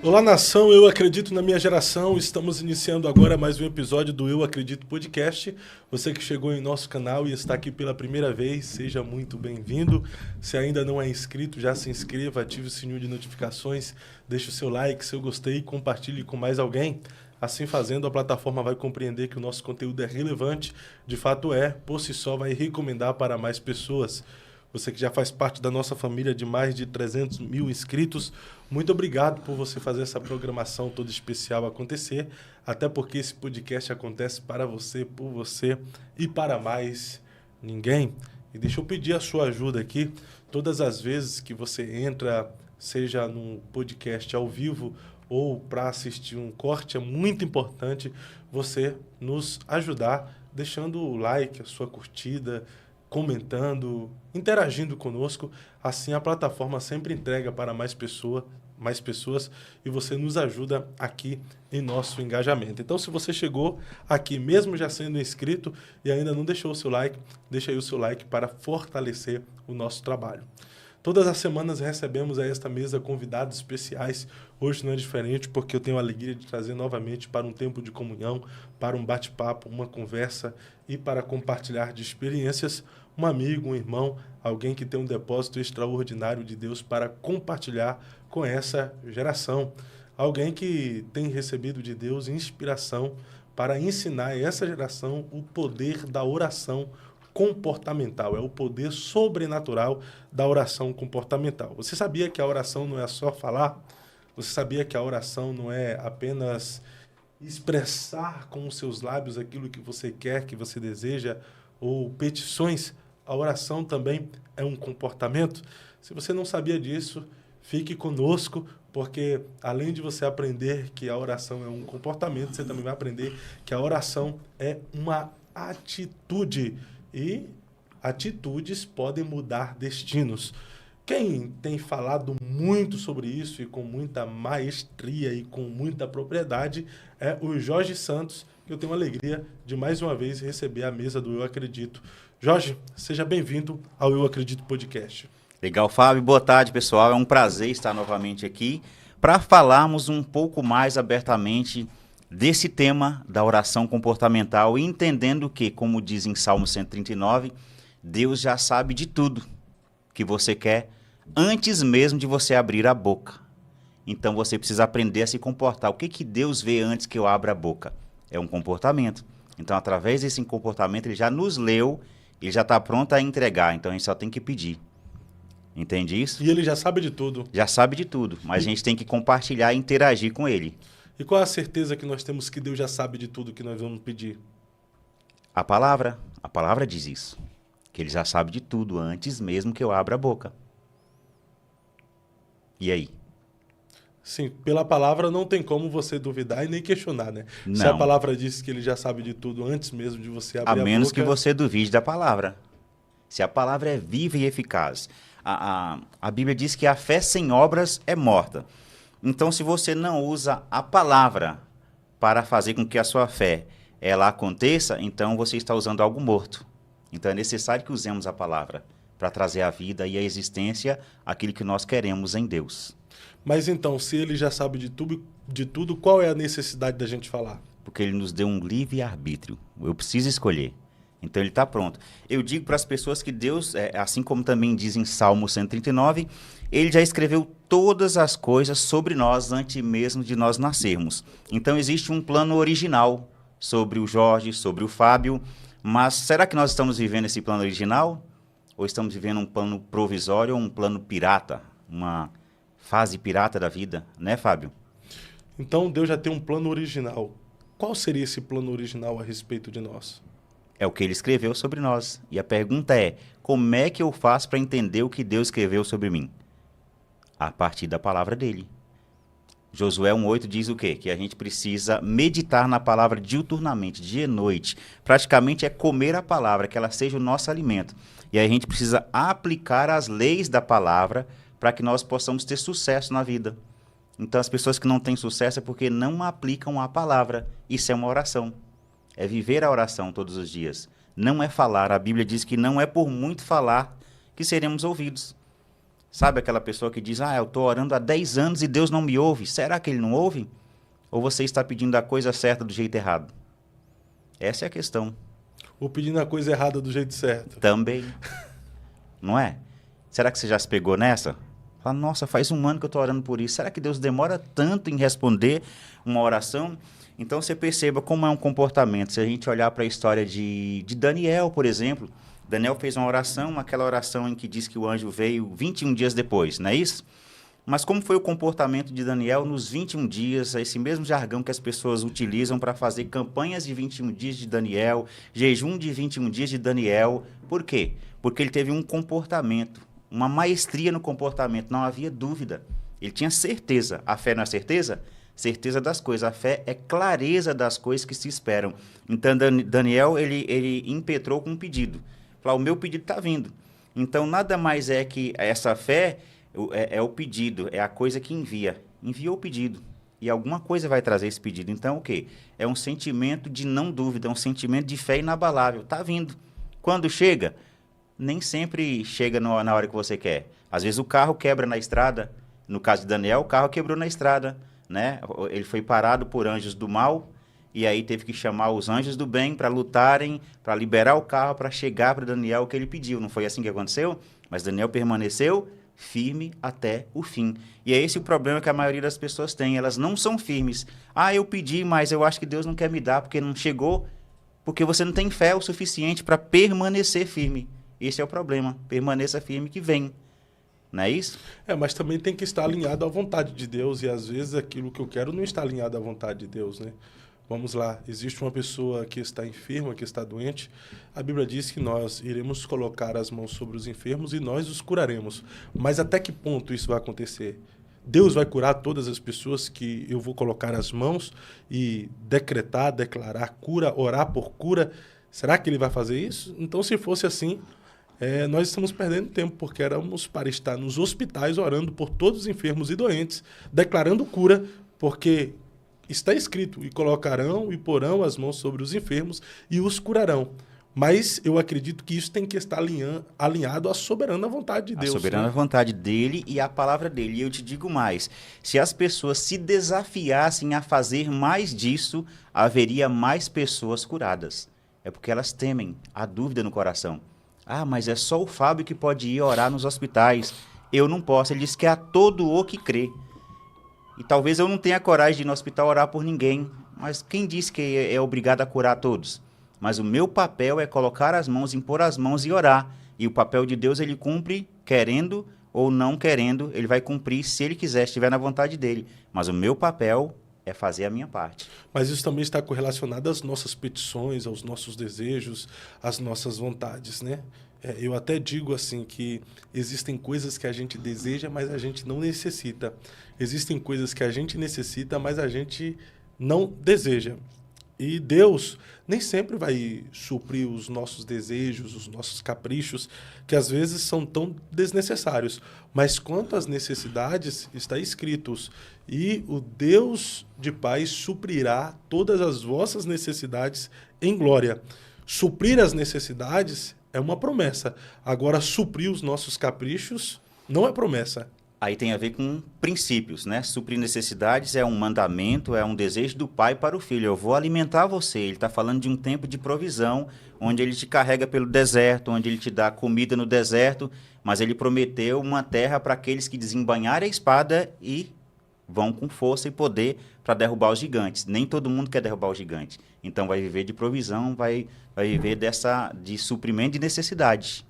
Olá, nação, eu acredito na minha geração. Estamos iniciando agora mais um episódio do Eu Acredito Podcast. Você que chegou em nosso canal e está aqui pela primeira vez, seja muito bem-vindo. Se ainda não é inscrito, já se inscreva, ative o sininho de notificações, deixe o seu like, seu gostei e compartilhe com mais alguém. Assim fazendo, a plataforma vai compreender que o nosso conteúdo é relevante, de fato é, por si só vai recomendar para mais pessoas. Você que já faz parte da nossa família de mais de 300 mil inscritos, muito obrigado por você fazer essa programação toda especial acontecer, até porque esse podcast acontece para você, por você e para mais ninguém. E deixa eu pedir a sua ajuda aqui, todas as vezes que você entra, seja num podcast ao vivo ou para assistir um corte, é muito importante você nos ajudar, deixando o like, a sua curtida, comentando, interagindo conosco. Assim a plataforma sempre entrega para mais pessoas e você nos ajuda aqui em nosso engajamento. Então, se você chegou aqui, mesmo já sendo inscrito e ainda não deixou o seu like, deixa aí o seu like para fortalecer o nosso trabalho. Todas as semanas recebemos a esta mesa convidados especiais. Hoje não é diferente, porque eu tenho a alegria de trazer novamente para um tempo de comunhão, para um bate-papo, uma conversa e para compartilhar de experiências, um amigo, um irmão, alguém que tem um depósito extraordinário de Deus para compartilhar com essa geração. Alguém que tem recebido de Deus inspiração para ensinar a essa geração o poder da oração comportamental, é o poder sobrenatural da oração comportamental. Você sabia que a oração não é só falar? Você sabia que a oração não é apenas expressar com os seus lábios aquilo que você quer, que você deseja, ou petições? A oração também é um comportamento. Se você não sabia disso, fique conosco, porque além de você aprender que a oração é um comportamento, você também vai aprender que a oração é uma atitude. E atitudes podem mudar destinos. Quem tem falado muito sobre isso e com muita maestria e com muita propriedade é o Jorge Santos, que eu tenho a alegria de mais uma vez receber à mesa do Eu Acredito. Jorge, seja bem-vindo ao Eu Acredito Podcast. Legal, Fábio. Boa tarde, pessoal. É um prazer estar novamente aqui para falarmos um pouco mais abertamente desse tema da oração comportamental, entendendo que, como diz em Salmo 139, Deus já sabe de tudo que você quer antes mesmo de você abrir a boca. Então você precisa aprender a se comportar. O que Deus vê antes que eu abra a boca? É um comportamento. Então, através desse comportamento, ele já nos leu, ele já está pronto a entregar. Então a gente só tem que pedir. Entende isso? E ele já sabe de tudo. Já sabe de tudo, mas a gente tem que compartilhar e interagir com ele. E qual é a certeza que nós temos que Deus já sabe de tudo que nós vamos pedir? A palavra diz isso, que ele já sabe de tudo antes mesmo que eu abra a boca. E aí? Sim, pela palavra não tem como você duvidar e nem questionar, né? Não. Se a palavra diz que ele já sabe de tudo antes mesmo de você abrir a boca... A menos que você duvide da palavra. Se a palavra é viva e eficaz. A Bíblia diz que a fé sem obras é morta. Então, se você não usa a palavra para fazer com que a sua fé ela aconteça, então você está usando algo morto. Então, é necessário que usemos a palavra para trazer a vida e a existência aquilo que nós queremos em Deus. Mas então, se ele já sabe de tudo, qual é a necessidade da gente falar? Porque ele nos deu um livre-arbítrio. Eu preciso escolher. Então, ele está pronto. Eu digo para as pessoas que Deus, assim como também diz em Salmo 139, ele já escreveu todas as coisas sobre nós antes mesmo de nós nascermos. Então, existe um plano original sobre o Jorge, sobre o Fábio, mas será que nós estamos vivendo esse plano original? Ou estamos vivendo um plano provisório ou um plano pirata? Uma fase pirata da vida, né, Fábio? Então, Deus já tem um plano original. Qual seria esse plano original a respeito de nós? É o que ele escreveu sobre nós. E a pergunta é, como é que eu faço para entender o que Deus escreveu sobre mim? A partir da palavra dele. Josué 1,8 diz o quê? Que a gente precisa meditar na palavra diuturnamente, dia e noite. Praticamente é comer a palavra, que ela seja o nosso alimento. E aí a gente precisa aplicar as leis da palavra para que nós possamos ter sucesso na vida. Então as pessoas que não têm sucesso é porque não aplicam a palavra. Isso é uma oração. É viver a oração todos os dias. Não é falar. A Bíblia diz que não é por muito falar que seremos ouvidos. Sabe aquela pessoa que diz, eu estou orando há 10 anos e Deus não me ouve. Será que ele não ouve? Ou você está pedindo a coisa certa do jeito errado? Essa é a questão. Ou pedindo a coisa errada do jeito certo. Também. Não é? Será que você já se pegou nessa? Fala, nossa, faz 1 ano que eu estou orando por isso. Será que Deus demora tanto em responder uma oração? Então você perceba como é um comportamento. Se a gente olhar para a história de Daniel, por exemplo, Daniel fez uma oração, aquela oração em que diz que o anjo veio 21 dias depois, não é isso? Mas como foi o comportamento de Daniel nos 21 dias, esse mesmo jargão que as pessoas utilizam para fazer campanhas de 21 dias de Daniel, jejum de 21 dias de Daniel. Por quê? Porque ele teve um comportamento, uma maestria no comportamento, não havia dúvida. Ele tinha certeza. A fé não é certeza? Certeza das coisas. A fé é clareza das coisas que se esperam. Então, Daniel, ele impetrou com um pedido. Falou, o meu pedido está vindo. Então, nada mais é que essa fé é o pedido, é a coisa que envia. Enviou o pedido. E alguma coisa vai trazer esse pedido. Então, o quê? É um sentimento de não dúvida, é um sentimento de fé inabalável. Está vindo. Quando chega, nem sempre chega na hora que você quer. Às vezes o carro quebra na estrada. No caso de Daniel, o carro quebrou na estrada, né? Ele foi parado por anjos do mal, e aí teve que chamar os anjos do bem para lutarem, para liberar o carro, para chegar para Daniel o que ele pediu. Não foi assim que aconteceu? Mas Daniel permaneceu firme até o fim. E é esse o problema que a maioria das pessoas tem. Elas não são firmes. Eu pedi, mas eu acho que Deus não quer me dar porque não chegou, porque você não tem fé o suficiente para permanecer firme. Esse é o problema. Permaneça firme que vem. Não é isso? Mas também tem que estar alinhado à vontade de Deus, e às vezes aquilo que eu quero não está alinhado à vontade de Deus, né? Vamos lá, existe uma pessoa que está enferma, que está doente. A Bíblia diz que nós iremos colocar as mãos sobre os enfermos e nós os curaremos. Mas até que ponto isso vai acontecer? Deus vai curar todas as pessoas que eu vou colocar as mãos e decretar, declarar cura, orar por cura? Será que ele vai fazer isso? Então, se fosse assim, nós estamos perdendo tempo, porque éramos para estar nos hospitais orando por todos os enfermos e doentes, declarando cura, porque está escrito, e colocarão e porão as mãos sobre os enfermos e os curarão. Mas eu acredito que isso tem que estar alinhado à soberana vontade de Deus. A soberana vontade dele e a palavra dele. E eu te digo mais, se as pessoas se desafiassem a fazer mais disso, haveria mais pessoas curadas. É porque elas temem, há dúvida no coração. Mas é só o Fábio que pode ir orar nos hospitais. Eu não posso. Ele diz que é a todo o que crê. E talvez eu não tenha coragem de ir no hospital orar por ninguém. Mas quem disse que é obrigado a curar todos? Mas o meu papel é colocar as mãos, impor as mãos e orar. E o papel de Deus ele cumpre querendo ou não querendo. Ele vai cumprir se ele quiser, estiver na vontade dele. Mas o meu papel é fazer a minha parte. Mas isso também está correlacionado às nossas petições, aos nossos desejos, às nossas vontades, né? Eu até digo assim que existem coisas que a gente deseja, mas a gente não necessita. Existem coisas que a gente necessita, mas a gente não deseja. E Deus nem sempre vai suprir os nossos desejos, os nossos caprichos, que às vezes são tão desnecessários. Mas quanto às necessidades, está escritos: e o Deus de paz suprirá todas as vossas necessidades em glória. Suprir as necessidades é uma promessa. Agora, suprir os nossos caprichos não é promessa. Aí tem a ver com princípios, né? Suprir necessidades é um mandamento, é um desejo do pai para o filho. Eu vou alimentar você. Ele está falando de um tempo de provisão, onde ele te carrega pelo deserto, onde ele te dá comida no deserto, mas ele prometeu uma terra para aqueles que desembainharem a espada e vão com força e poder para derrubar os gigantes. Nem todo mundo quer derrubar o gigante. Então vai viver de provisão, vai viver de suprimento de necessidades.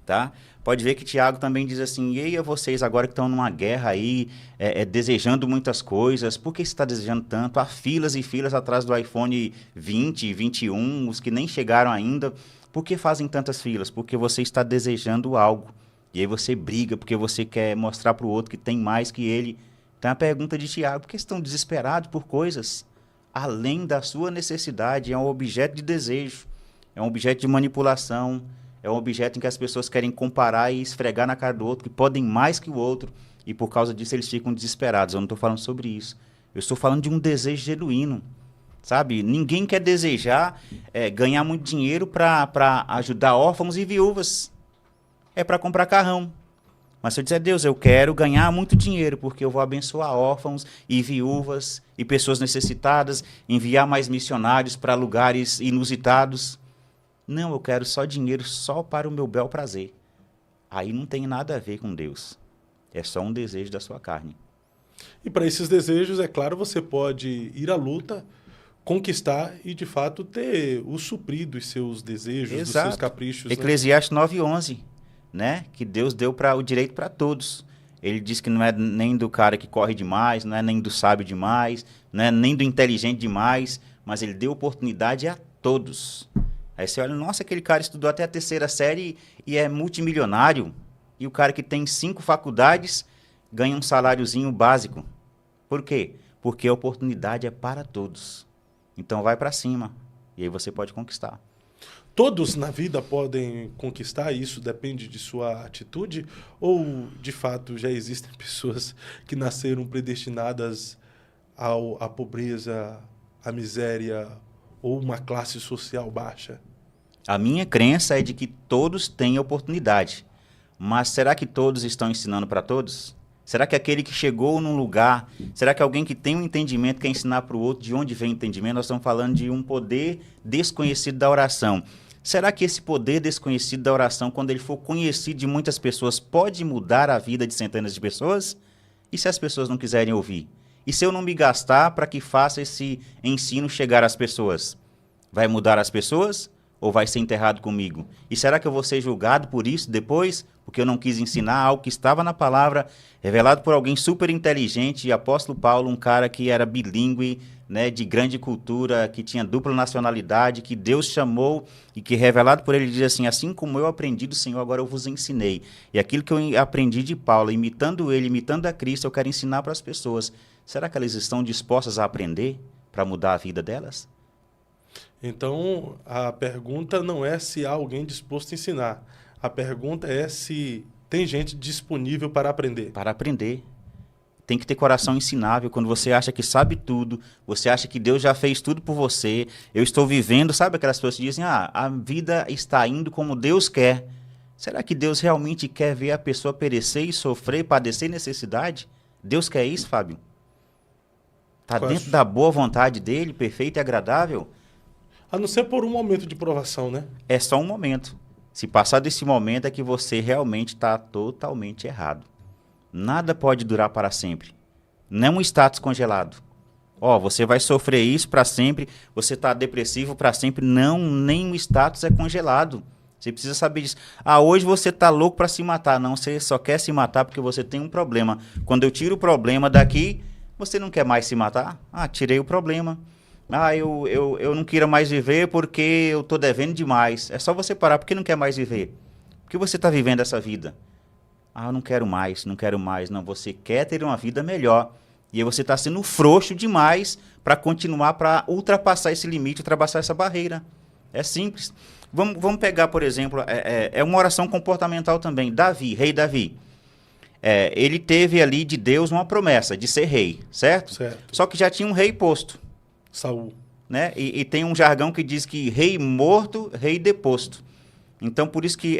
Tá? Pode ver que Tiago também diz assim: e aí vocês agora que estão numa guerra aí, desejando muitas coisas, por que você está desejando tanto? Há filas e filas atrás do iPhone 20, 21, os que nem chegaram ainda. Por que fazem tantas filas? Porque você está desejando algo. E aí você briga porque você quer mostrar para o outro que tem mais que ele. Então a pergunta de Tiago: por que estão desesperados por coisas além da sua necessidade? É um objeto de desejo, é um objeto de manipulação. É um objeto em que as pessoas querem comparar e esfregar na cara do outro, que podem mais que o outro, e por causa disso eles ficam desesperados. Eu não estou falando sobre isso. Eu estou falando de um desejo genuíno, sabe? Ninguém quer desejar ganhar muito dinheiro para ajudar órfãos e viúvas. É para comprar carrão. Mas se eu disser, Deus, eu quero ganhar muito dinheiro, porque eu vou abençoar órfãos e viúvas e pessoas necessitadas, enviar mais missionários para lugares inusitados. Não, eu quero só dinheiro só para o meu bel prazer. Aí não tem nada a ver com Deus. É só um desejo da sua carne. E para esses desejos, é claro, você pode ir à luta, conquistar e, de fato, ter o suprir dos seus desejos, dos seus caprichos. Eclesiastes 9:11, né? Que Deus deu o direito para todos. Ele diz que não é nem do cara que corre demais, não é nem do sábio demais, não é nem do inteligente demais, mas ele deu oportunidade a todos. Aí você olha, nossa, aquele cara estudou até a 3ª série e é multimilionário. E o cara que tem 5 faculdades ganha um saláriozinho básico. Por quê? Porque a oportunidade é para todos. Então vai para cima e aí você pode conquistar. Todos na vida podem conquistar, isso depende de sua atitude? Ou, de fato, já existem pessoas que nasceram predestinadas à pobreza, à miséria ou uma classe social baixa? A minha crença é de que todos têm oportunidade. Mas será que todos estão ensinando para todos? Será que aquele que chegou num lugar, será que alguém que tem um entendimento quer ensinar para o outro de onde vem o entendimento? Nós estamos falando de um poder desconhecido da oração. Será que esse poder desconhecido da oração, quando ele for conhecido de muitas pessoas, pode mudar a vida de centenas de pessoas? E se as pessoas não quiserem ouvir? E se eu não me gastar para que faça esse ensino chegar às pessoas? Vai mudar as pessoas? Ou vai ser enterrado comigo? E será que eu vou ser julgado por isso depois? Porque eu não quis ensinar algo que estava na palavra, revelado por alguém super inteligente, e apóstolo Paulo, um cara que era bilíngue, né, de grande cultura, que tinha dupla nacionalidade, que Deus chamou e que revelado por ele diz assim, assim como eu aprendi do Senhor, agora eu vos ensinei. E aquilo que eu aprendi de Paulo, imitando ele, imitando a Cristo, eu quero ensinar para as pessoas. Será que elas estão dispostas a aprender para mudar a vida delas? Então, a pergunta não é se há alguém disposto a ensinar. A pergunta é se tem gente disponível para aprender. Para aprender. Tem que ter coração ensinável. Quando você acha que sabe tudo, você acha que Deus já fez tudo por você, eu estou vivendo, sabe aquelas pessoas que dizem, a vida está indo como Deus quer. Será que Deus realmente quer ver a pessoa perecer e sofrer, padecer necessidade? Deus quer isso, Fábio? Está dentro da boa vontade dele, perfeito e agradável? A não ser por um momento de provação, né? É só um momento. Se passar desse momento é que você realmente está totalmente errado. Nada pode durar para sempre. Não é um status congelado. Você vai sofrer isso para sempre, você está depressivo para sempre. Não, nem o status é congelado. Você precisa saber disso. Hoje você está louco para se matar. Não, você só quer se matar porque você tem um problema. Quando eu tiro o problema daqui, você não quer mais se matar? Tirei o problema. Eu não quero mais viver porque eu estou devendo demais. É só você parar. Por que não quer mais viver? Por que você está vivendo essa vida? Eu não quero mais, não quero mais. Não, você quer ter uma vida melhor. E aí você está sendo frouxo demais para continuar, para ultrapassar esse limite, ultrapassar essa barreira. É simples. Vamos pegar, por exemplo, é uma oração comportamental também. Davi, rei Davi. Ele teve ali de Deus uma promessa de ser rei, certo? Só que já tinha um rei posto. Saul. Né? E tem um jargão que diz que rei morto, rei deposto. Então, por isso que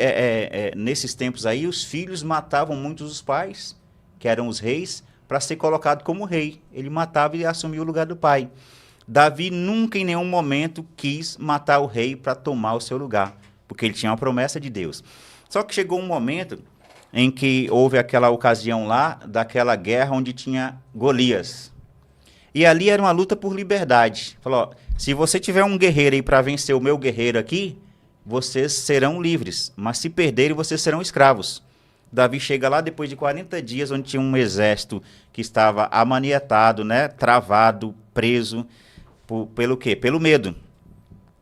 nesses tempos aí, os filhos matavam muitos os pais, que eram os reis, para ser colocado como rei. Ele matava e assumia o lugar do pai. Davi nunca, em nenhum momento, quis matar o rei para tomar o seu lugar, porque ele tinha uma promessa de Deus. Só que chegou um momento em que houve aquela ocasião lá, daquela guerra onde tinha Golias. E ali era uma luta por liberdade. Falou, se você tiver um guerreiro aí para vencer o meu guerreiro aqui, vocês serão livres, mas se perderem, vocês serão escravos. Davi chega lá depois de 40 dias, onde tinha um exército que estava amanietado, né, travado, preso, pelo quê? Pelo medo.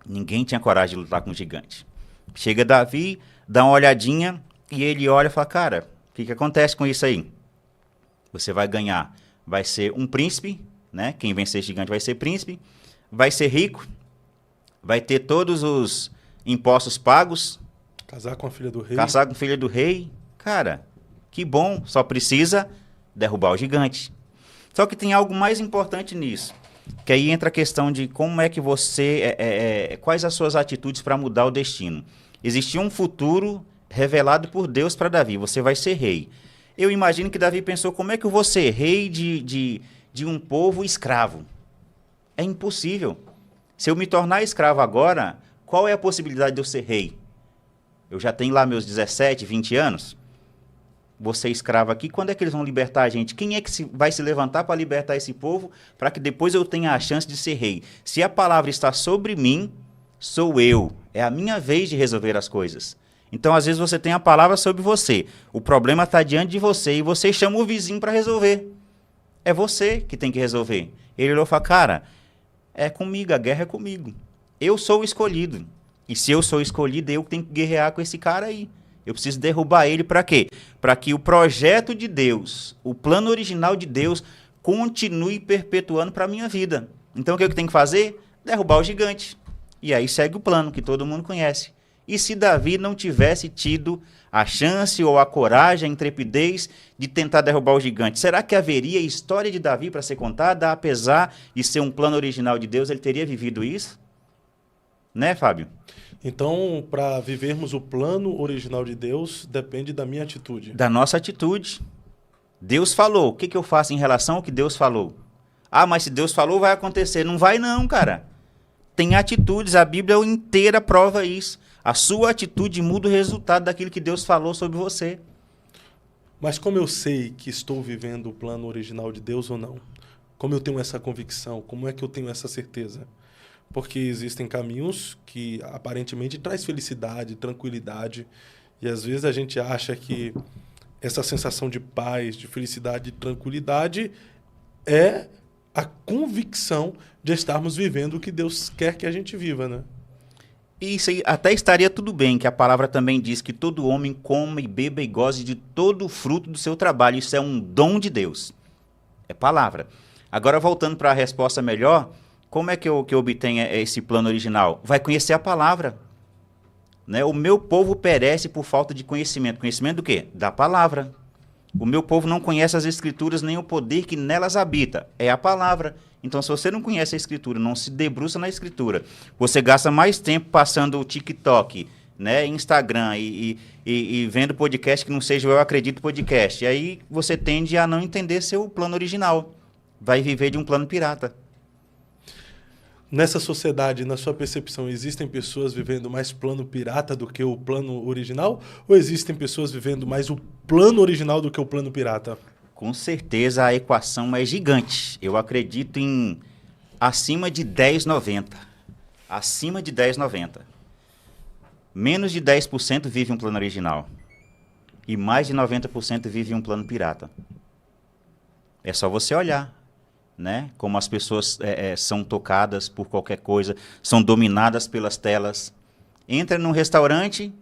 Ninguém tinha coragem de lutar com um gigante. Chega Davi, dá uma olhadinha, e ele olha e fala, cara, o que acontece com isso aí? Você vai ganhar, vai ser um príncipe, né? Quem vencer gigante vai ser príncipe, vai ser rico, vai ter todos os impostos pagos. Casar com a filha do rei. Casar com a filha do rei. Cara, que bom, só precisa derrubar o gigante. Só que tem algo mais importante nisso, que aí entra a questão de como é que você, quais as suas atitudes para mudar o destino. Existia um futuro revelado por Deus para Davi, você vai ser rei. Eu imagino que Davi pensou, como é que eu vou ser rei de um povo escravo? É impossível. Se eu me tornar escravo agora, qual é a possibilidade de eu ser rei? Eu já tenho lá meus 17, 20 anos. Vou ser escravo aqui, quando é que eles vão libertar a gente? Quem é que vai se levantar para libertar esse povo, para que depois eu tenha a chance de ser rei? Se a palavra está sobre mim, sou eu. É a minha vez de resolver as coisas. Então, às vezes, você tem a palavra sobre você. O problema está diante de você e você chama o vizinho para resolver. É você que tem que resolver. Ele olhou e falou, cara, é comigo, a guerra é comigo. Eu sou o escolhido. E se eu sou escolhido, eu tenho que guerrear com esse cara aí. Eu preciso derrubar ele para quê? Para que o projeto de Deus, o plano original de Deus, continue perpetuando para a minha vida. Então, o que eu tenho que fazer? Derrubar o gigante. E aí segue o plano que todo mundo conhece. E se Davi não tivesse tido a chance ou a coragem, a intrepidez de tentar derrubar o gigante, será que haveria história de Davi para ser contada? Apesar de ser um plano original de Deus, ele teria vivido isso? Né, Fábio? Então, para vivermos o plano original de Deus, depende da minha atitude. Da nossa atitude. Deus falou. O que eu faço em relação ao que Deus falou? Ah, mas se Deus falou, vai acontecer. Não vai não, cara. Tem atitudes, a Bíblia inteira prova isso. A sua atitude muda o resultado daquilo que Deus falou sobre você. Mas como eu sei que estou vivendo o plano original de Deus ou não? Como eu tenho essa convicção? Como é que eu tenho essa certeza? Porque existem caminhos que aparentemente traz felicidade, tranquilidade, e às vezes a gente acha que essa sensação de paz, de felicidade, de tranquilidade é a convicção de estarmos vivendo o que Deus quer que a gente viva, né? Isso aí até estaria tudo bem, que a palavra também diz que todo homem coma e beba e goze de todo o fruto do seu trabalho. Isso é um dom de Deus. É palavra. Agora, voltando para a resposta melhor, como é que eu obtenho esse plano original? Vai conhecer a palavra. Né? O meu povo perece por falta de conhecimento. Conhecimento do quê? Da palavra. O meu povo não conhece as escrituras nem o poder que nelas habita. É a palavra. Então, se você não conhece a escritura, não se debruça na escritura, você gasta mais tempo passando o TikTok, né, Instagram e vendo podcast que não seja o Eu Acredito podcast. E aí você tende a não entender seu plano original. Vai viver de um plano pirata. Nessa sociedade, na sua percepção, existem pessoas vivendo mais plano pirata do que o plano original? Ou existem pessoas vivendo mais o plano original do que o plano pirata? Com certeza a equação é gigante. Eu acredito em acima de 10,90. Acima de 10,90. Menos de 10% vive um plano original. E mais de 90% vive um plano pirata. É só você olhar, né? Como as pessoas são tocadas por qualquer coisa, são dominadas pelas telas. Entra num restaurante,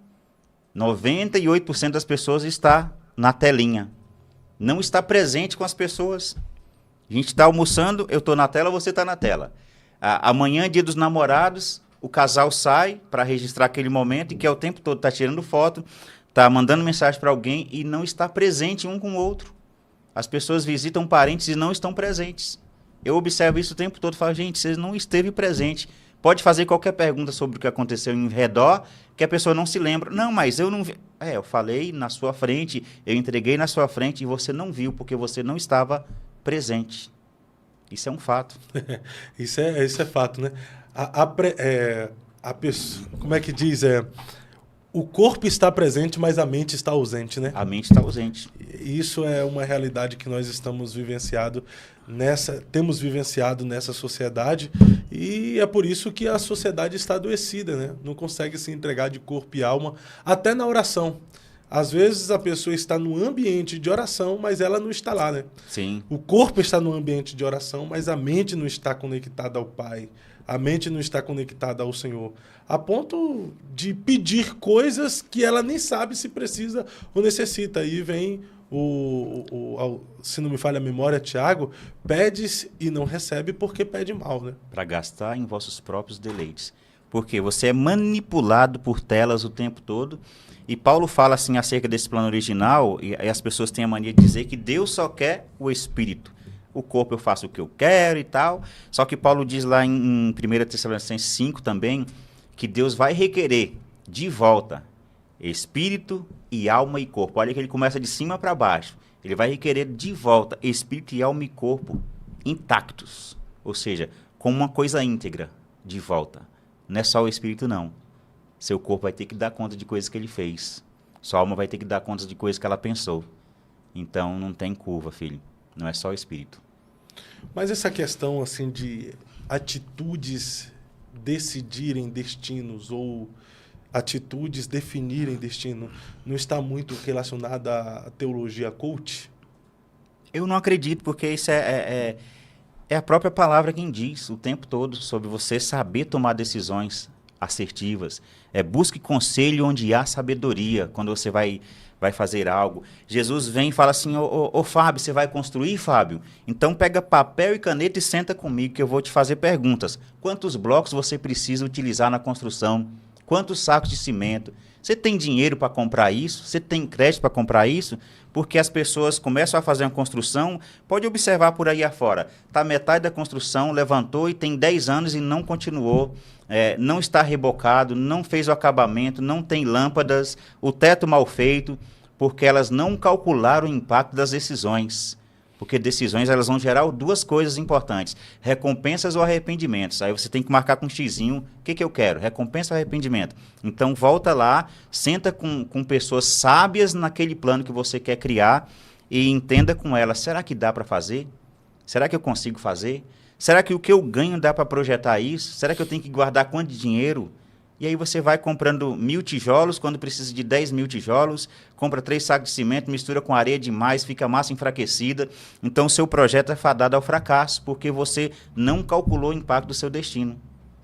98% das pessoas está na telinha. Não está presente com as pessoas. A gente está almoçando, eu estou na tela, você está na tela. Amanhã, dia dos namorados, o casal sai para registrar aquele momento e que é o tempo todo está tirando foto, está mandando mensagem para alguém e não está presente um com o outro. As pessoas visitam parentes e não estão presentes. Eu observo isso o tempo todo e falo, gente, você não esteve presente. Pode fazer qualquer pergunta sobre o que aconteceu em redor, que a pessoa não se lembra. Não, mas eu não vi. Eu falei na sua frente, eu entreguei na sua frente e você não viu, porque você não estava presente. Isso é um fato. Isso é fato, né? A pessoa, como é que diz? O corpo está presente, mas a mente está ausente, né? A mente está ausente. Isso é uma realidade que nós temos vivenciado nessa sociedade, e é por isso que a sociedade está adoecida, né? Não consegue se entregar de corpo e alma, até na oração. Às vezes a pessoa está no ambiente de oração, mas ela não está lá, né? Sim. O corpo está no ambiente de oração, mas a mente não está conectada ao Pai. A mente não está conectada ao Senhor. A ponto de pedir coisas que ela nem sabe se precisa ou necessita. Aí vem se não me falha a memória, Tiago, pede e não recebe porque pede mal, né? Para gastar em vossos próprios deleites. Porque você é manipulado por telas o tempo todo. E Paulo fala assim acerca desse plano original, e as pessoas têm a mania de dizer que Deus só quer o Espírito. O corpo eu faço o que eu quero e tal. Só que Paulo diz lá em 1 Tessalonicenses 5 também, que Deus vai requerer de volta espírito e alma e corpo. Olha que ele começa de cima para baixo. Ele vai requerer de volta espírito e alma e corpo intactos. Ou seja, com uma coisa íntegra de volta. Não é só o espírito, não. Seu corpo vai ter que dar conta de coisas que ele fez. Sua alma vai ter que dar conta de coisas que ela pensou. Então, não tem curva, filho. Não é só o espírito. Mas essa questão assim de atitudes decidirem destinos ou atitudes definirem destino não está muito relacionada à teologia coach? Eu não acredito, porque isso é a própria palavra quem diz o tempo todo sobre você saber tomar decisões assertivas. Busque conselho onde há sabedoria, quando você vai fazer algo. Jesus vem e fala assim, ô Fábio, você vai construir, Fábio? Então pega papel e caneta e senta comigo que eu vou te fazer perguntas. Quantos blocos você precisa utilizar na construção? Quantos sacos de cimento? Você tem dinheiro para comprar isso? Você tem crédito para comprar isso? Porque as pessoas começam a fazer uma construção, pode observar por aí afora, está metade da construção, levantou e tem 10 anos e não continuou, não está rebocado, não fez o acabamento, não tem lâmpadas, o teto mal feito, porque elas não calcularam o impacto das decisões. Porque decisões elas vão gerar duas coisas importantes, recompensas ou arrependimentos. Aí você tem que marcar com um xizinho, o que eu quero? Recompensa ou arrependimento? Então volta lá, senta com pessoas sábias naquele plano que você quer criar e entenda com elas, será que dá para fazer? Será que eu consigo fazer? Será que o que eu ganho dá para projetar isso? Será que eu tenho que guardar quanto de dinheiro? E aí você vai comprando 1.000 tijolos, quando precisa de 10.000 tijolos, compra 3 sacos de cimento, mistura com areia demais, fica a massa enfraquecida. Então o seu projeto é fadado ao fracasso, porque você não calculou o impacto do seu destino.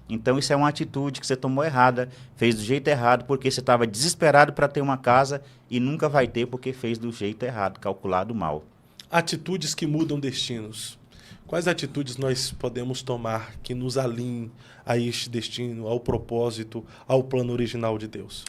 Então isso é uma atitude que você tomou errada, fez do jeito errado, porque você estava desesperado para ter uma casa e nunca vai ter porque fez do jeito errado, calculado mal. Atitudes que mudam destinos. Quais atitudes nós podemos tomar que nos alinhem a este destino, ao propósito, ao plano original de Deus?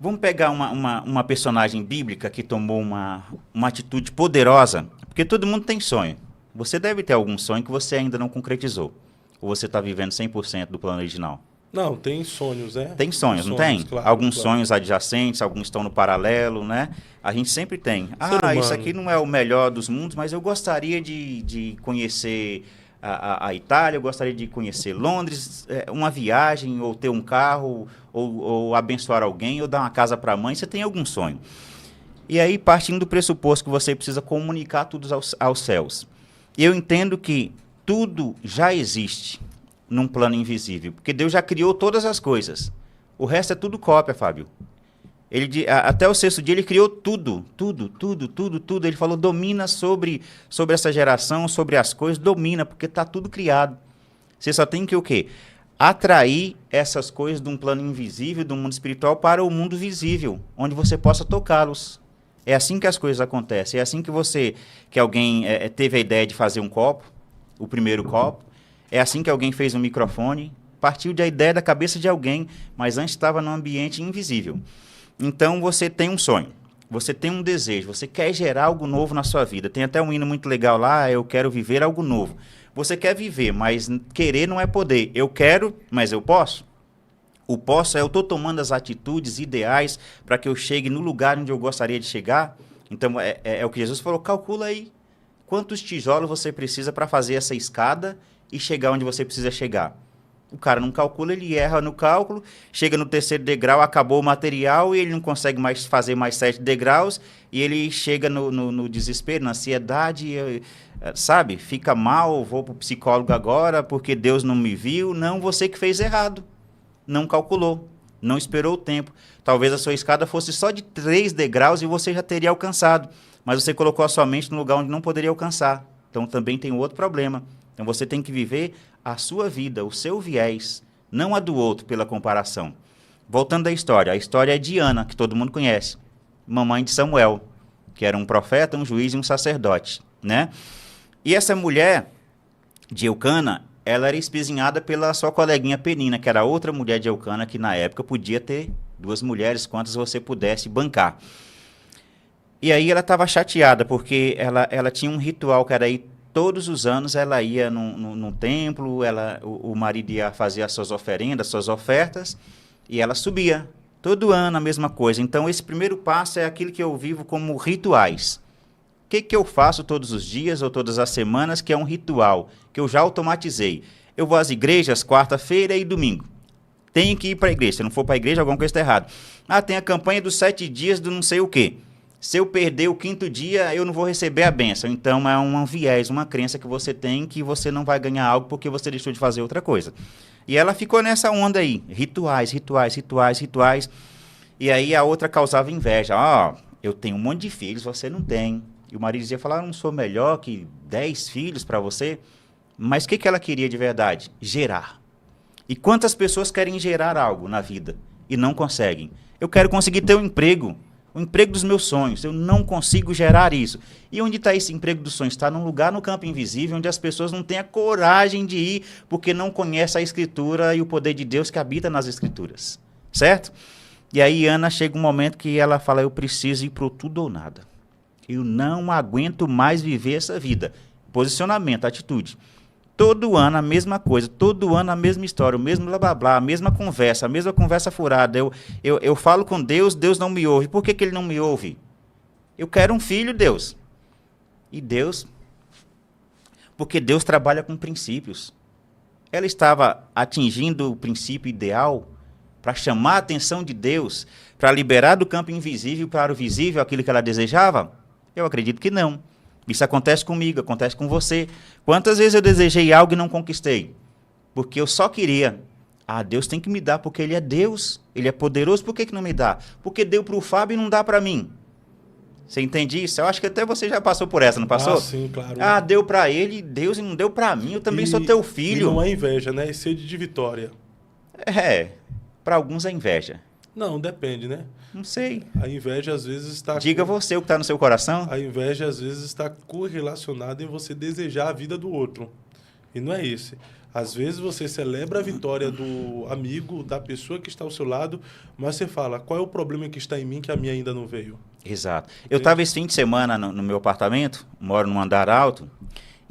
Vamos pegar uma personagem bíblica que tomou uma atitude poderosa, porque todo mundo tem sonho. Você deve ter algum sonho que você ainda não concretizou, ou você está vivendo 100% do plano original. Não, tem sonhos, né? Tem sonhos, não tem? Claro, alguns claro. sonhos adjacentes, alguns estão no paralelo, né? A gente sempre tem. Isso aqui não é o melhor dos mundos, mas eu gostaria de conhecer a Itália, eu gostaria de conhecer Londres, uma viagem, ou ter um carro, ou abençoar alguém, ou dar uma casa para a mãe. Você tem algum sonho. E aí, partindo do pressuposto que você precisa comunicar tudo aos céus. Eu entendo que tudo já existe num plano invisível, porque Deus já criou todas as coisas. O resto é tudo cópia, Fábio. Até o 6º dia ele criou tudo. Ele falou, domina sobre essa geração, sobre as coisas, domina, porque está tudo criado. Você só tem que o quê? Atrair essas coisas de um plano invisível, do mundo espiritual, para o mundo visível, onde você possa tocá-los. É assim que as coisas acontecem. É assim que alguém teve a ideia de fazer um copo, o primeiro copo. É assim que alguém fez um microfone, partiu da ideia da cabeça de alguém, mas antes estava num ambiente invisível. Então você tem um sonho, você tem um desejo, você quer gerar algo novo na sua vida. Tem até um hino muito legal lá, eu quero viver algo novo. Você quer viver, mas querer não é poder. Eu quero, mas eu posso? O posso eu estou tomando as atitudes ideais para que eu chegue no lugar onde eu gostaria de chegar? Então é o que Jesus falou, calcula aí quantos tijolos você precisa para fazer essa escada e chegar onde você precisa chegar. O cara não calcula, ele erra no cálculo, chega no 3º degrau, acabou o material e ele não consegue mais fazer mais 7 degraus e ele chega no desespero, na ansiedade, sabe? Fica mal, vou para o psicólogo agora porque Deus não me viu. Não, você que fez errado. Não calculou, não esperou o tempo. Talvez a sua escada fosse só de 3 degraus e você já teria alcançado, mas você colocou a sua mente no lugar onde não poderia alcançar. Então também tem outro problema. Então você tem que viver a sua vida, o seu viés, não a do outro pela comparação. Voltando à história, a história é de Ana, que todo mundo conhece, mamãe de Samuel, que era um profeta, um juiz e um sacerdote, né? E essa mulher de Eucana, ela era espezinhada pela sua coleguinha Penina, que era outra mulher de Eucana, que na época podia ter 2 mulheres, quantas você pudesse bancar. E aí ela estava chateada, porque ela tinha um ritual que era ir todos os anos, ela ia num templo, o marido ia fazer as suas oferendas, suas ofertas, e ela subia Todo ano a mesma coisa. Então, esse primeiro passo é aquilo que eu vivo como rituais. O que eu faço todos os dias ou todas as semanas que é um ritual, que eu já automatizei? Eu vou às igrejas quarta-feira e domingo. Tenho que ir para a igreja. Se não for para a igreja, alguma coisa está errada. Tem a campanha dos 7 dias do não sei o quê. Se eu perder o 5º dia, eu não vou receber a bênção. Então, é um viés, uma crença que você tem que você não vai ganhar algo porque você deixou de fazer outra coisa. E ela ficou nessa onda aí. Rituais, rituais, rituais, rituais. E aí a outra causava inveja. Eu tenho um monte de filhos, você não tem. E o marido dizia, eu não sou melhor que 10 filhos para você. Mas o que ela queria de verdade? Gerar. E quantas pessoas querem gerar algo na vida e não conseguem? Eu quero conseguir ter um emprego. O emprego dos meus sonhos, eu não consigo gerar isso. E onde está esse emprego dos sonhos? Está num lugar no campo invisível, onde as pessoas não têm a coragem de ir, porque não conhecem a Escritura e o poder de Deus que habita nas Escrituras. Certo? E aí, Ana, chega um momento que ela fala, eu preciso ir para o tudo ou nada. Eu não aguento mais viver essa vida. Posicionamento, atitude. Todo ano a mesma coisa, todo ano a mesma história, o mesmo blá blá blá, a mesma conversa furada. Eu falo com Deus, Deus não me ouve. Por que ele não me ouve? Eu quero um filho, Deus. E Deus? Porque Deus trabalha com princípios. Ela estava atingindo o princípio ideal para chamar a atenção de Deus, para liberar do campo invisível para o visível aquilo que ela desejava? Eu acredito que não. Isso acontece comigo, acontece com você. Quantas vezes eu desejei algo e não conquistei? Porque eu só queria. Deus tem que me dar, porque Ele é Deus. Ele é poderoso, por que não me dá? Porque deu para o Fábio e não dá para mim. Você entende isso? Eu acho que até você já passou por essa, não passou? Sim, claro. Deu para ele, Deus, e não deu para mim. Eu também sou teu filho. E não é inveja, né? É sede de vitória. Para alguns é inveja. Não, depende, né? Não sei. A inveja às vezes está... Diga você o que está no seu coração. A inveja às vezes está correlacionada em você desejar a vida do outro. E não é isso. Às vezes você celebra a vitória do amigo, da pessoa que está ao seu lado, mas você fala, qual é o problema que está em mim que a minha ainda não veio? Exato. Eu estava esse fim de semana no meu apartamento, moro num andar alto,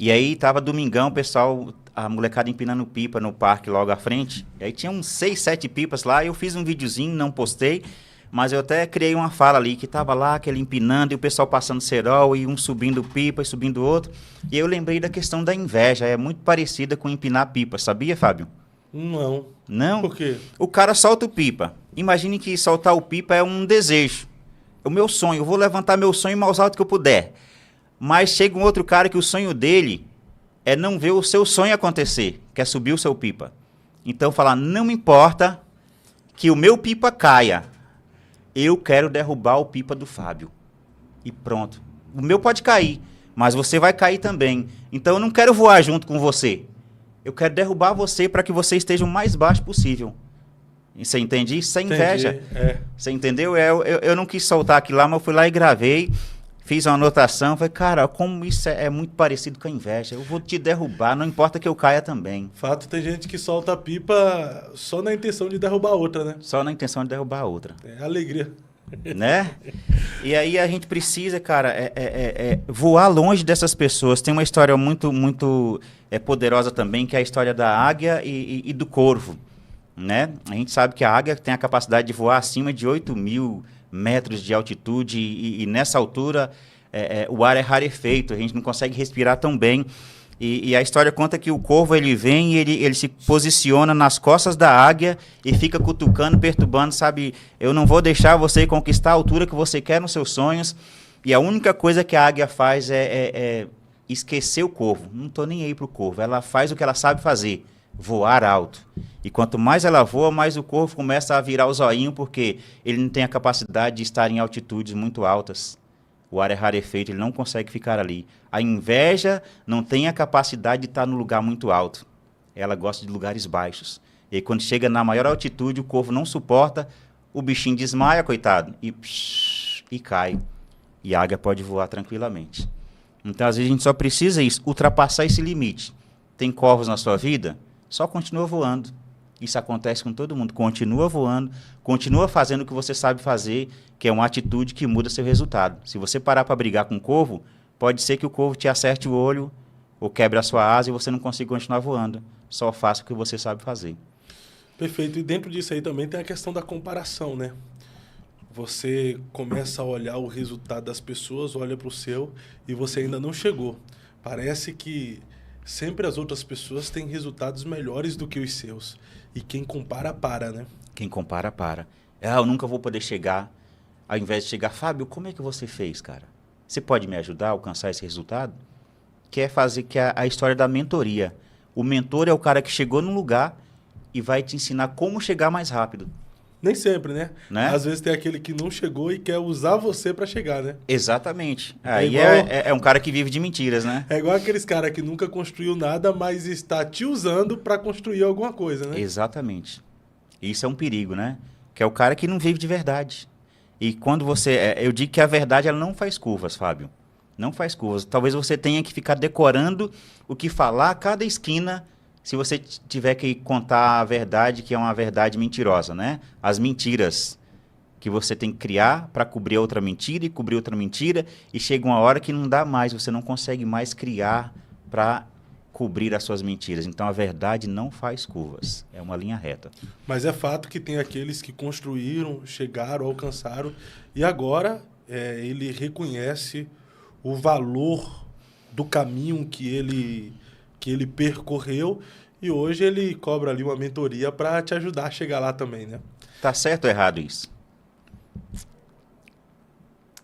e aí estava domingão, o pessoal, a molecada empinando pipa no parque logo à frente. E aí tinha uns 6, 7 pipas lá, eu fiz um videozinho, não postei, mas eu até criei uma fala ali, que estava lá, aquele empinando, e o pessoal passando cerol, e um subindo pipa e subindo outro. E eu lembrei da questão da inveja, é muito parecida com empinar pipa, sabia, Fábio? Não. Não? Por quê? O cara solta o pipa. Imagine que soltar o pipa é um desejo. É o meu sonho, eu vou levantar meu sonho mais alto que eu puder. Mas chega um outro cara que o sonho dele é não ver o seu sonho acontecer, quer subir o seu pipa. Então falar, não me importa que o meu pipa caia, eu quero derrubar o pipa do Fábio. E pronto. O meu pode cair, mas você vai cair também. Então eu não quero voar junto com você. Eu quero derrubar você para que você esteja o mais baixo possível. Você entende? Isso é inveja. Você entendeu? Eu não quis soltar aquilo lá, mas eu fui lá e gravei. Fiz uma anotação, falei, cara, como isso é muito parecido com a inveja. Eu vou te derrubar, não importa que eu caia também. Fato, tem gente que solta a pipa só na intenção de derrubar a outra, né? Só na intenção de derrubar a outra. É alegria. Né? E aí a gente precisa, cara, voar longe dessas pessoas. Tem uma história muito poderosa também, que é a história da águia e do corvo. Né? A gente sabe que a águia tem a capacidade de voar acima de 8.000 metros de altitude e nessa altura o ar é rarefeito, a gente não consegue respirar tão bem. E a história conta que o corvo ele vem e ele se posiciona nas costas da águia e fica cutucando, perturbando, sabe? Eu não vou deixar você conquistar a altura que você quer nos seus sonhos. E a única coisa que a águia faz é esquecer o corvo. Não estou nem aí para o corvo, ela faz o que ela sabe fazer. Voar alto. E quanto mais ela voa, mais o corvo começa a virar o zoinho, porque ele não tem a capacidade de estar em altitudes muito altas. O ar é rarefeito, ele não consegue ficar ali. A inveja não tem a capacidade de estar no lugar muito alto. Ela gosta de lugares baixos. E aí, quando chega na maior altitude, o corvo não suporta, o bichinho desmaia, coitado, e cai. E a águia pode voar tranquilamente. Então, às vezes, a gente só precisa ultrapassar esse limite. Tem corvos na sua vida? Só continua voando. Isso acontece com todo mundo. Continua voando, continua fazendo o que você sabe fazer, que é uma atitude que muda seu resultado. Se você parar para brigar com o corvo, pode ser que o corvo te acerte o olho ou quebre a sua asa e você não consiga continuar voando. Só faça o que você sabe fazer. Perfeito. E dentro disso aí também tem a questão da comparação, né? Você começa a olhar o resultado das pessoas, olha para o seu e você ainda não chegou. Parece que sempre as outras pessoas têm resultados melhores do que os seus. E quem compara, para, né? Quem compara, para. Eu nunca vou poder chegar. Ao invés de chegar, Fábio, como é que você fez, cara? Você pode me ajudar a alcançar esse resultado? Que é fazer que a história da mentoria. O mentor é o cara que chegou num lugar e vai te ensinar como chegar mais rápido. Nem sempre, né? Né? Às vezes tem aquele que não chegou e quer usar você para chegar, né? Exatamente. Aí igual- é um cara que vive de mentiras, né? É igual aqueles caras que nunca construiu nada, mas está te usando para construir alguma coisa, né? Exatamente. Isso é um perigo, né? Que é o cara que não vive de verdade. E quando você... eu digo que a verdade ela não faz curvas, Fábio. Não faz curvas. Talvez você tenha que ficar decorando o que falar a cada esquina se você tiver que contar a verdade, que é uma verdade mentirosa, né? As mentiras que você tem que criar para cobrir outra mentira e cobrir outra mentira, e chega uma hora que não dá mais, você não consegue mais criar para cobrir as suas mentiras. Então a verdade não faz curvas, é uma linha reta. Mas é fato que tem aqueles que construíram, chegaram, alcançaram, e agora ele reconhece o valor do caminho que ele percorreu, e hoje ele cobra ali uma mentoria para te ajudar a chegar lá também, né? Tá certo ou errado isso?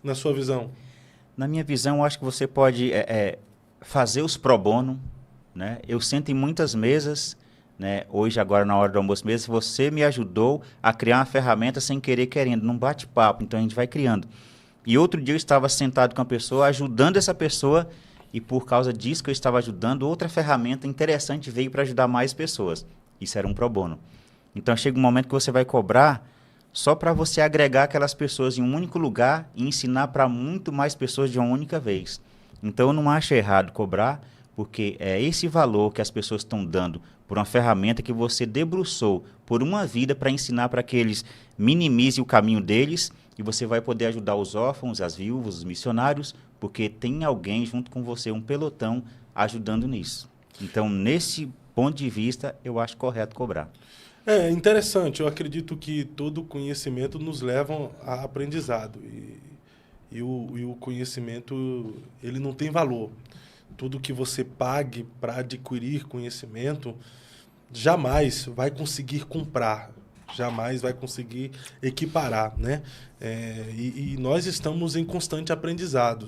Na sua visão. Na minha visão, eu acho que você pode fazer os pro bono, né? Eu sento em muitas mesas, né? Hoje, agora, na hora do almoço mesmo, você me ajudou a criar uma ferramenta sem querer, querendo, num bate-papo. Então, a gente vai criando. E outro dia eu estava sentado com a pessoa, ajudando essa pessoa, e por causa disso que eu estava ajudando, outra ferramenta interessante veio para ajudar mais pessoas. Isso era um pro bono. Então, chega um momento que você vai cobrar só para você agregar aquelas pessoas em um único lugar e ensinar para muito mais pessoas de uma única vez. Então, eu não acho errado cobrar, porque é esse valor que as pessoas estão dando por uma ferramenta que você debruçou por uma vida para ensinar para que eles minimizem o caminho deles, e você vai poder ajudar os órfãos, as viúvas, os missionários, porque tem alguém junto com você, um pelotão, ajudando nisso. Então, nesse ponto de vista, eu acho correto cobrar. É interessante, eu acredito que todo conhecimento nos leva a aprendizado. E o conhecimento, ele não tem valor. Tudo que você pague para adquirir conhecimento, jamais vai conseguir comprar, jamais vai conseguir equiparar, né? E nós estamos em constante aprendizado,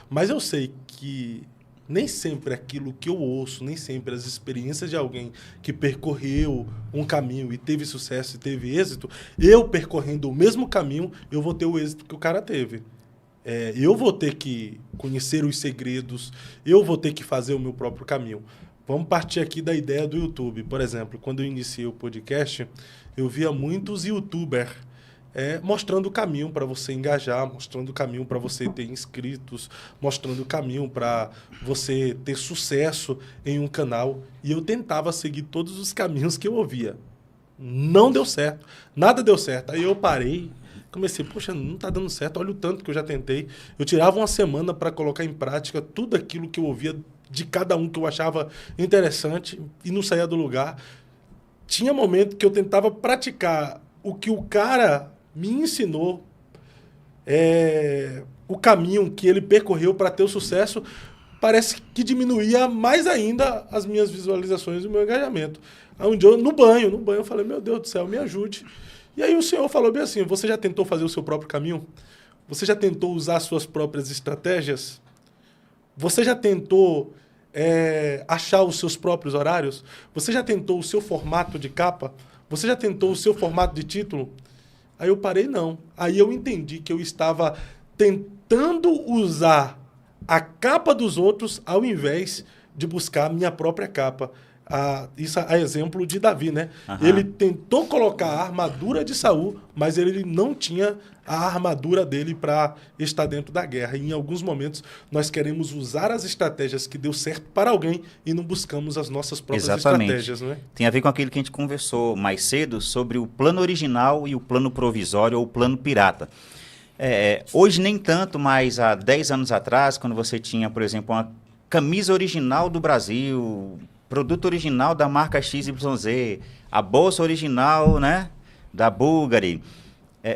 Mas eu sei que nem sempre aquilo que eu ouço, nem sempre as experiências de alguém que percorreu um caminho e teve sucesso e teve êxito, eu percorrendo o mesmo caminho, eu vou ter o êxito que o cara teve. Eu vou ter que conhecer os segredos, eu vou ter que fazer o meu próprio caminho. Vamos partir aqui da ideia do YouTube. Por exemplo, quando eu iniciei o podcast, eu via muitos youtubers mostrando o caminho para você engajar, mostrando o caminho para você ter inscritos, mostrando o caminho para você ter sucesso em um canal. E eu tentava seguir todos os caminhos que eu ouvia. Não deu certo, nada deu certo. Aí eu parei, comecei, poxa, não está dando certo, olha o tanto que eu já tentei. Eu tirava uma semana para colocar em prática tudo aquilo que eu ouvia de cada um que eu achava interessante e não saía do lugar. Tinha momento que eu tentava praticar o que o cara me ensinou, o caminho que ele percorreu para ter o sucesso, parece que diminuía mais ainda as minhas visualizações e o meu engajamento. Aí um dia, no banho, eu falei, meu Deus do céu, me ajude. E aí o senhor falou bem assim, você já tentou fazer o seu próprio caminho? Você já tentou usar suas próprias estratégias? Você já tentou achar os seus próprios horários? Você já tentou o seu formato de capa? Você já tentou o seu formato de título? Aí eu parei, não. Aí eu entendi que eu estava tentando usar a capa dos outros ao invés de buscar a minha própria capa. Isso é exemplo de Davi, né? Uhum. Ele tentou colocar a armadura de Saul, mas ele não tinha a armadura dele para estar dentro da guerra. E em alguns momentos nós queremos usar as estratégias que deu certo para alguém e não buscamos as nossas próprias estratégias, né? Tem a ver com aquilo que a gente conversou mais cedo sobre o plano original e o plano provisório ou o plano pirata. Hoje nem tanto, mas há 10 anos atrás, quando você tinha, por exemplo, uma camisa original do Brasil, produto original da marca XYZ, a bolsa original, né, da Bulgari.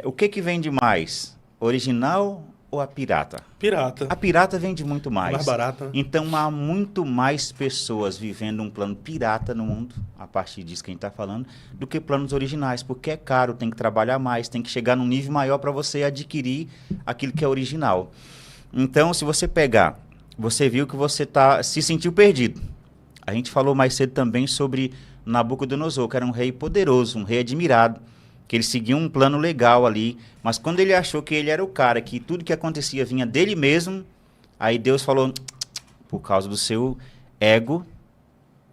O que vende mais? Original ou a pirata? Pirata. A pirata vende muito mais. Mais barata. Né? Então, há muito mais pessoas vivendo um plano pirata no mundo, a partir disso que a gente está falando, do que planos originais, porque é caro, tem que trabalhar mais, tem que chegar num nível maior para você adquirir aquilo que é original. Então, se você pegar, você viu que você se sentiu perdido. A gente falou mais cedo também sobre Nabucodonosor, que era um rei poderoso, um rei admirado, que ele seguia um plano legal ali, mas quando ele achou que ele era o cara, que tudo que acontecia vinha dele mesmo, aí Deus falou, por causa do seu ego,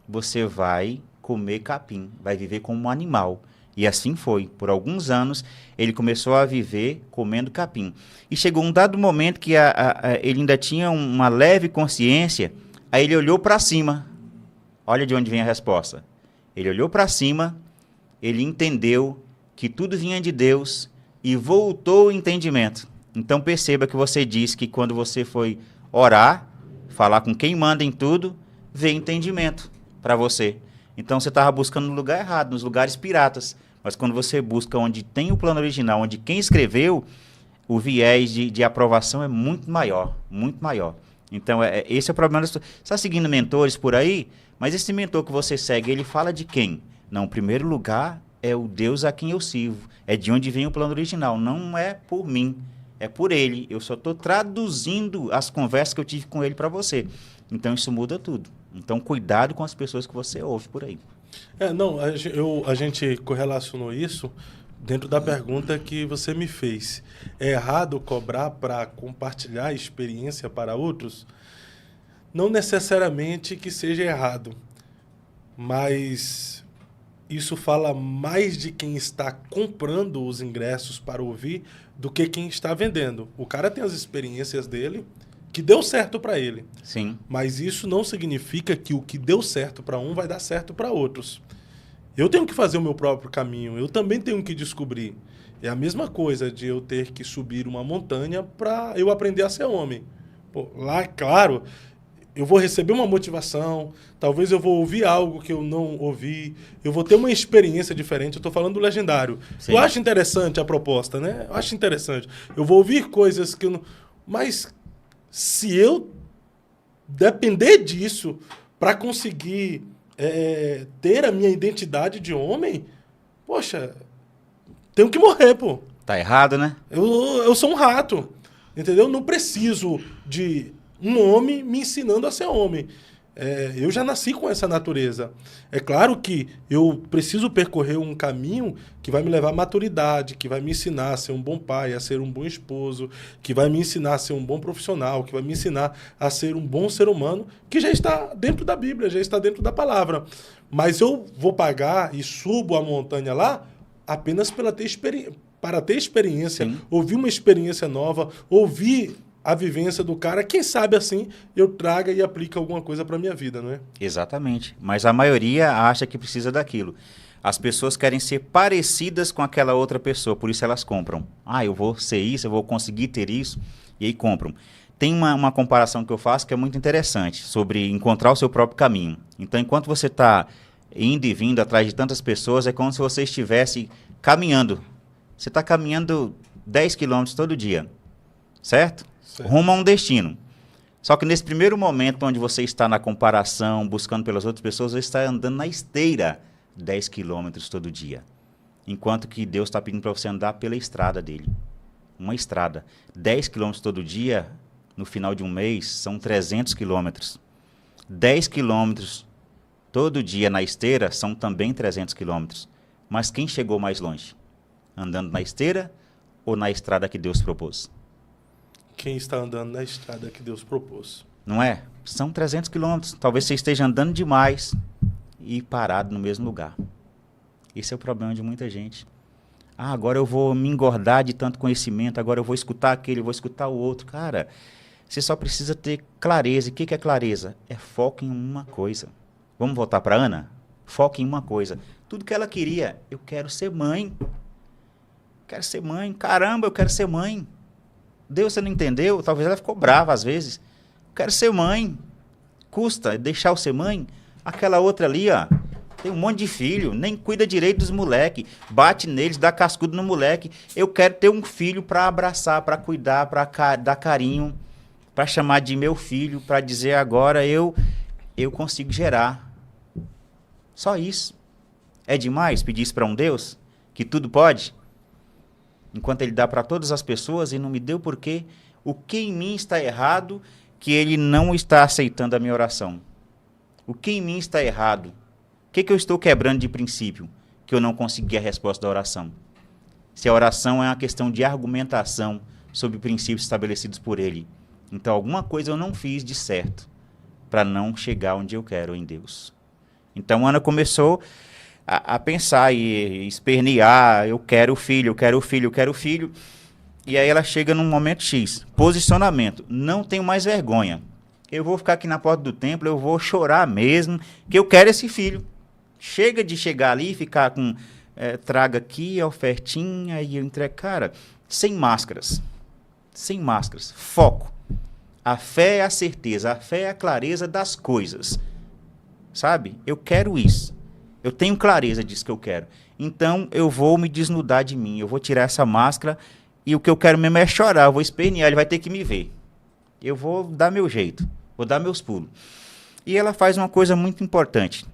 você vai comer capim, vai viver como um animal. E assim foi. Por alguns anos, ele começou a viver comendo capim. E chegou um dado momento que ele ainda tinha uma leve consciência, aí ele olhou para cima. Olha de onde vem a resposta. Ele olhou para cima, ele entendeu que tudo vinha de Deus e voltou o entendimento. Então perceba que você disse que quando você foi orar, falar com quem manda em tudo, veio entendimento para você. Então você estava buscando no lugar errado, nos lugares piratas. Mas quando você busca onde tem o plano original, onde quem escreveu, o viés de aprovação é muito maior, muito maior. Então esse é o problema. Você está seguindo mentores por aí, mas esse mentor que você segue, ele fala de quem? Não, em primeiro lugar, é o Deus a quem eu sirvo. É de onde vem o plano original. Não é por mim, é por ele. Eu só estou traduzindo as conversas que eu tive com ele para você. Então, isso muda tudo. Então, cuidado com as pessoas que você ouve por aí. A gente correlacionou isso dentro da pergunta que você me fez. É errado cobrar para compartilhar experiência para outros? Não necessariamente que seja errado, mas isso fala mais de quem está comprando os ingressos para ouvir do que quem está vendendo. O cara tem as experiências dele, que deu certo para ele. Sim. Mas isso não significa que o que deu certo para um vai dar certo para outros. Eu tenho que fazer o meu próprio caminho, eu também tenho que descobrir. É a mesma coisa de eu ter que subir uma montanha para eu aprender a ser homem. Pô, lá, claro, eu vou receber uma motivação, talvez eu vou ouvir algo que eu não ouvi, eu vou ter uma experiência diferente. Eu estou falando do Legendário. Sim. Eu acho interessante a proposta, né? Eu acho interessante. Eu vou ouvir coisas que eu não... Mas se eu depender disso para conseguir ter a minha identidade de homem, poxa, tenho que morrer, pô. Tá errado, né? Eu sou um rato, entendeu? Não preciso de um homem me ensinando a ser homem. Eu já nasci com essa natureza. É claro que eu preciso percorrer um caminho que vai me levar à maturidade, que vai me ensinar a ser um bom pai, a ser um bom esposo, que vai me ensinar a ser um bom profissional, que vai me ensinar a ser um bom ser humano, que já está dentro da Bíblia, já está dentro da palavra. Mas eu vou pagar e subo a montanha lá apenas para ter experiência, sim, ouvir uma experiência nova, ouvir a vivência do cara, quem sabe assim eu traga e aplique alguma coisa para minha vida, não é? Exatamente. Mas a maioria acha que precisa daquilo. As pessoas querem ser parecidas com aquela outra pessoa, por isso elas compram. Eu vou ser isso, eu vou conseguir ter isso, e aí compram. Tem uma comparação que eu faço que é muito interessante, sobre encontrar o seu próprio caminho. Então, enquanto você está indo e vindo atrás de tantas pessoas, é como se você estivesse caminhando. Você está caminhando 10 quilômetros todo dia, certo? Rumo a um destino. Só que nesse primeiro momento onde você está na comparação, buscando pelas outras pessoas, você está andando na esteira 10 quilômetros todo dia. Enquanto que Deus está pedindo para você andar pela estrada dele. Uma estrada. 10 quilômetros todo dia, no final de um mês, são 300 quilômetros. 10 quilômetros todo dia na esteira são também 300 quilômetros. Mas quem chegou mais longe? Andando na esteira ou na estrada que Deus propôs? Quem está andando na estrada que Deus propôs. Não é? São 300 quilômetros. Talvez você esteja andando demais e parado no mesmo lugar. Esse é o problema de muita gente. Agora eu vou me engordar de tanto conhecimento, agora eu vou escutar aquele, eu vou escutar o outro. Cara, você só precisa ter clareza. E o que é clareza? É foco em uma coisa. Vamos voltar para Ana? Foco em uma coisa. Tudo que ela queria, eu quero ser mãe. Quero ser mãe. Caramba, eu quero ser mãe. Deus, você não entendeu? Talvez ela ficou brava às vezes. Quero ser mãe. Custa deixar eu ser mãe? Aquela outra ali, ó, tem um monte de filho, nem cuida direito dos moleques, bate neles, dá cascudo no moleque. Eu quero ter um filho para abraçar, para cuidar, para dar carinho, para chamar de meu filho, para dizer agora eu consigo gerar. Só isso. É demais pedir isso para um Deus que tudo pode? Enquanto ele dá para todas as pessoas e não me deu por quê? O que em mim está errado que ele não está aceitando a minha oração? O que em mim está errado? O que eu estou quebrando de princípio que eu não consegui a resposta da oração? Se a oração é uma questão de argumentação sobre princípios estabelecidos por ele. Então, alguma coisa eu não fiz de certo para não chegar onde eu quero em Deus. Então, Ana começou a pensar e espernear, eu quero filho, eu quero filho, eu quero filho. E aí ela chega num momento X, posicionamento, não tenho mais vergonha. Eu vou ficar aqui na porta do templo, eu vou chorar mesmo, que eu quero esse filho. Chega de chegar ali e ficar com, traga aqui a ofertinha e eu entrego. Cara, sem máscaras, foco. A fé é a certeza, a fé é a clareza das coisas. Sabe? Eu quero isso. Eu tenho clareza disso que eu quero. Então, eu vou me desnudar de mim. Eu vou tirar essa máscara e o que eu quero mesmo é chorar. Eu vou espernear, ele vai ter que me ver. Eu vou dar meu jeito. Vou dar meus pulos. E ela faz uma coisa muito importante,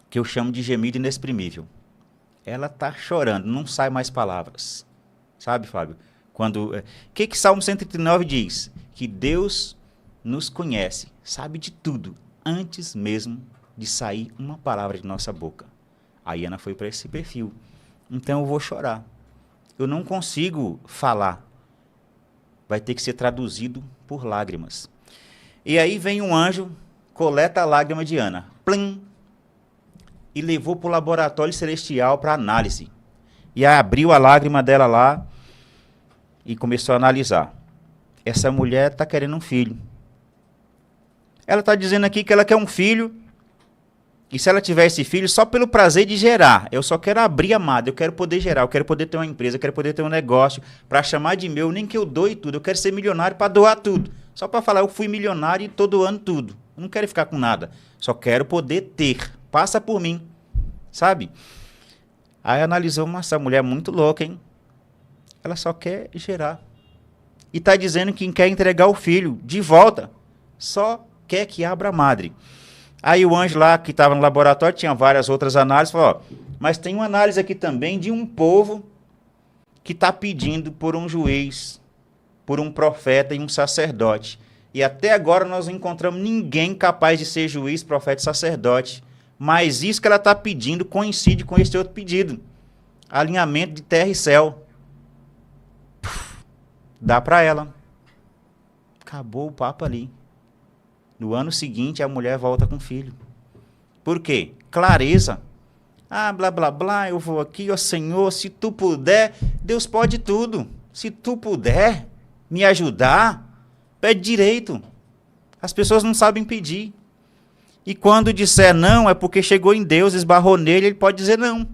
que eu chamo de gemido inexprimível. Ela está chorando, não sai mais palavras. Sabe, Fábio? O que Salmo 139 diz? Que Deus nos conhece, sabe de tudo, antes mesmo de sair uma palavra de nossa boca. A Ana foi para esse perfil. Então eu vou chorar. Eu não consigo falar. Vai ter que ser traduzido por lágrimas. E aí vem um anjo, coleta a lágrima de Ana. Plim! E levou para o laboratório celestial para análise. E aí abriu a lágrima dela lá e começou a analisar. Essa mulher está querendo um filho. Ela está dizendo aqui que ela quer um filho. E se ela tiver esse filho, só pelo prazer de gerar. Eu só quero abrir a madre, eu quero poder gerar, eu quero poder ter uma empresa, eu quero poder ter um negócio, para chamar de meu, nem que eu doe tudo. Eu quero ser milionário para doar tudo. Só para falar, eu fui milionário e estou doando tudo. Eu não quero ficar com nada. Só quero poder ter. Passa por mim. Sabe? Aí analisou, mas essa mulher é muito louca, hein? Ela só quer gerar. E está dizendo que quer entregar o filho de volta. Só quer que abra a madre. Aí o anjo lá que estava no laboratório, tinha várias outras análises, falou, ó, mas tem uma análise aqui também de um povo que está pedindo por um juiz, por um profeta e um sacerdote. E até agora nós não encontramos ninguém capaz de ser juiz, profeta e sacerdote. Mas isso que ela está pedindo coincide com esse outro pedido. Alinhamento de terra e céu. Dá para ela. Acabou o papo ali. No ano seguinte, a mulher volta com o filho. Por quê? Clareza. Ah, blá, blá, blá, eu vou aqui, ó Senhor, se tu puder, Deus pode tudo. Se tu puder me ajudar, pede direito. As pessoas não sabem pedir. E quando disser não, é porque chegou em Deus, esbarrou nele, ele pode dizer não.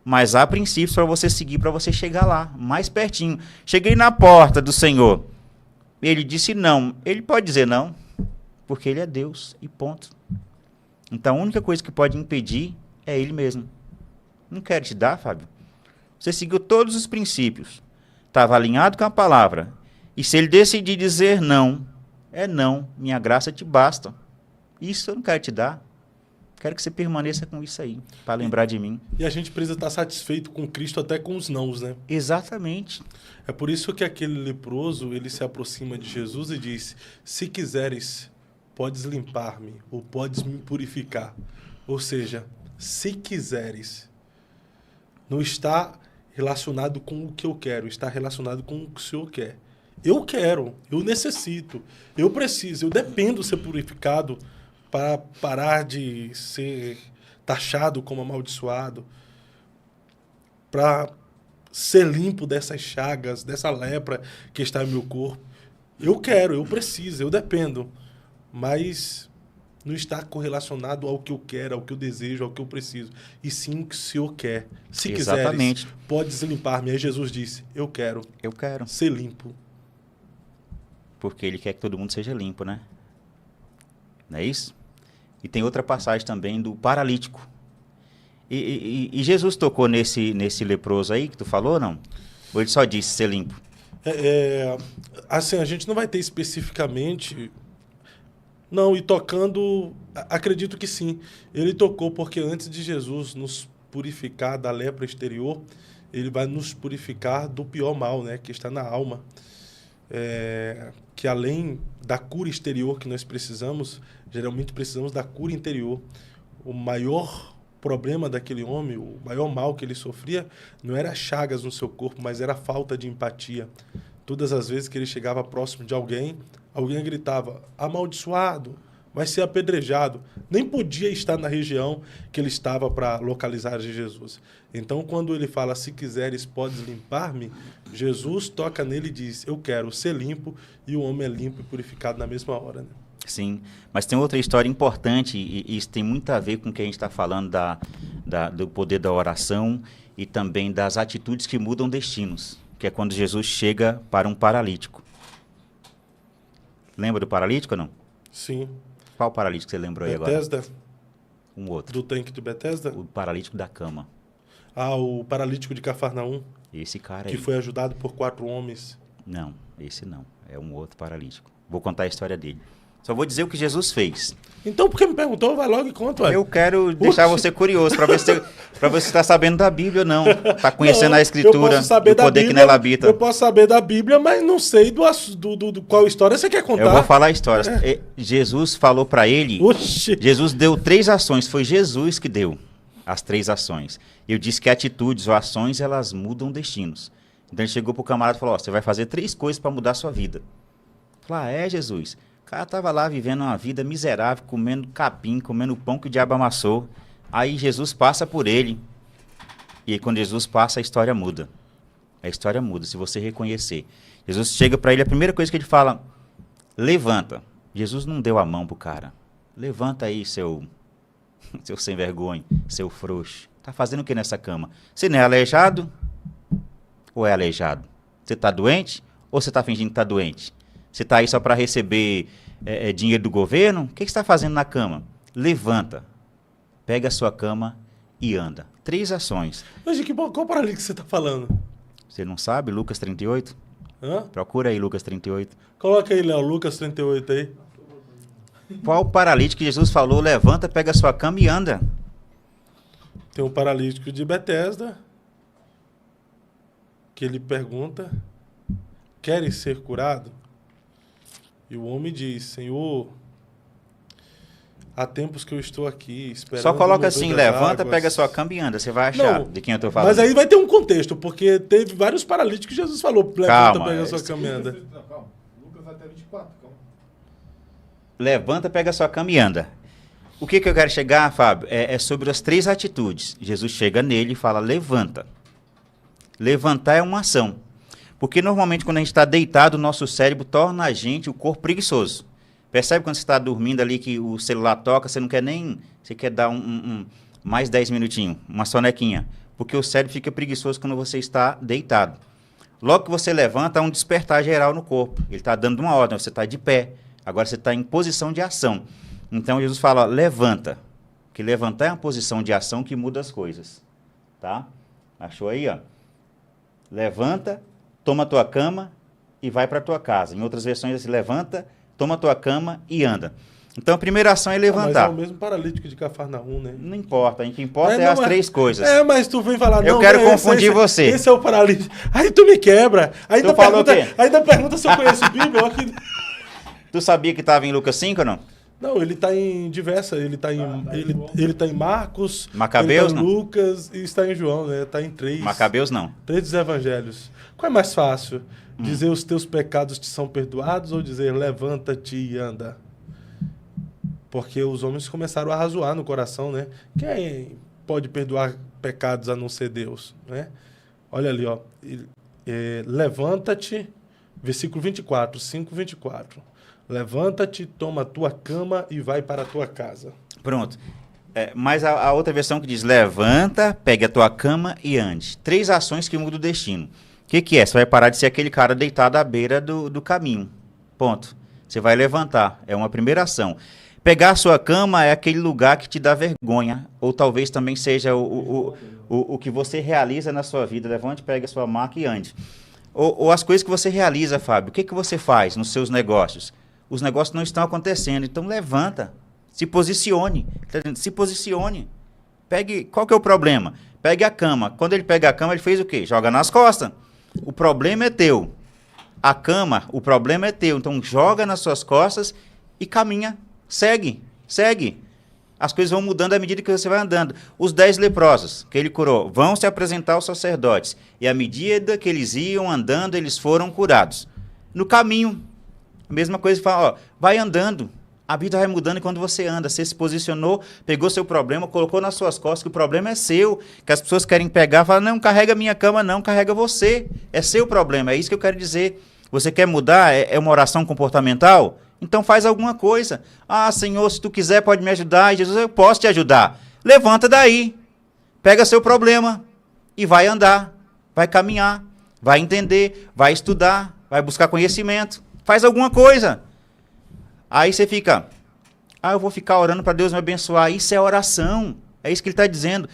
Mas há princípios para você seguir, para você chegar lá, mais pertinho. Cheguei na porta do Senhor. Ele disse não. Ele pode dizer não. Porque ele é Deus e ponto. Então a única coisa que pode impedir é ele mesmo. Não quero te dar, Fábio. Você seguiu todos os princípios. Estava alinhado com a palavra. E se ele decidir dizer não, é não. Minha graça te basta. Isso eu não quero te dar. Quero que você permaneça com isso aí, para lembrar de mim. E a gente precisa estar satisfeito com Cristo até com os nãos, né? Exatamente. É por isso que aquele leproso, ele se aproxima de Jesus e diz, se quiseres, podes limpar-me, ou podes me purificar. Ou seja, se quiseres, não está relacionado com o que eu quero, está relacionado com o que o Senhor quer. Eu quero, eu necessito, eu preciso, eu dependo ser purificado para parar de ser taxado como amaldiçoado, para ser limpo dessas chagas, dessa lepra que está em meu corpo. Eu quero, eu preciso, eu dependo. Mas não está correlacionado ao que eu quero, ao que eu desejo, ao que eu preciso. E sim o que o Senhor quer. Se Exatamente. quiseres, podes limpar-me. Aí Jesus disse, eu quero ser limpo. Porque ele quer que todo mundo seja limpo, né? Não é isso? E tem outra passagem também do paralítico. E Jesus tocou nesse leproso aí que tu falou, não? Ou ele só disse ser limpo? Assim, a gente não vai ter especificamente... Não, e tocando, acredito que sim. Ele tocou porque antes de Jesus nos purificar da lepra exterior, ele vai nos purificar do pior mal, né, que está na alma. Que além da cura exterior que nós precisamos, geralmente precisamos da cura interior. O maior problema daquele homem, o maior mal que ele sofria, não era chagas no seu corpo, mas era a falta de empatia. Todas as vezes que ele chegava próximo de alguém, alguém gritava, amaldiçoado, vai ser apedrejado. Nem podia estar na região que ele estava para localizar Jesus. Então, quando ele fala, se quiseres, podes limpar-me, Jesus toca nele e diz, eu quero ser limpo, e o homem é limpo e purificado na mesma hora. Né? Sim, mas tem outra história importante, e isso tem muito a ver com o que a gente está falando do poder da oração e também das atitudes que mudam destinos, que é quando Jesus chega para um paralítico. Lembra do paralítico ou não? Sim. Qual paralítico você lembrou aí agora? Betesda. Um outro. Do tanque de Betesda? O paralítico da cama. O paralítico de Cafarnaum. Esse cara aí. Que foi ajudado por 4 homens. Não, esse não. É um outro paralítico. Vou contar a história dele. Só vou dizer o que Jesus fez. Então, por que me perguntou? Vai logo e conta. Ué. Eu quero deixar você curioso, para ver se você está sabendo da Bíblia ou não. Está conhecendo a Escritura, o poder que nela habita. Eu posso saber da Bíblia, mas não sei do qual história você quer contar. Eu vou falar a história. Jesus falou para ele... Oxi. Jesus deu 3 ações. Foi Jesus que deu as 3 ações. Eu disse que atitudes ou ações, elas mudam destinos. Então ele chegou para o camarada e falou, você vai fazer 3 coisas para mudar a sua vida. Falei, Jesus... O cara estava lá vivendo uma vida miserável, comendo capim, comendo pão que o diabo amassou. Aí Jesus passa por ele. E aí, quando Jesus passa, a história muda. A história muda, se você reconhecer. Jesus chega para ele, a primeira coisa que ele fala, levanta. Jesus não deu a mão pro cara. Levanta aí, seu sem vergonha, seu frouxo. Tá fazendo o que nessa cama? Você não é aleijado? Ou é aleijado? Você está doente? Ou você está fingindo que está doente? Você está aí só para receber dinheiro do governo? O que você está fazendo na cama? Levanta, pega a sua cama e anda. 3 ações. Mas qual paralítico você está falando? Você não sabe? Lucas 38? Hã? Procura aí Lucas 38. Coloca aí, Léo, Lucas 38 aí. Qual paralítico que Jesus falou? Levanta, pega a sua cama e anda. Tem um paralítico de Betesda que ele pergunta, queres ser curado? E o homem diz, Senhor, há tempos que eu estou aqui esperando... Só coloca assim, levanta, pega a sua cama e anda. Você vai achar de quem eu estou falando. Mas aí vai ter um contexto, porque teve vários paralíticos que Jesus falou, levanta, pega a sua cama e anda. Calma, Lucas até 24, calma. Levanta, pega a sua cama e anda. O que eu quero chegar, Fábio, é sobre as 3 atitudes. Jesus chega nele e fala, levanta. Levantar é uma ação. Porque normalmente quando a gente está deitado, o nosso cérebro torna a gente, o corpo preguiçoso. Percebe quando você está dormindo ali que o celular toca, você não quer nem... Você quer dar mais 10 minutinhos, uma sonequinha. Porque o cérebro fica preguiçoso quando você está deitado. Logo que você levanta, há um despertar geral no corpo. Ele está dando uma ordem, você está de pé. Agora você está em posição de ação. Então Jesus fala, levanta. Que levantar é uma posição de ação que muda as coisas. Tá? Achou aí, ó? Levanta, toma a tua cama e vai para a tua casa. Em outras versões, assim, levanta, toma a tua cama e anda. Então, a primeira ação é levantar. Mas é o mesmo paralítico de Cafarnaum, né? Não importa, o que importa é as 3 coisas. Mas tu vem falar... Eu quero confundir você. Esse é o paralítico. Aí tu me quebra. Ainda pergunta se eu conheço Bíblia. Tu sabia que estava em Lucas 5 ou não? Não, ele está em diversas. Ele está em Marcos, Macabeus, ele tá em Lucas e está em João, né? Está em 3. Macabeus não. 3 dos evangelhos. Qual é mais fácil? Dizer os teus pecados te são perdoados ou dizer levanta-te e anda? Porque os homens começaram a razoar no coração, né? Quem pode perdoar pecados a não ser Deus, né? Olha ali, ó. Levanta-te, versículo 24, 5:24. Levanta-te, toma a tua cama e vai para a tua casa. Pronto. Mas a outra versão que diz, levanta, pegue a tua cama e ande. 3 ações que mudam o destino. O que é? Você vai parar de ser aquele cara deitado à beira do caminho. Ponto. Você vai levantar. É uma primeira ação. Pegar a sua cama é aquele lugar que te dá vergonha, ou talvez também seja o que você realiza na sua vida. Levante, pegue a sua maca e ande. Ou as coisas que você realiza, Fábio. O que você faz nos seus negócios? Os negócios não estão acontecendo, então levanta, se posicione. Se posicione. Qual que é o problema? Pegue a cama. Quando ele pega a cama, ele fez o quê? Joga nas costas. O problema é teu. A cama, o problema é teu. Então joga nas suas costas e caminha. Segue. As coisas vão mudando à medida que você vai andando. Os 10 leprosos que ele curou vão se apresentar aos sacerdotes. E à medida que eles iam andando, eles foram curados. No caminho, a mesma coisa, fala, ó, vai andando. A vida vai mudando quando você anda. Você se posicionou, pegou seu problema, colocou nas suas costas, que o problema é seu. Que as pessoas querem pegar, falam, não, carrega minha cama, não, carrega você. É seu problema, é isso que eu quero dizer. Você quer mudar? É uma oração comportamental? Então faz alguma coisa. Ah, Senhor, se tu quiser pode me ajudar. E Jesus, eu posso te ajudar. Levanta daí. Pega seu problema e vai andar. Vai caminhar. Vai entender. Vai estudar. Vai buscar conhecimento. Faz alguma coisa. Aí você fica, eu vou ficar orando para Deus me abençoar. Isso é oração. É isso que ele está dizendo.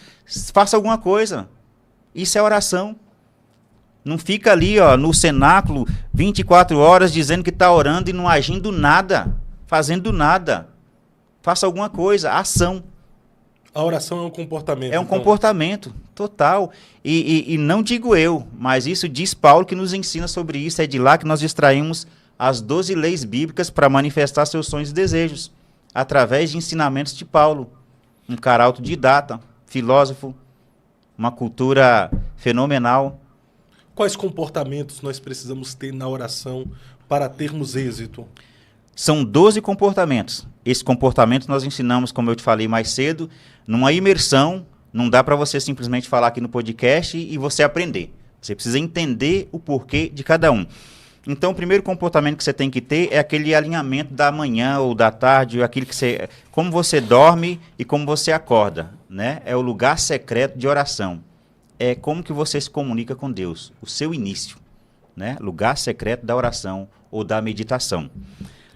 Faça alguma coisa. Isso é oração. Não fica ali, ó, no cenáculo 24 horas dizendo que está orando e não agindo nada, fazendo nada. Faça alguma coisa, ação. A oração é um comportamento. É um comportamento total. E não digo eu, mas isso diz Paulo que nos ensina sobre isso. É de lá que nós extraímos as 12 leis bíblicas para manifestar seus sonhos e desejos, através de ensinamentos de Paulo. Um cara autodidata, filósofo, uma cultura fenomenal. Quais comportamentos nós precisamos ter na oração para termos êxito? São 12 comportamentos. Esse comportamento nós ensinamos, como eu te falei mais cedo, numa imersão. Não dá para você simplesmente falar aqui no podcast e você aprender. Você precisa entender o porquê de cada um. Então, o primeiro comportamento que você tem que ter é aquele alinhamento da manhã ou da tarde, aquilo que você, como você dorme e como você acorda, né? É o lugar secreto de oração. É como que você se comunica com Deus, o seu início, né? Lugar secreto da oração ou da meditação.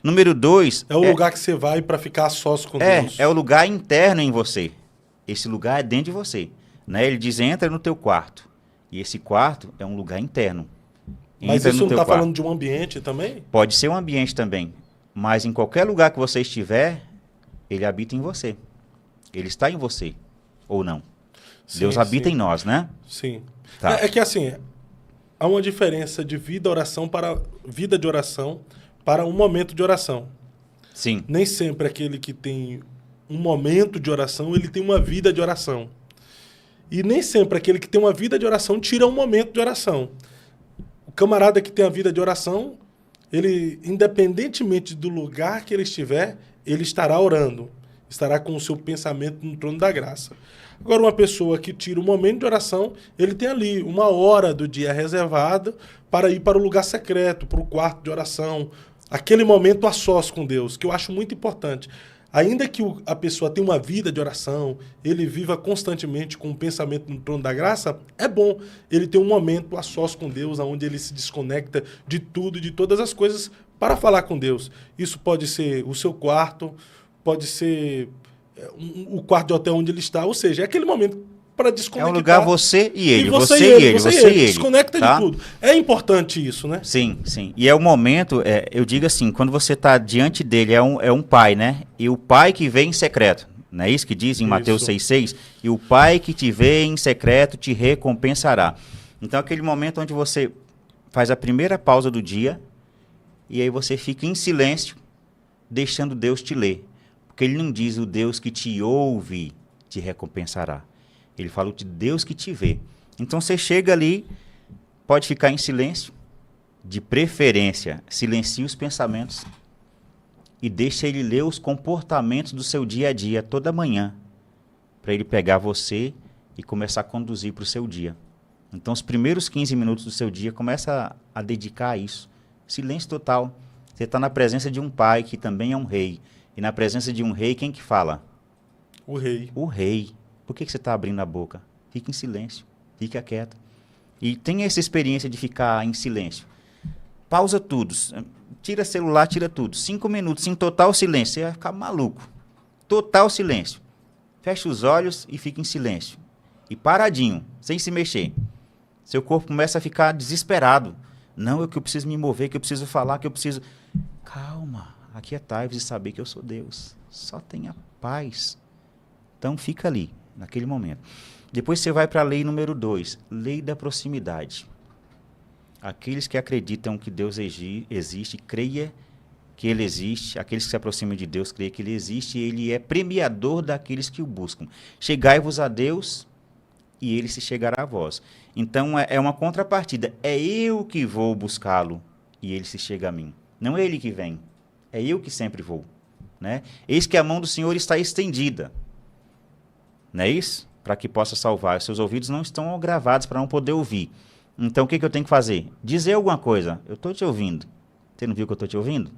Número 2... É o lugar que você vai para ficar a sós com Deus. É o lugar interno em você. Esse lugar é dentro de você, né? Ele diz, entra no teu quarto. E esse quarto é um lugar interno. Mas isso não está falando de um ambiente também? Pode ser um ambiente também. Mas em qualquer lugar que você estiver, ele habita em você. Ele está em você, ou não? Sim, Deus habita em nós, né? Sim. Tá. É que assim, há uma diferença de vida de oração para um momento de oração. Sim. Nem sempre aquele que tem um momento de oração, ele tem uma vida de oração. E nem sempre aquele que tem uma vida de oração tira um momento de oração. O camarada que tem a vida de oração, ele, independentemente do lugar que ele estiver, ele estará orando. Estará com o seu pensamento no trono da graça. Agora, uma pessoa que tira um momento de oração, ele tem ali uma hora do dia reservada para ir para o lugar secreto, para o quarto de oração, aquele momento a sós com Deus, que eu acho muito importante. Ainda que a pessoa tenha uma vida de oração, ele viva constantemente com o pensamento no trono da graça, é bom ele ter um momento a sós com Deus, onde ele se desconecta de tudo e de todas as coisas para falar com Deus. Isso pode ser o seu quarto, pode ser o quarto de hotel onde ele está, ou seja, é aquele momento para desconectar. É um lugar você e ele, você e ele. Desconecta tá? de tudo. É importante isso, né? Sim, sim. E é o momento, eu digo assim, quando você está diante dele, é um pai, né? E o pai que vê em secreto, não é isso que diz em Mateus 6,6? E o pai que te vê em secreto te recompensará. Então, aquele momento onde você faz a primeira pausa do dia e aí você fica em silêncio, deixando Deus te ler. Porque ele não diz o Deus que te ouve te recompensará. Ele falou de Deus que te vê. Então você chega ali, pode ficar em silêncio, de preferência, silencie os pensamentos e deixa ele ler os comportamentos do seu dia a dia toda manhã, para ele pegar você e começar a conduzir para o seu dia. Então os primeiros 15 minutos do seu dia, começa a dedicar a isso. Silêncio total. Você está na presença de um pai que também é um rei. E na presença de um rei, quem que fala? O rei. O rei. Por que você está abrindo a boca? Fique em silêncio. Fique quieto. E tenha essa experiência de ficar em silêncio. pausa tudo, tira celular, tira tudo. 5 minutos em total silêncio, você vai ficar maluco. Total silêncio. Fecha os olhos e fica em silêncio. E paradinho, sem se mexer. Seu corpo começa a ficar desesperado. Não, é que eu preciso me mover, que eu preciso falar, que eu preciso... Calma, aquietai-vos e saber que eu sou Deus. Só tenha paz. Então fica ali, naquele momento. Depois você vai para a lei número 2, lei da proximidade. Aqueles que acreditam que Deus existe, creia que Ele existe. Aqueles que se aproximam de Deus, creia que Ele existe. E Ele é premiador daqueles que o buscam. Chegai-vos a Deus e Ele se chegará a vós. Então é uma contrapartida. É eu que vou buscá-lo e Ele se chega a mim. Não é Ele que vem. É eu que sempre vou. Né? Eis que a mão do Senhor está estendida. Não é isso? Para que possa salvar. Os seus ouvidos não estão gravados para não poder ouvir. Então, o que eu tenho que fazer? Dizer alguma coisa. Eu estou te ouvindo. Você não viu que eu estou te ouvindo?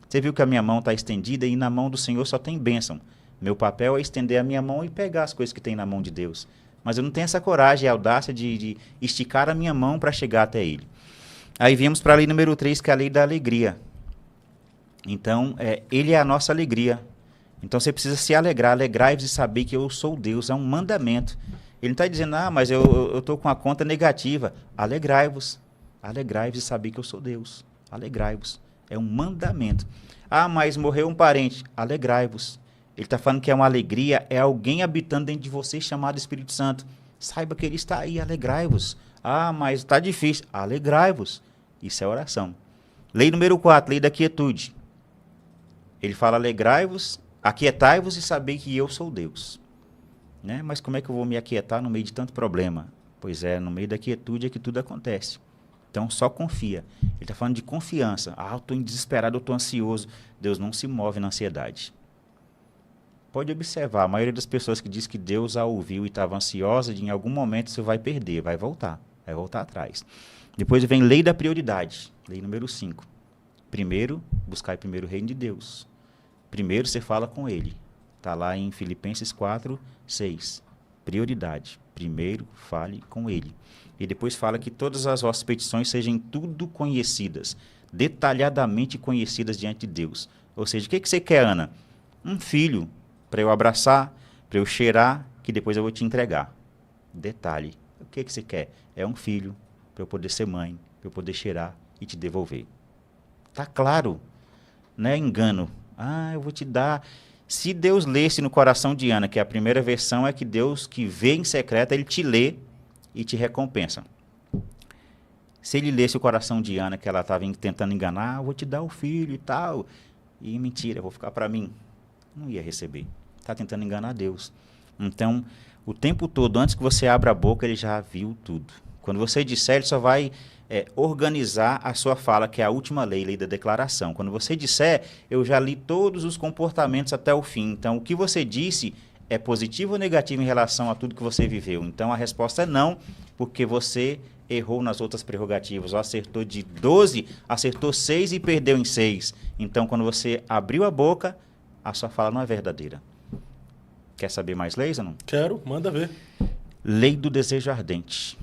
Você viu que a minha mão está estendida e na mão do Senhor só tem bênção. Meu papel é estender a minha mão e pegar as coisas que tem na mão de Deus. Mas eu não tenho essa coragem e audácia de esticar a minha mão para chegar até Ele. Aí viemos para a lei número 3, que é a lei da alegria. Então, Ele é a nossa alegria. Então, você precisa se alegrar. Alegrai-vos e saber que eu sou Deus. É um mandamento. Ele não está dizendo, mas eu estou com a conta negativa. Alegrai-vos. Alegrai-vos e saber que eu sou Deus. Alegrai-vos. É um mandamento. Mas morreu um parente. Alegrai-vos. Ele está falando que é uma alegria, é alguém habitando dentro de você chamado Espírito Santo. Saiba que Ele está aí, alegrai-vos. Mas está difícil. Alegrai-vos. Isso é oração. Lei número 4, lei da quietude. Ele fala, alegrai-vos, aquietai-vos e sabei que eu sou Deus. Né? Mas como é que eu vou me aquietar no meio de tanto problema? Pois é, no meio da quietude é que tudo acontece. Então, só confia. Ele está falando de confiança. Eu estou desesperado, eu estou ansioso. Deus não se move na ansiedade. Pode observar, a maioria das pessoas que diz que Deus a ouviu e estava ansiosa, em algum momento você vai perder, vai voltar atrás. Depois vem lei da prioridade, lei número 5. Primeiro, buscar primeiro o reino de Deus. Primeiro você fala com Ele. Está lá em Filipenses 4, 6. Prioridade. Primeiro fale com Ele. E depois fala que todas as vossas petições sejam tudo conhecidas, detalhadamente conhecidas diante de Deus. Ou seja, o que você quer, Ana? Um filho, para eu abraçar, para eu cheirar, que depois eu vou te entregar. Detalhe. O que você quer? É um filho, para eu poder ser mãe, para eu poder cheirar e te devolver. Está claro. Não é engano. Eu vou te dar. Se Deus lesse no coração de Ana, que a primeira versão é que Deus, que vê em secreto, Ele te lê e te recompensa. Se Ele lesse o coração de Ana, que ela estava tentando enganar, eu vou te dar o filho e tal. E mentira, eu vou ficar para mim. Não ia receber. Está tentando enganar Deus. Então, o tempo todo, antes que você abra a boca, Ele já viu tudo. Quando você disser, Ele só vai organizar a sua fala, que é a última lei, lei da declaração. Quando você disser, eu já li todos os comportamentos até o fim. Então, o que você disse é positivo ou negativo em relação a tudo que você viveu? Então, a resposta é não, porque você errou nas outras prerrogativas. Ou acertou de 12, acertou 6 e perdeu em 6. Então, quando você abriu a boca, a sua fala não é verdadeira. Quer saber mais leis ou não? Quero, manda ver. Lei do desejo ardente.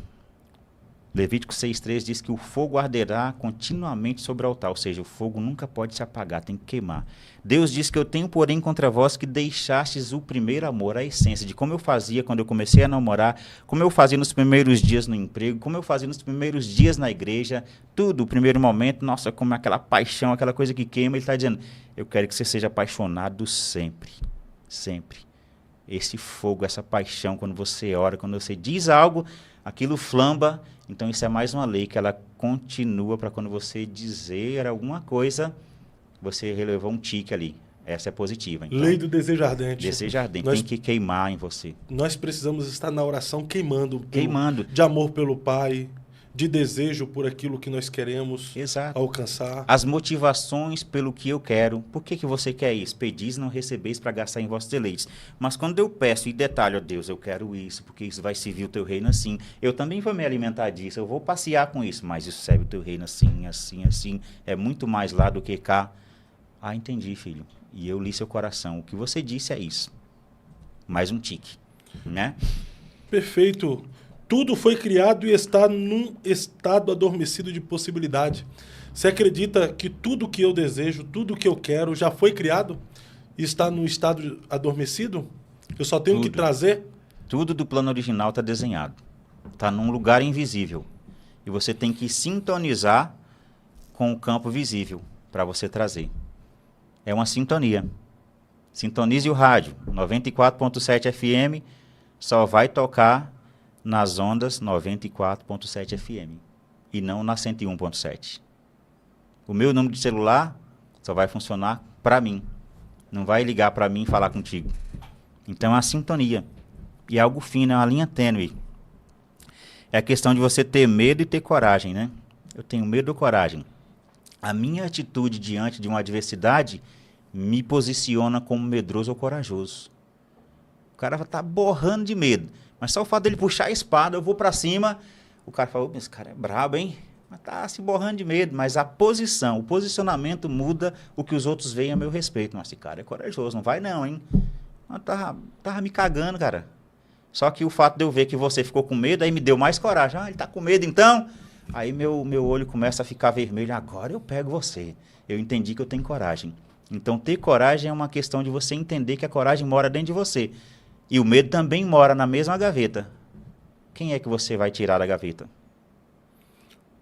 Levítico 6,3 diz que o fogo arderá continuamente sobre o altar, ou seja, o fogo nunca pode se apagar, tem que queimar. Deus diz que eu tenho, porém, contra vós que deixastes o primeiro amor, a essência de como eu fazia quando eu comecei a namorar, como eu fazia nos primeiros dias no emprego, como eu fazia nos primeiros dias na igreja, tudo, o primeiro momento, nossa, como aquela paixão, aquela coisa que queima, Ele está dizendo, eu quero que você seja apaixonado sempre, sempre. Esse fogo, essa paixão, quando você ora, quando você diz algo, aquilo flamba. Então, isso é mais uma lei que ela continua para quando você dizer alguma coisa, você relevou um tique ali. Essa é positiva. Então, lei do desejo ardente. Desejo ardente. Tem que queimar em você. Nós precisamos estar na oração queimando. Queimando. De amor pelo Pai, de desejo por aquilo que nós queremos alcançar. As motivações pelo que eu quero. Por que você quer isso? Pedis, não recebeis para gastar em vossos deleites. Mas quando eu peço e detalho, ó Deus, eu quero isso, porque isso vai servir o teu reino assim. Eu também vou me alimentar disso, eu vou passear com isso, mas isso serve o teu reino assim, assim, assim. É muito mais lá do que cá. Entendi, filho. E eu li seu coração. O que você disse é isso. Mais um tique, né? Perfeito. Tudo foi criado e está num estado adormecido de possibilidade. Você acredita que tudo que eu desejo, tudo que eu quero já foi criado e está no estado adormecido? Eu só tenho que Tudo. trazer? Tudo do plano original está desenhado. Está num lugar invisível. E você tem que sintonizar com o campo visível para você trazer. É uma sintonia. Sintonize o rádio. 94.7 FM só vai tocar nas ondas 94.7 FM e não na 101.7. O meu número de celular só vai funcionar para mim. Não vai ligar para mim e falar contigo. Então é uma sintonia. E é algo fino, é uma linha tênue. É a questão de você ter medo e ter coragem, né? Eu tenho medo ou coragem. A minha atitude diante de uma adversidade me posiciona como medroso ou corajoso. O cara vai estar borrando de medo. Mas só o fato dele puxar a espada, eu vou para cima, o cara fala, esse cara é brabo, hein? Mas tá se borrando de medo. Mas a posição, o posicionamento muda o que os outros veem a meu respeito. Mas esse cara é corajoso, não vai não, hein? Mas tava me cagando, cara. Só que o fato de eu ver que você ficou com medo, aí me deu mais coragem. Ah, ele tá com medo então? Aí meu olho começa a ficar vermelho. Agora eu pego você. Eu entendi que eu tenho coragem. Então ter coragem é uma questão de você entender que a coragem mora dentro de você. E o medo também mora na mesma gaveta. Quem é que você vai tirar da gaveta?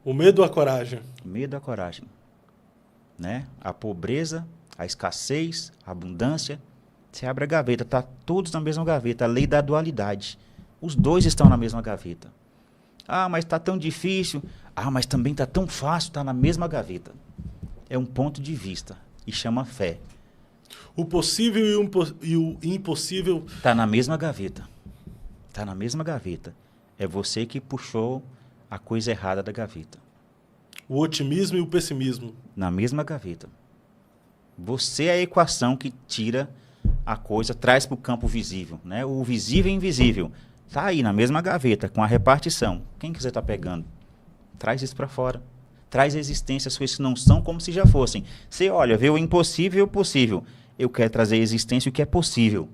O medo ou a coragem? O medo ou a coragem. Né? A pobreza, a escassez, a abundância. Você abre a gaveta, tá todos na mesma gaveta. A lei da dualidade. Os dois estão na mesma gaveta. Ah, mas está tão difícil. Ah, mas também está tão fácil, está na mesma gaveta. É um ponto de vista e chama fé. O possível e o impossível... Está na mesma gaveta. Está na mesma gaveta. É você que puxou a coisa errada da gaveta. O otimismo e o pessimismo. Na mesma gaveta. Você é a equação que tira a coisa, traz para o campo visível. Né? O visível e invisível. Está aí na mesma gaveta, com a repartição. Quem que você está pegando? Traz isso para fora. Traz a existência, as coisas que não são como se já fossem. Você olha, vê o impossível e o possível. Eu quero trazer a existência e o que é possível.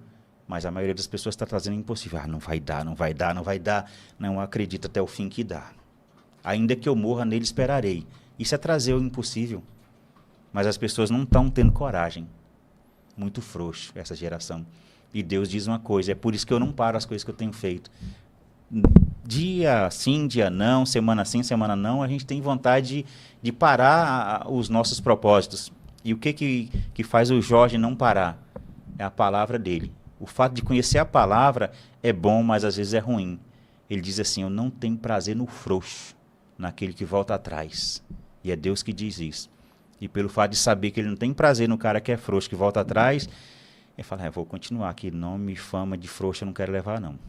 Mas a maioria das pessoas está trazendo o impossível. Ah, não vai dar, não vai dar, não vai dar. Não acredito até o fim que dá. Ainda que eu morra, nele esperarei. Isso é trazer o impossível. Mas as pessoas não estão tendo coragem. Muito frouxo essa geração. E Deus diz uma coisa, é por isso que eu não paro as coisas que eu tenho feito. Dia sim, dia não, semana sim, semana não, a gente tem vontade de parar os nossos propósitos. E o que faz o Jorge não parar? É a palavra dele. O fato de conhecer a palavra é bom, mas às vezes é ruim. Ele diz assim, eu não tenho prazer no frouxo, naquele que volta atrás. E é Deus que diz isso. E pelo fato de saber que ele não tem prazer no cara que é frouxo, que volta atrás, ele fala, vou continuar aqui, nome, fama de frouxo eu não quero levar, não.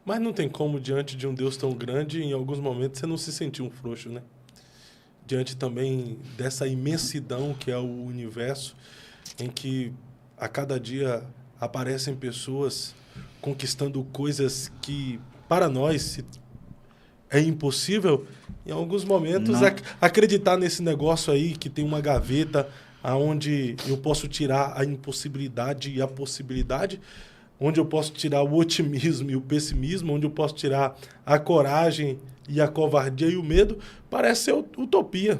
Mas não tem como, diante de um Deus tão grande, em alguns momentos você não se sentir um frouxo, né? Diante também dessa imensidão que é o universo, em que a cada dia aparecem pessoas conquistando coisas que, para nós, é impossível. Em alguns momentos, acreditar nesse negócio aí, que tem uma gaveta onde eu posso tirar a impossibilidade e a possibilidade, onde eu posso tirar o otimismo e o pessimismo, onde eu posso tirar a coragem e a covardia e o medo, parece ser utopia.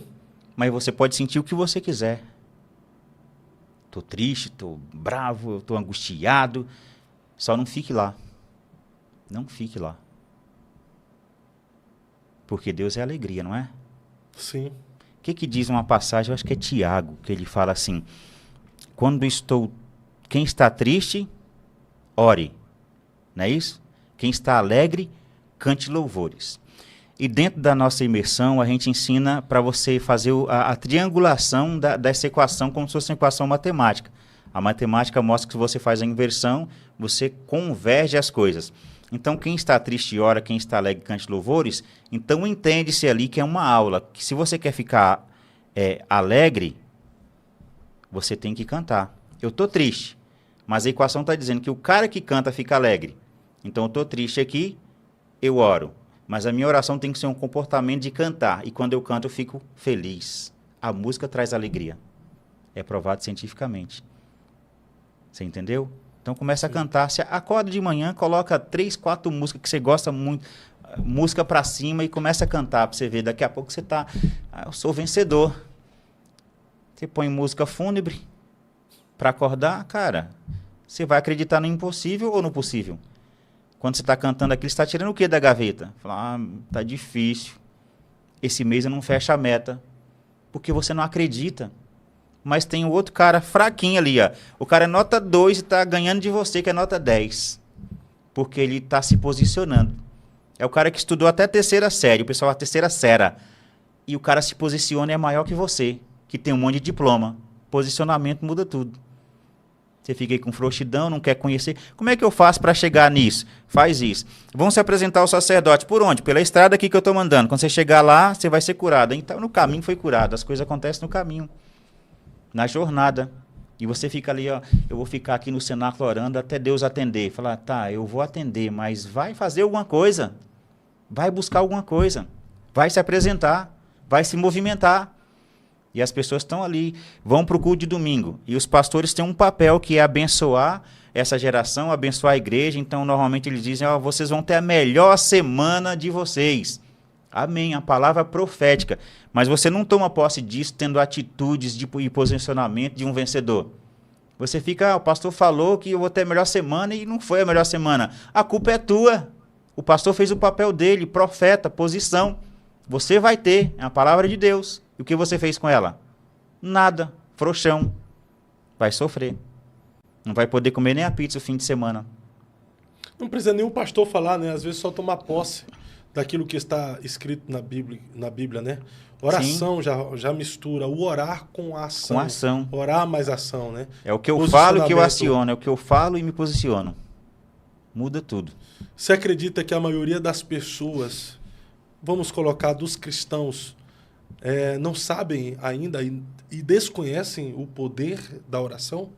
Mas você pode sentir o que você quiser. Estou triste, estou bravo, estou angustiado. Só não fique lá. Não fique lá. Porque Deus é alegria, não é? Sim. O que diz uma passagem, eu acho que é Tiago, que ele fala assim, quem está triste, ore. Não é isso? Quem está alegre, cante louvores. E dentro da nossa imersão, a gente ensina para você fazer a triangulação dessa equação como se fosse uma equação matemática. A matemática mostra que se você faz a inversão, você converge as coisas. Então, quem está triste ora, quem está alegre cante louvores, então entende-se ali que é uma aula, que se você quer ficar alegre, você tem que cantar. Eu estou triste, mas a equação está dizendo que o cara que canta fica alegre. Então, eu estou triste aqui, eu oro. Mas a minha oração tem que ser um comportamento de cantar. E quando eu canto, eu fico feliz. A música traz alegria. É provado cientificamente. Você entendeu? Então começa a cantar. Você acorda de manhã, coloca 3, 4 músicas que você gosta muito. música pra cima e começa a cantar pra você ver. Daqui a pouco você tá... eu sou vencedor. Você põe música fúnebre pra acordar, cara, você vai acreditar no impossível ou no possível? Quando você tá cantando aquilo, você tá tirando o que da gaveta? Fala, tá difícil. Esse mês eu não fecho a meta. Porque você não acredita. Mas tem um outro cara fraquinho ali, ó. O cara é nota 2 e tá ganhando de você, que é nota 10. Porque ele tá se posicionando. É o cara que estudou até a terceira série, o pessoal a terceira série. E o cara se posiciona e é maior que você, que tem um monte de diploma. Posicionamento muda tudo. Você fica aí com frouxidão, não quer conhecer. Como é que eu faço para chegar nisso? Faz isso. Vão se apresentar ao sacerdote. Por onde? Pela estrada aqui que eu estou mandando. Quando você chegar lá, você vai ser curado. Então, no caminho foi curado. As coisas acontecem no caminho. Na jornada. E você fica ali, ó. Eu vou ficar aqui no cenáculo orando até Deus atender. Falar, tá, eu vou atender, mas vai fazer alguma coisa. Vai buscar alguma coisa. Vai se apresentar. Vai se movimentar. E as pessoas estão ali, vão para o culto de domingo. E os pastores têm um papel que é abençoar essa geração, abençoar a igreja. Então, normalmente eles dizem, ó, vocês vão ter a melhor semana de vocês. Amém, a palavra profética. Mas você não toma posse disso tendo atitudes e posicionamento de um vencedor. Você fica, o pastor falou que eu vou ter a melhor semana e não foi a melhor semana. A culpa é tua. O pastor fez o papel dele, profeta, posição. Você vai ter, é a palavra de Deus. E o que você fez com ela? Nada. Frouxão. Vai sofrer. Não vai poder comer nem a pizza o fim de semana. Não precisa nenhum pastor falar, né? Às vezes só tomar posse daquilo que está escrito na Bíblia, né? Oração já mistura o orar com a ação. Com ação. Orar mais ação, né? É o que eu falo que eu aciono. É o que eu falo e me posiciono. Muda tudo. Você acredita que a maioria das pessoas, vamos colocar dos cristãos, não sabem ainda e desconhecem o poder da oração?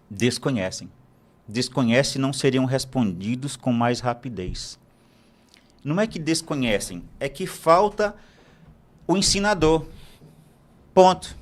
Desconhecem. Desconhecem e não seriam respondidos com mais rapidez. Não é que desconhecem, é que falta o ensinador. Ponto.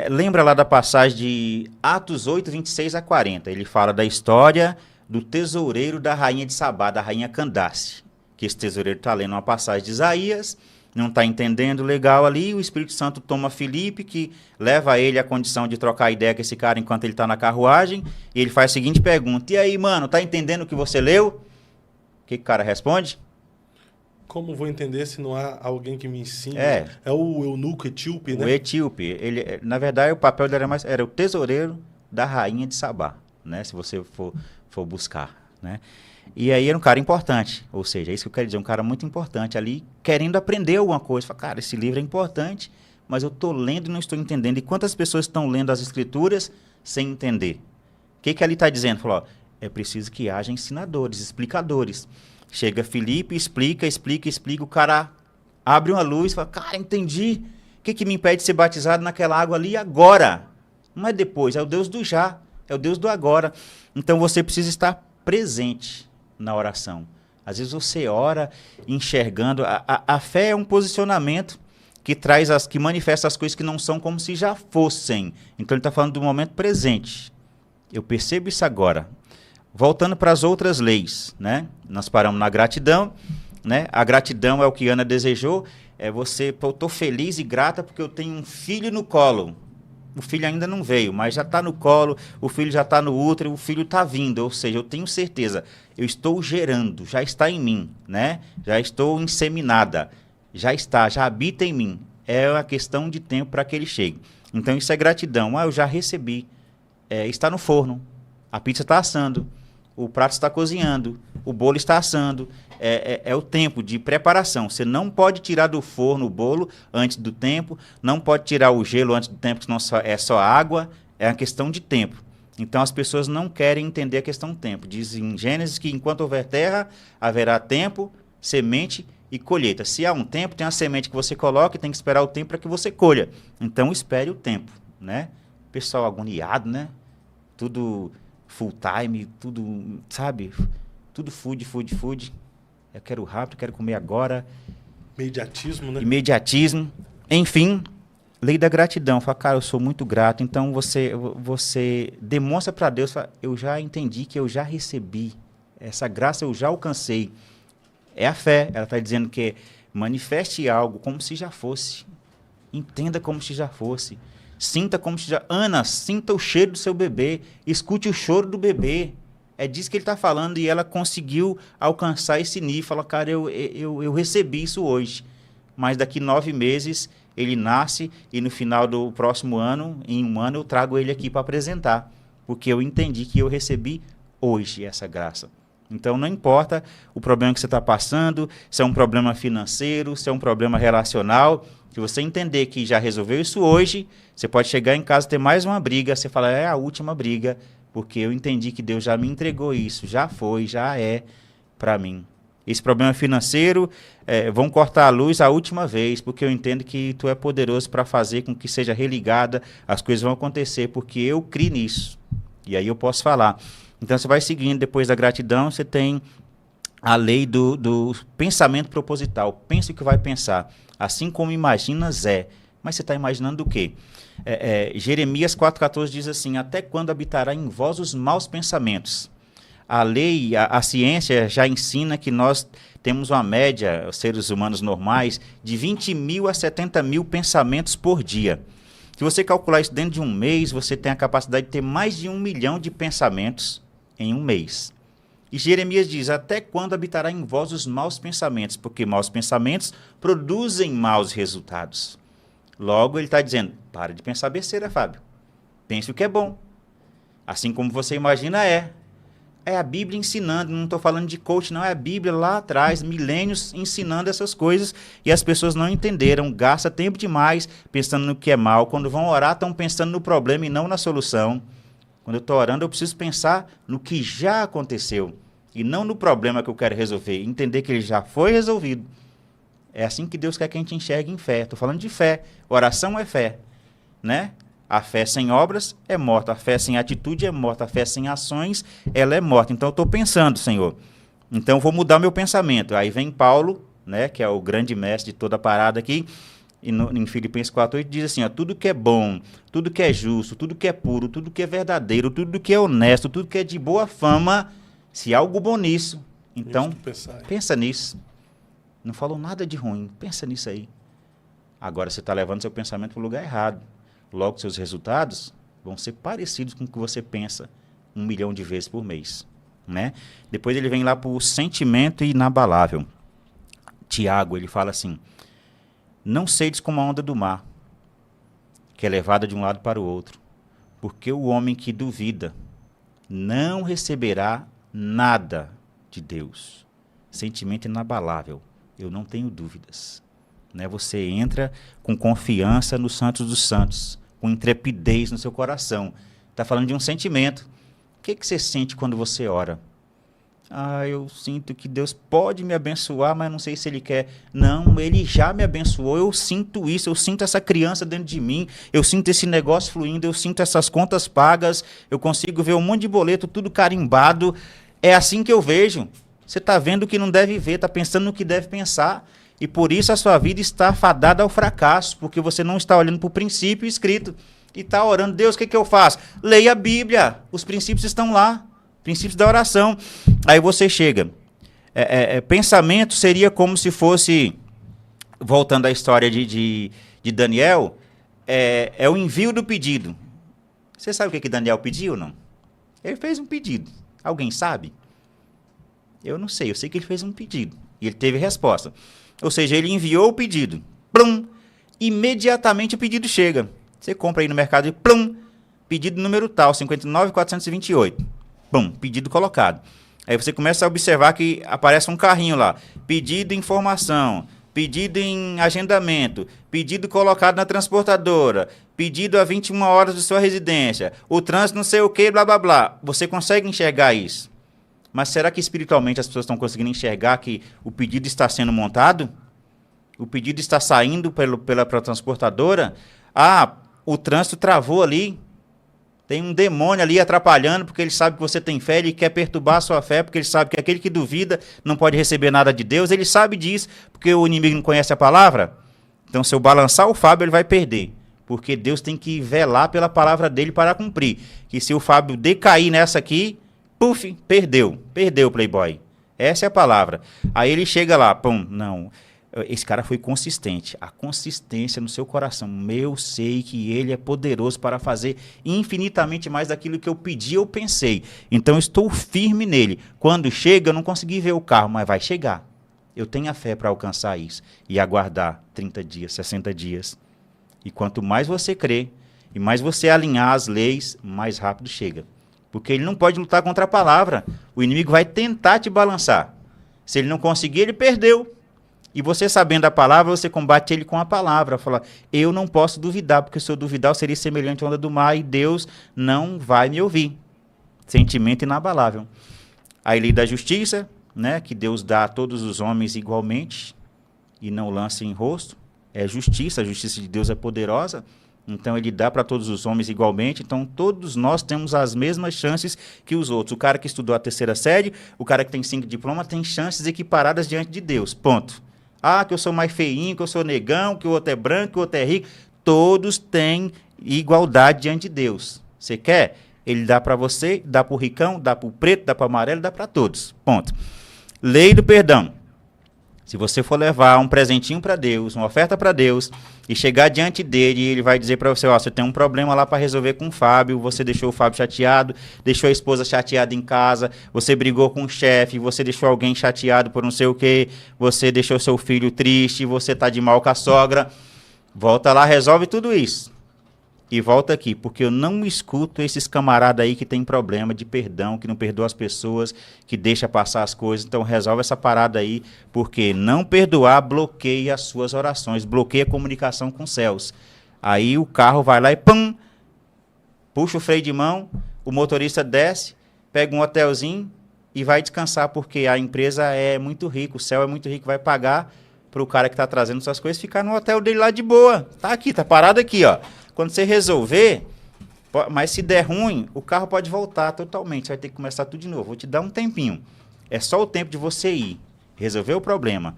Lembra lá da passagem de Atos 8, 26 a 40. Ele fala da história do tesoureiro da rainha de Sabá, da rainha Candace. Que esse tesoureiro está lendo uma passagem de Isaías, não está entendendo legal ali, o Espírito Santo toma Filipe, que leva ele à condição de trocar ideia com esse cara enquanto ele está na carruagem, e ele faz a seguinte pergunta, e aí, mano, tá entendendo o que você leu? O que o cara responde? Como vou entender se não há alguém que me ensine? É o eunuco etíope, né? O etíope, ele, na verdade, o papel dele era o tesoureiro da rainha de Sabá, né? Se você for buscar, né? E aí era um cara importante, ou seja, é isso que eu quero dizer, um cara muito importante ali, querendo aprender alguma coisa. Fala, cara, esse livro é importante, mas eu estou lendo e não estou entendendo. E quantas pessoas estão lendo as escrituras sem entender? O que ali está dizendo? Falou, ó, é preciso que haja ensinadores, explicadores. Chega Filipe, explica, o cara abre uma luz e fala, cara, entendi. O que me impede de ser batizado naquela água ali agora? Não é depois, é o Deus do já, é o Deus do agora. Então você precisa estar presente na oração. Às vezes você ora enxergando. A fé é um posicionamento que manifesta as coisas que não são como se já fossem. Então ele está falando do momento presente. Eu percebo isso agora. Voltando para as outras leis, né? Nós paramos na gratidão, né? A gratidão é o que Ana desejou. Eu estou feliz e grata porque eu tenho um filho no colo. O filho ainda não veio, mas já está no colo, o filho já está no útero, o filho está vindo, ou seja, eu tenho certeza, eu estou gerando, já está em mim, né? Já estou inseminada, já habita em mim. É uma questão de tempo para que ele chegue. Então isso é gratidão. Eu já recebi, está no forno, a pizza está assando, o prato está cozinhando, o bolo está assando. É o tempo de preparação. Você não pode tirar do forno o bolo antes do tempo, não pode tirar o gelo antes do tempo, senão é só água, é uma questão de tempo. Então as pessoas não querem entender a questão do tempo. Diz em Gênesis que enquanto houver terra, haverá tempo, semente e colheita. Se há um tempo, tem uma semente que você coloca e tem que esperar o tempo para que você colha. Então espere o tempo, né? Pessoal agoniado, né? Tudo full time, tudo, sabe? Tudo food. Eu quero rápido, quero comer agora. Imediatismo, né? Imediatismo. Enfim, lei da gratidão. Fala, cara, eu sou muito grato. Então, você demonstra para Deus, fala, eu já entendi que eu já recebi. Essa graça eu já alcancei. É a fé. Ela está dizendo que manifeste algo como se já fosse. Entenda como se já fosse. Sinta como se já... Ana, sinta o cheiro do seu bebê. Escute o choro do bebê. É disso que ele está falando. E ela conseguiu alcançar esse nível. Fala, cara, eu recebi isso hoje. Mas daqui 9 meses ele nasce e no final do próximo ano, em um ano, eu trago ele aqui para apresentar. Porque eu entendi que eu recebi hoje essa graça. Então, não importa o problema que você está passando, se é um problema financeiro, se é um problema relacional, se você entender que já resolveu isso hoje, você pode chegar em casa e ter mais uma briga, você fala, é a última briga, porque eu entendi que Deus já me entregou isso, já foi, já é para mim. Esse problema financeiro, vão cortar a luz a última vez, porque eu entendo que tu é poderoso para fazer com que seja religada, as coisas vão acontecer, porque eu criei nisso. E aí eu posso falar. Então, você vai seguindo, depois da gratidão, você tem a lei do pensamento proposital. Pense o que vai pensar. Assim como imaginas é. Mas você está imaginando o quê? Jeremias 4,14 diz assim, até quando habitará em vós os maus pensamentos? A lei, a ciência já ensina que nós temos uma média, os seres humanos normais, de 20 mil a 70 mil pensamentos por dia. Se você calcular isso dentro de um mês, você tem a capacidade de ter mais de 1 milhão de pensamentos em um mês. E Jeremias diz, até quando habitará em vós os maus pensamentos? Porque maus pensamentos produzem maus resultados. Logo, ele está dizendo, para de pensar besteira, Fábio. Pense o que é bom. Assim como você imagina, é a Bíblia ensinando, não estou falando de coach, não, é a Bíblia lá atrás, milênios ensinando essas coisas e as pessoas não entenderam, gasta tempo demais pensando no que é mal, quando vão orar estão pensando no problema e não na solução. Quando eu estou orando eu preciso pensar no que já aconteceu e não no problema que eu quero resolver, entender que ele já foi resolvido. É assim que Deus quer que a gente enxergue em fé, estou falando de fé, oração é fé, né? A fé sem obras é morta, a fé sem atitude é morta, a fé sem ações, ela é morta. Então, eu estou pensando, Senhor, então eu vou mudar o meu pensamento. Aí vem Paulo, né, que é o grande mestre de toda a parada aqui, e em Filipenses 4,8 diz assim, ó, tudo que é bom, tudo que é justo, tudo que é puro, tudo que é verdadeiro, tudo que é honesto, tudo que é de boa fama, se há algo bom nisso, então, pensa nisso. Não falou nada de ruim, pensa nisso aí. Agora você está levando seu pensamento para o lugar errado. Logo, seus resultados vão ser parecidos com o que você pensa 1 milhão de vezes por mês. Né? Depois ele vem lá para o sentimento inabalável. Tiago, ele fala assim, não sedes como a onda do mar, que é levada de um lado para o outro, porque o homem que duvida não receberá nada de Deus. Sentimento inabalável, eu não tenho dúvidas. Né? Você entra com confiança no Santos dos Santos, com intrepidez no seu coração. Está falando de um sentimento. O que você sente quando você ora? Eu sinto que Deus pode me abençoar, mas não sei se Ele quer. Não, Ele já me abençoou, eu sinto isso, eu sinto essa criança dentro de mim, eu sinto esse negócio fluindo, eu sinto essas contas pagas, eu consigo ver um monte de boleto, tudo carimbado. É assim que eu vejo. Você está vendo o que não deve ver, está pensando no que deve pensar. E por isso a sua vida está fadada ao fracasso, porque você não está olhando para o princípio escrito e está orando, Deus, o que eu faço? Leia a Bíblia, os princípios estão lá, princípios da oração. Aí você chega, pensamento seria como se fosse, voltando à história de Daniel, é o envio do pedido. Você sabe o que Daniel pediu, não? Ele fez um pedido, alguém sabe? Eu não sei, eu sei que ele fez um pedido e ele teve resposta. Ou seja, ele enviou o pedido. Plum! Imediatamente o pedido chega. Você compra aí no mercado e plum! Pedido número tal, 59.428. Plum! Pedido colocado. Aí você começa a observar que aparece um carrinho lá. Pedido em informação, pedido em agendamento, pedido colocado na transportadora, pedido a 21 horas de sua residência, o trânsito não sei o que, blá blá blá. Você consegue enxergar isso? Mas será que espiritualmente as pessoas estão conseguindo enxergar que o pedido está sendo montado? O pedido está saindo pela transportadora? O trânsito travou ali. Tem um demônio ali atrapalhando porque ele sabe que você tem fé, ele quer perturbar a sua fé, porque ele sabe que aquele que duvida não pode receber nada de Deus. Ele sabe disso porque o inimigo não conhece a palavra. Então, se eu balançar o Fábio, ele vai perder. Porque Deus tem que velar pela palavra dele para cumprir. Que se o Fábio decair nessa aqui... Puf, perdeu o Playboy. Essa é a palavra. Aí ele chega lá, pum, não. Esse cara foi consistente. A consistência no seu coração. Eu sei que ele é poderoso para fazer infinitamente mais daquilo que eu pedi ou pensei. Então eu estou firme nele. Quando chega, eu não consegui ver o carro, mas vai chegar. Eu tenho a fé para alcançar isso. E aguardar 30 dias, 60 dias. E quanto mais você crê, e mais você alinhar as leis, mais rápido chega. Porque ele não pode lutar contra a palavra. O inimigo vai tentar te balançar. Se ele não conseguir, ele perdeu. E você sabendo a palavra, você combate ele com a palavra. Fala, eu não posso duvidar, porque se eu duvidar, eu seria semelhante à onda do mar e Deus não vai me ouvir. Sentimento inabalável. A lei da justiça, né, que Deus dá a todos os homens igualmente e não lança em rosto. É justiça, a justiça de Deus é poderosa. Então ele dá para todos os homens igualmente, então todos nós temos as mesmas chances que os outros. O cara que estudou a terceira série, o cara que tem 5 diplomas, tem chances equiparadas diante de Deus, ponto. Ah, que eu sou mais feinho, que eu sou negão, que o outro é branco, que o outro é rico. Todos têm igualdade diante de Deus. Você quer? Ele dá para você, dá para o ricão, dá para o preto, dá para o amarelo, dá para todos, ponto. Lei do perdão. Se você for levar um presentinho para Deus, uma oferta para Deus, e chegar diante dele, e ele vai dizer para você, ó, você tem um problema lá para resolver com o Fábio, você deixou o Fábio chateado, deixou a esposa chateada em casa, você brigou com o chefe, você deixou alguém chateado por não sei o quê, você deixou seu filho triste, você está de mal com a sogra, volta lá, resolve tudo isso. E volta aqui, porque eu não escuto esses camaradas aí que tem problema de perdão, que não perdoa as pessoas, que deixa passar as coisas. Então resolve essa parada aí, porque não perdoar bloqueia as suas orações, bloqueia a comunicação com os céus. Aí o carro vai lá e pum, puxa o freio de mão, o motorista desce, pega um hotelzinho e vai descansar, porque a empresa é muito rica, o céu é muito rico, vai pagar para o cara que está trazendo suas coisas ficar no hotel dele lá de boa. Tá aqui, tá parado aqui, ó. Quando você resolver, mas se der ruim, o carro pode voltar totalmente. Você vai ter que começar tudo de novo. Vou te dar um tempinho. É só o tempo de você ir, resolver o problema.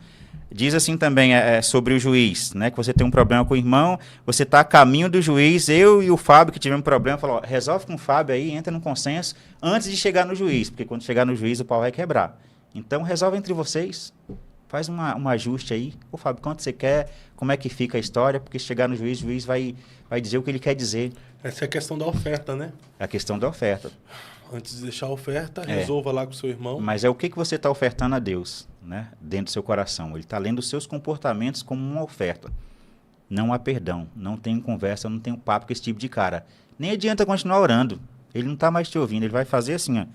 Diz assim também sobre o juiz, né? Que você tem um problema com o irmão, você está a caminho do juiz, eu e o Fábio que tivemos um problema, falou, resolve com o Fábio aí, entra no consenso antes de chegar no juiz, porque quando chegar no juiz o pau vai quebrar. Então resolve entre vocês. Faz um ajuste aí. Ô, Fábio, quanto você quer? Como é que fica a história? Porque se chegar no juiz, o juiz vai dizer o que ele quer dizer. Essa é a questão da oferta, né? É a questão da oferta. Antes de deixar a oferta, resolva lá com o seu irmão. Mas é o que você está ofertando a Deus, né? Dentro do seu coração. Ele está lendo os seus comportamentos como uma oferta. Não há perdão. Não tem conversa, não tem papo com esse tipo de cara. Nem adianta continuar orando. Ele não está mais te ouvindo. Ele vai fazer assim, ó.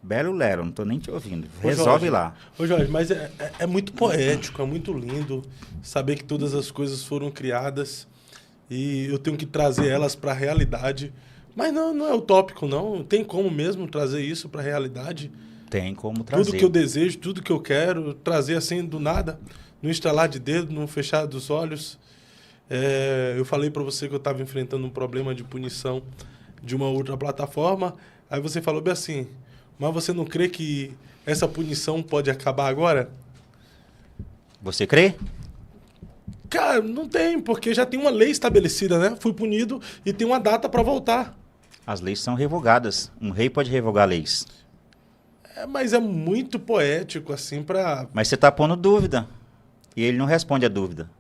Belo Lero, não estou nem te ouvindo. Resolve lá. Ô Jorge, mas é muito poético, é muito lindo saber que todas as coisas foram criadas e eu tenho que trazer elas para a realidade. Mas não é utópico, não. Tem como mesmo trazer isso para a realidade? Tem como trazer. Tudo que eu desejo, tudo que eu quero, trazer assim do nada, no estalar de dedo, no fechar dos olhos. Eu falei para você que eu estava enfrentando um problema de punição de uma outra plataforma. Aí você falou bem assim... Mas você não crê que essa punição pode acabar agora? Você crê? Cara, não tem, porque já tem uma lei estabelecida, né? Fui punido e tem uma data para voltar. As leis são revogadas. Um rei pode revogar leis. Mas é muito poético, assim, para... Mas você está pondo dúvida. E ele não responde a dúvida.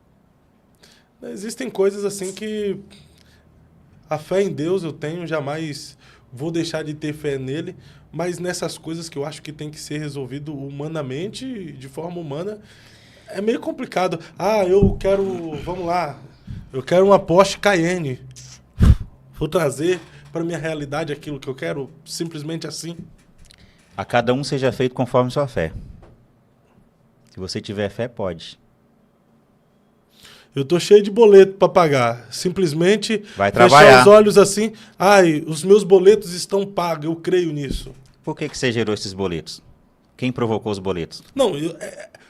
Existem coisas, assim, que... A fé em Deus eu tenho, jamais vou deixar de ter fé nele... Mas nessas coisas que eu acho que tem que ser resolvido humanamente, de forma humana, é meio complicado. Ah, eu quero, vamos lá, eu quero uma Porsche Cayenne. Vou trazer para minha realidade aquilo que eu quero, simplesmente assim. A cada um seja feito conforme sua fé. Se você tiver fé, pode. Eu tô cheio de boleto para pagar. Simplesmente vai trabalhar. Fechar os olhos assim. Ai, os meus boletos estão pagos, eu creio nisso. Por que você gerou esses boletos? Quem provocou os boletos? Não,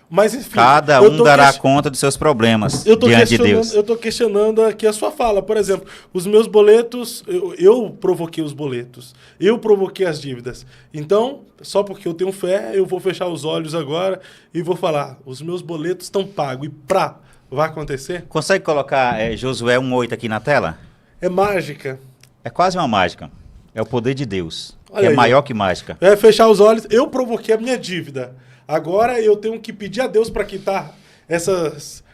mas enfim... Cada um dará conta dos seus problemas diante de Deus. Eu estou questionando aqui a sua fala. Por exemplo, os meus boletos, eu provoquei os boletos. Eu provoquei as dívidas. Então, só porque eu tenho fé, eu vou fechar os olhos agora e vou falar, os meus boletos estão pagos. E vai acontecer? Consegue colocar Josué 1:8 aqui na tela? É mágica. É quase uma mágica. É o poder de Deus. É maior que mágica. Fechar os olhos. Eu provoquei a minha dívida. Agora eu tenho que pedir a Deus para quitar essas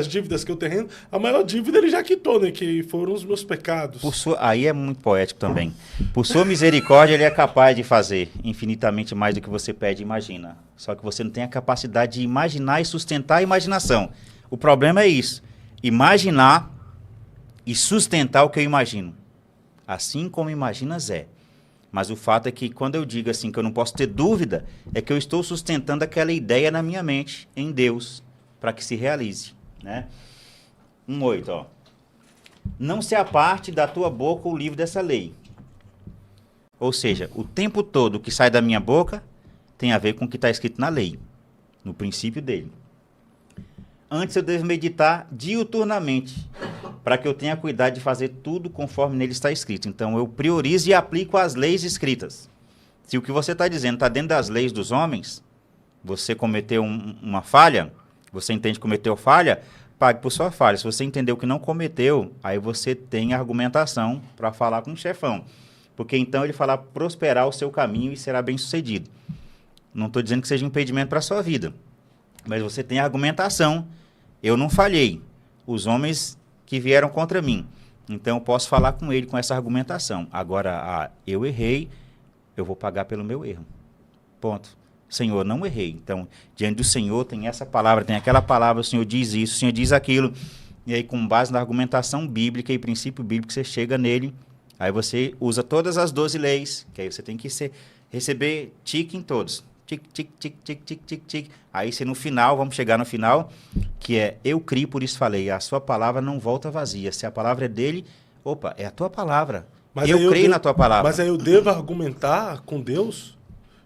dívidas que eu tenho. A maior dívida ele já quitou, né? Que foram os meus pecados. Aí é muito poético também. Por sua misericórdia, ele é capaz de fazer infinitamente mais do que você pede e imagina. Só que você não tem a capacidade de imaginar e sustentar a imaginação. O problema é isso. Imaginar e sustentar o que eu imagino. Assim como imaginas é. Mas o fato é que quando eu digo assim que eu não posso ter dúvida, é que eu estou sustentando aquela ideia na minha mente, em Deus, para que se realize. Né? 1:8, ó. Não se aparte da tua boca o livro dessa lei. Ou seja, o tempo todo que sai da minha boca tem a ver com o que está escrito na lei, no princípio dele. Antes eu devo meditar diuturnamente, para que eu tenha cuidado de fazer tudo conforme nele está escrito. Então eu priorizo e aplico as leis escritas. Se o que você está dizendo está dentro das leis dos homens, você cometeu uma falha, você entende que cometeu falha, pague por sua falha. Se você entendeu que não cometeu, aí você tem argumentação para falar com o chefão. Porque então ele falar prosperar o seu caminho e será bem sucedido. Não estou dizendo que seja um impedimento para a sua vida, mas você tem argumentação. Eu não falhei. Os homens que vieram contra mim. Então eu posso falar com ele com essa argumentação. Agora, eu errei, eu vou pagar pelo meu erro. Ponto. Senhor, não errei. Então, diante do Senhor tem essa palavra, tem aquela palavra, o Senhor diz isso, o Senhor diz aquilo. E aí, com base na argumentação bíblica e princípio bíblico, você chega nele, aí você usa todas as 12 leis, que aí você tem que receber tique em todos. Tic, tic, tic, tic, tic, tic, tic. Aí você no final, vamos chegar no final, que é, eu criei, por isso falei, a sua palavra não volta vazia. Se a palavra é dele, opa, é a tua palavra. Mas eu creio na tua palavra. Mas aí eu devo argumentar com Deus?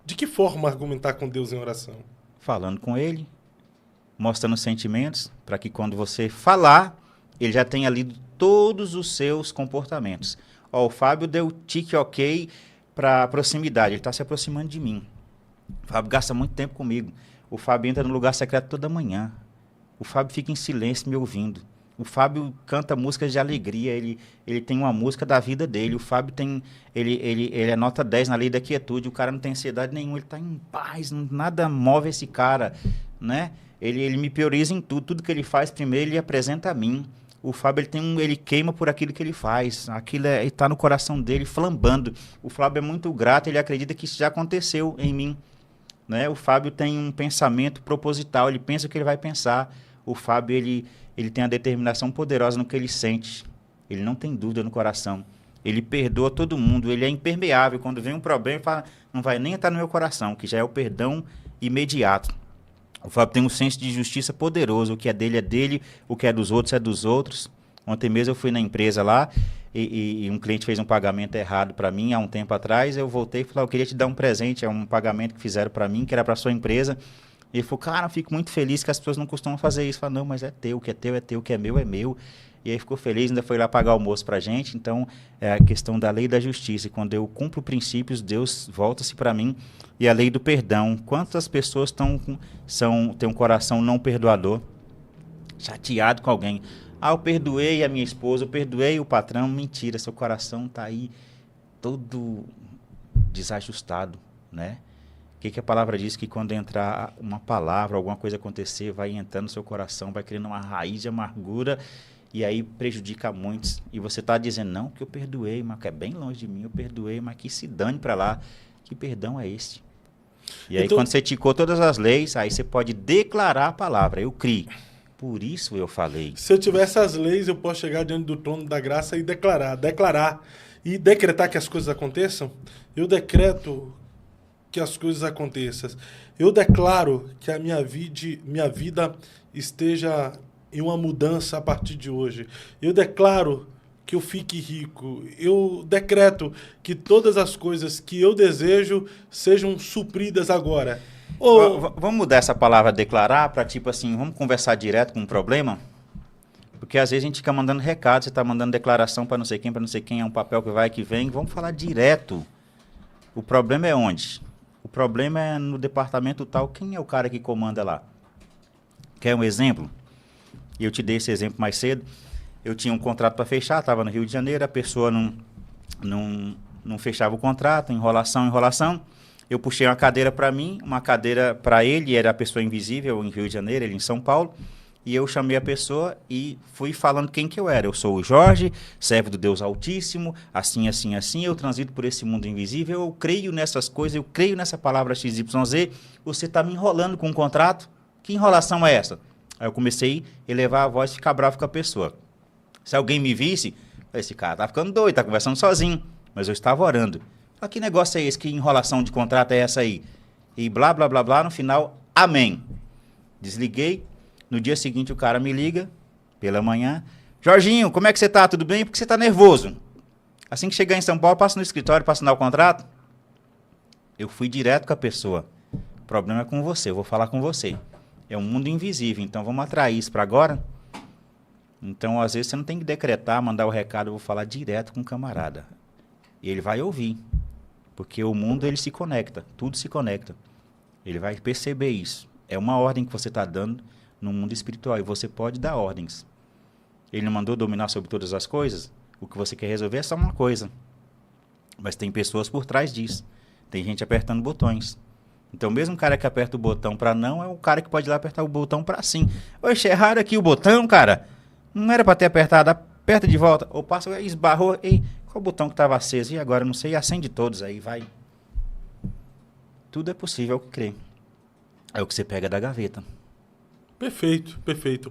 De que forma argumentar com Deus em oração? Falando com ele, mostrando sentimentos, para que quando você falar, ele já tenha lido todos os seus comportamentos. Ó, o Fábio deu tique ok para proximidade, ele está se aproximando de mim. O Fábio gasta muito tempo comigo. O Fábio entra no lugar secreto toda manhã. O Fábio fica em silêncio me ouvindo. O Fábio canta músicas de alegria. Ele tem uma música da vida dele. O Fábio tem... Ele é nota 10 na lei da quietude. O cara não tem ansiedade nenhuma. Ele está em paz. Nada move esse cara. Né? Ele me prioriza em tudo. Tudo que ele faz, primeiro, ele apresenta a mim. O Fábio, ele queima por aquilo que ele faz. Aquilo está no coração dele, flambando. O Fábio é muito grato. Ele acredita que isso já aconteceu em mim. Né? O Fábio tem um pensamento proposital, ele pensa o que ele vai pensar. O Fábio, ele tem a determinação poderosa no que ele sente. Ele não tem dúvida no coração. Ele perdoa todo mundo, ele é impermeável. Quando vem um problema, ele fala, não vai nem entrar no meu coração, que já é o perdão imediato. O Fábio tem um senso de justiça poderoso. O que é dele, o que é dos outros é dos outros. Ontem mesmo eu fui na empresa lá e um cliente fez um pagamento errado para mim há um tempo atrás. Eu voltei e falei, eu queria te dar um presente, é um pagamento que fizeram para mim, que era para sua empresa. E ele falou, cara, eu fico muito feliz que as pessoas não costumam fazer isso. Eu falei, não, mas é teu, o que é teu é teu, o que é meu é meu. E aí ficou feliz, ainda foi lá pagar o almoço para a gente. Então, é a questão da lei e da justiça. E quando eu cumpro princípios, Deus volta-se para mim. E a lei do perdão. Quantas pessoas têm um coração não perdoador, chateado com alguém? Eu perdoei a minha esposa, eu perdoei o patrão. Mentira, seu coração está aí todo desajustado, né? O que a palavra diz? Que quando entrar uma palavra, alguma coisa acontecer, vai entrando no seu coração, vai criando uma raiz de amargura e aí prejudica muitos. E você está dizendo, não, que eu perdoei, mas que é bem longe de mim, eu perdoei, mas que se dane para lá. Que perdão é esse? E aí, então, quando você ticou todas as leis, aí você pode declarar a palavra, eu criei. Por isso eu falei. Se eu tivesse as leis, eu posso chegar diante do trono da graça e declarar e decretar que as coisas aconteçam. Eu decreto que as coisas aconteçam. Eu declaro que a minha vida esteja em uma mudança a partir de hoje. Eu declaro que eu fique rico. Eu decreto que todas as coisas que eu desejo sejam supridas agora. Vamos mudar essa palavra declarar para tipo assim, vamos conversar direto com um problema? Porque às vezes a gente fica mandando recado, você está mandando declaração para não sei quem, é um papel que vai, que vem. Vamos falar direto. O problema é onde? O problema é no departamento tal. Quem é o cara que comanda lá? Quer um exemplo? Eu te dei esse exemplo mais cedo. Eu tinha um contrato para fechar, estava no Rio de Janeiro, a pessoa não fechava o contrato, enrolação. Eu puxei uma cadeira para mim, uma cadeira para ele, era a pessoa invisível em Rio de Janeiro, ele em São Paulo. E eu chamei a pessoa e fui falando quem que eu era. Eu sou o Jorge, servo do Deus Altíssimo, assim, assim, assim. Eu transito por esse mundo invisível, eu creio nessas coisas, eu creio nessa palavra XYZ. Você está me enrolando com um contrato? Que enrolação é essa? Aí eu comecei a elevar a voz e ficar bravo com a pessoa. Se alguém me visse, esse cara tá ficando doido, tá conversando sozinho. Mas eu estava orando. Ah, que negócio é esse? Que enrolação de contrato é essa aí? E blá, blá, blá, blá. No final, amém. Desliguei. No dia seguinte, o cara me liga, pela manhã. Jorginho, como é que você tá? Tudo bem? Por que você tá nervoso? Assim que chegar em São Paulo, passo no escritório para assinar o contrato. Eu fui direto com a pessoa. O problema é com você, eu vou falar com você. É um mundo invisível, então vamos atrair isso para agora? Então, às vezes, você não tem que decretar, mandar o recado, eu vou falar direto com o camarada. E ele vai ouvir. Porque o mundo, ele se conecta, tudo se conecta. Ele vai perceber isso. É uma ordem que você está dando no mundo espiritual, e você pode dar ordens. Ele não mandou dominar sobre todas as coisas? O que você quer resolver é só uma coisa. Mas tem pessoas por trás disso. Tem gente apertando botões. Então, mesmo o cara que aperta o botão para não, é o cara que pode ir lá apertar o botão para sim. Oxe, erraram aqui o botão, cara. Não era para ter apertado, aperta de volta. Ou passa, esbarrou, ei, qual o botão que estava aceso? E agora, não sei, acende todos aí, vai. Tudo é possível, é o que crê. É o que você pega da gaveta. Perfeito, perfeito.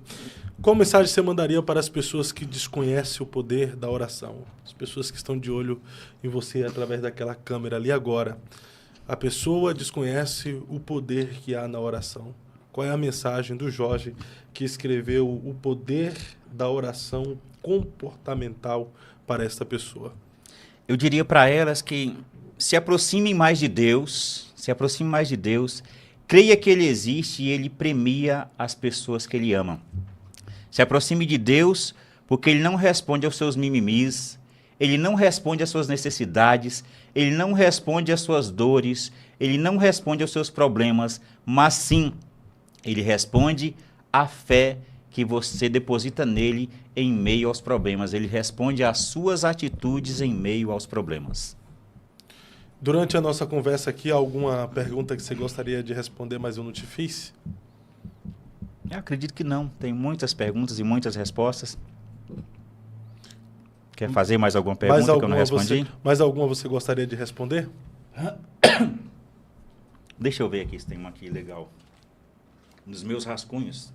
Qual mensagem você mandaria para as pessoas que desconhecem o poder da oração? As pessoas que estão de olho em você através daquela câmera ali agora. A pessoa desconhece o poder que há na oração. Qual é a mensagem do Jorge, que escreveu o poder da oração comportamental para esta pessoa? Eu diria para elas que se aproximem mais de Deus, creia que Ele existe e Ele premia as pessoas que Ele ama. Se aproxime de Deus, porque Ele não responde aos seus mimimis, Ele não responde às suas necessidades, Ele não responde às suas dores, Ele não responde aos seus problemas, mas sim, Ele responde à fé que você deposita nele em meio aos problemas. Ele responde às suas atitudes em meio aos problemas. Durante a nossa conversa aqui, alguma pergunta que você gostaria de responder, mas eu não te fiz? Eu acredito que não. Tem muitas perguntas e muitas respostas. Quer fazer mais alguma pergunta que eu não respondi? Mais alguma você gostaria de responder? Deixa eu ver aqui se tem uma aqui legal. Nos meus rascunhos.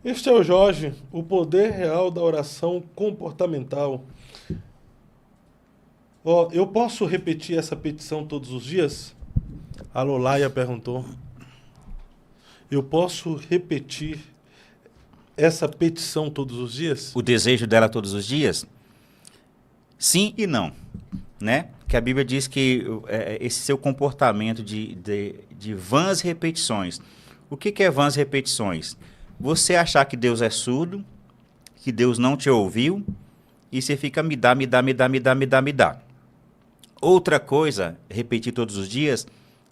Este é o Jorge, o poder real da oração comportamental. Eu posso repetir essa petição todos os dias? A Lolaia perguntou. Eu posso repetir essa petição todos os dias? O desejo dela todos os dias? Sim e não, né? Que a Bíblia diz que esse seu comportamento de vãs repetições. O que é vãs repetições? Você achar que Deus é surdo, que Deus não te ouviu, e você fica me dá. Outra coisa, repetir todos os dias,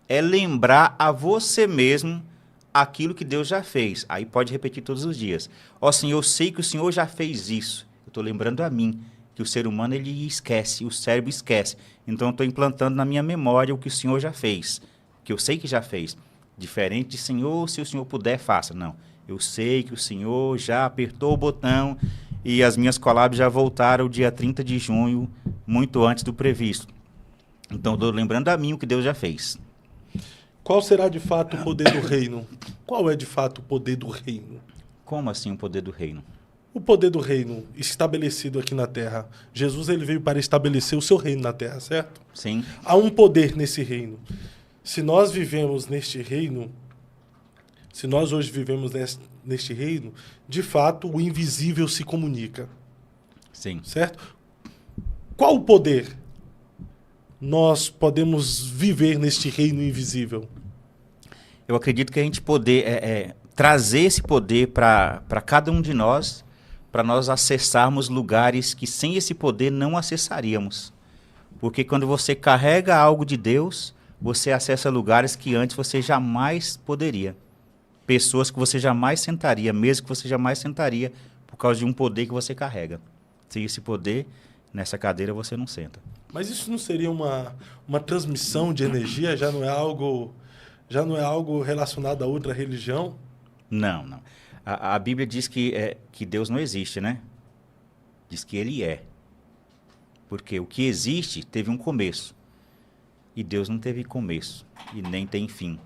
é lembrar a você mesmo aquilo que Deus já fez. Aí pode repetir todos os dias. Ó Senhor, eu sei que o Senhor já fez isso. Eu estou lembrando a mim que o ser humano ele esquece, o cérebro esquece. Então eu estou implantando na minha memória o que o Senhor já fez, que eu sei que já fez. Diferente de Senhor, se o Senhor puder, faça. Não, eu sei que o Senhor já apertou o botão e as minhas collabs já voltaram dia 30 de junho, muito antes do previsto. Então, estou lembrando a mim o que Deus já fez. Qual será de fato o poder do reino? Qual é de fato o poder do reino? Como assim o poder do reino? O poder do reino estabelecido aqui na Terra. Jesus ele veio para estabelecer o seu reino na Terra, certo? Sim. Há um poder nesse reino. Se nós vivemos neste reino, se nós hoje vivemos neste reino, de fato o invisível se comunica. Sim. Certo? Qual o poder nós podemos viver neste reino invisível? Eu acredito que a gente poder trazer esse poder para cada um de nós, para nós acessarmos lugares que sem esse poder não acessaríamos. Porque quando você carrega algo de Deus, você acessa lugares que antes você jamais poderia. Pessoas que você jamais sentaria, mesmo que você jamais sentaria, por causa de um poder que você carrega. Sem esse poder, nessa cadeira você não senta. Mas isso não seria uma transmissão de energia? Já não é algo relacionado a outra religião? Não, não. A Bíblia diz que Deus não existe, né? Diz que Ele é. Porque o que existe teve um começo. E Deus não teve começo. E nem tem fim.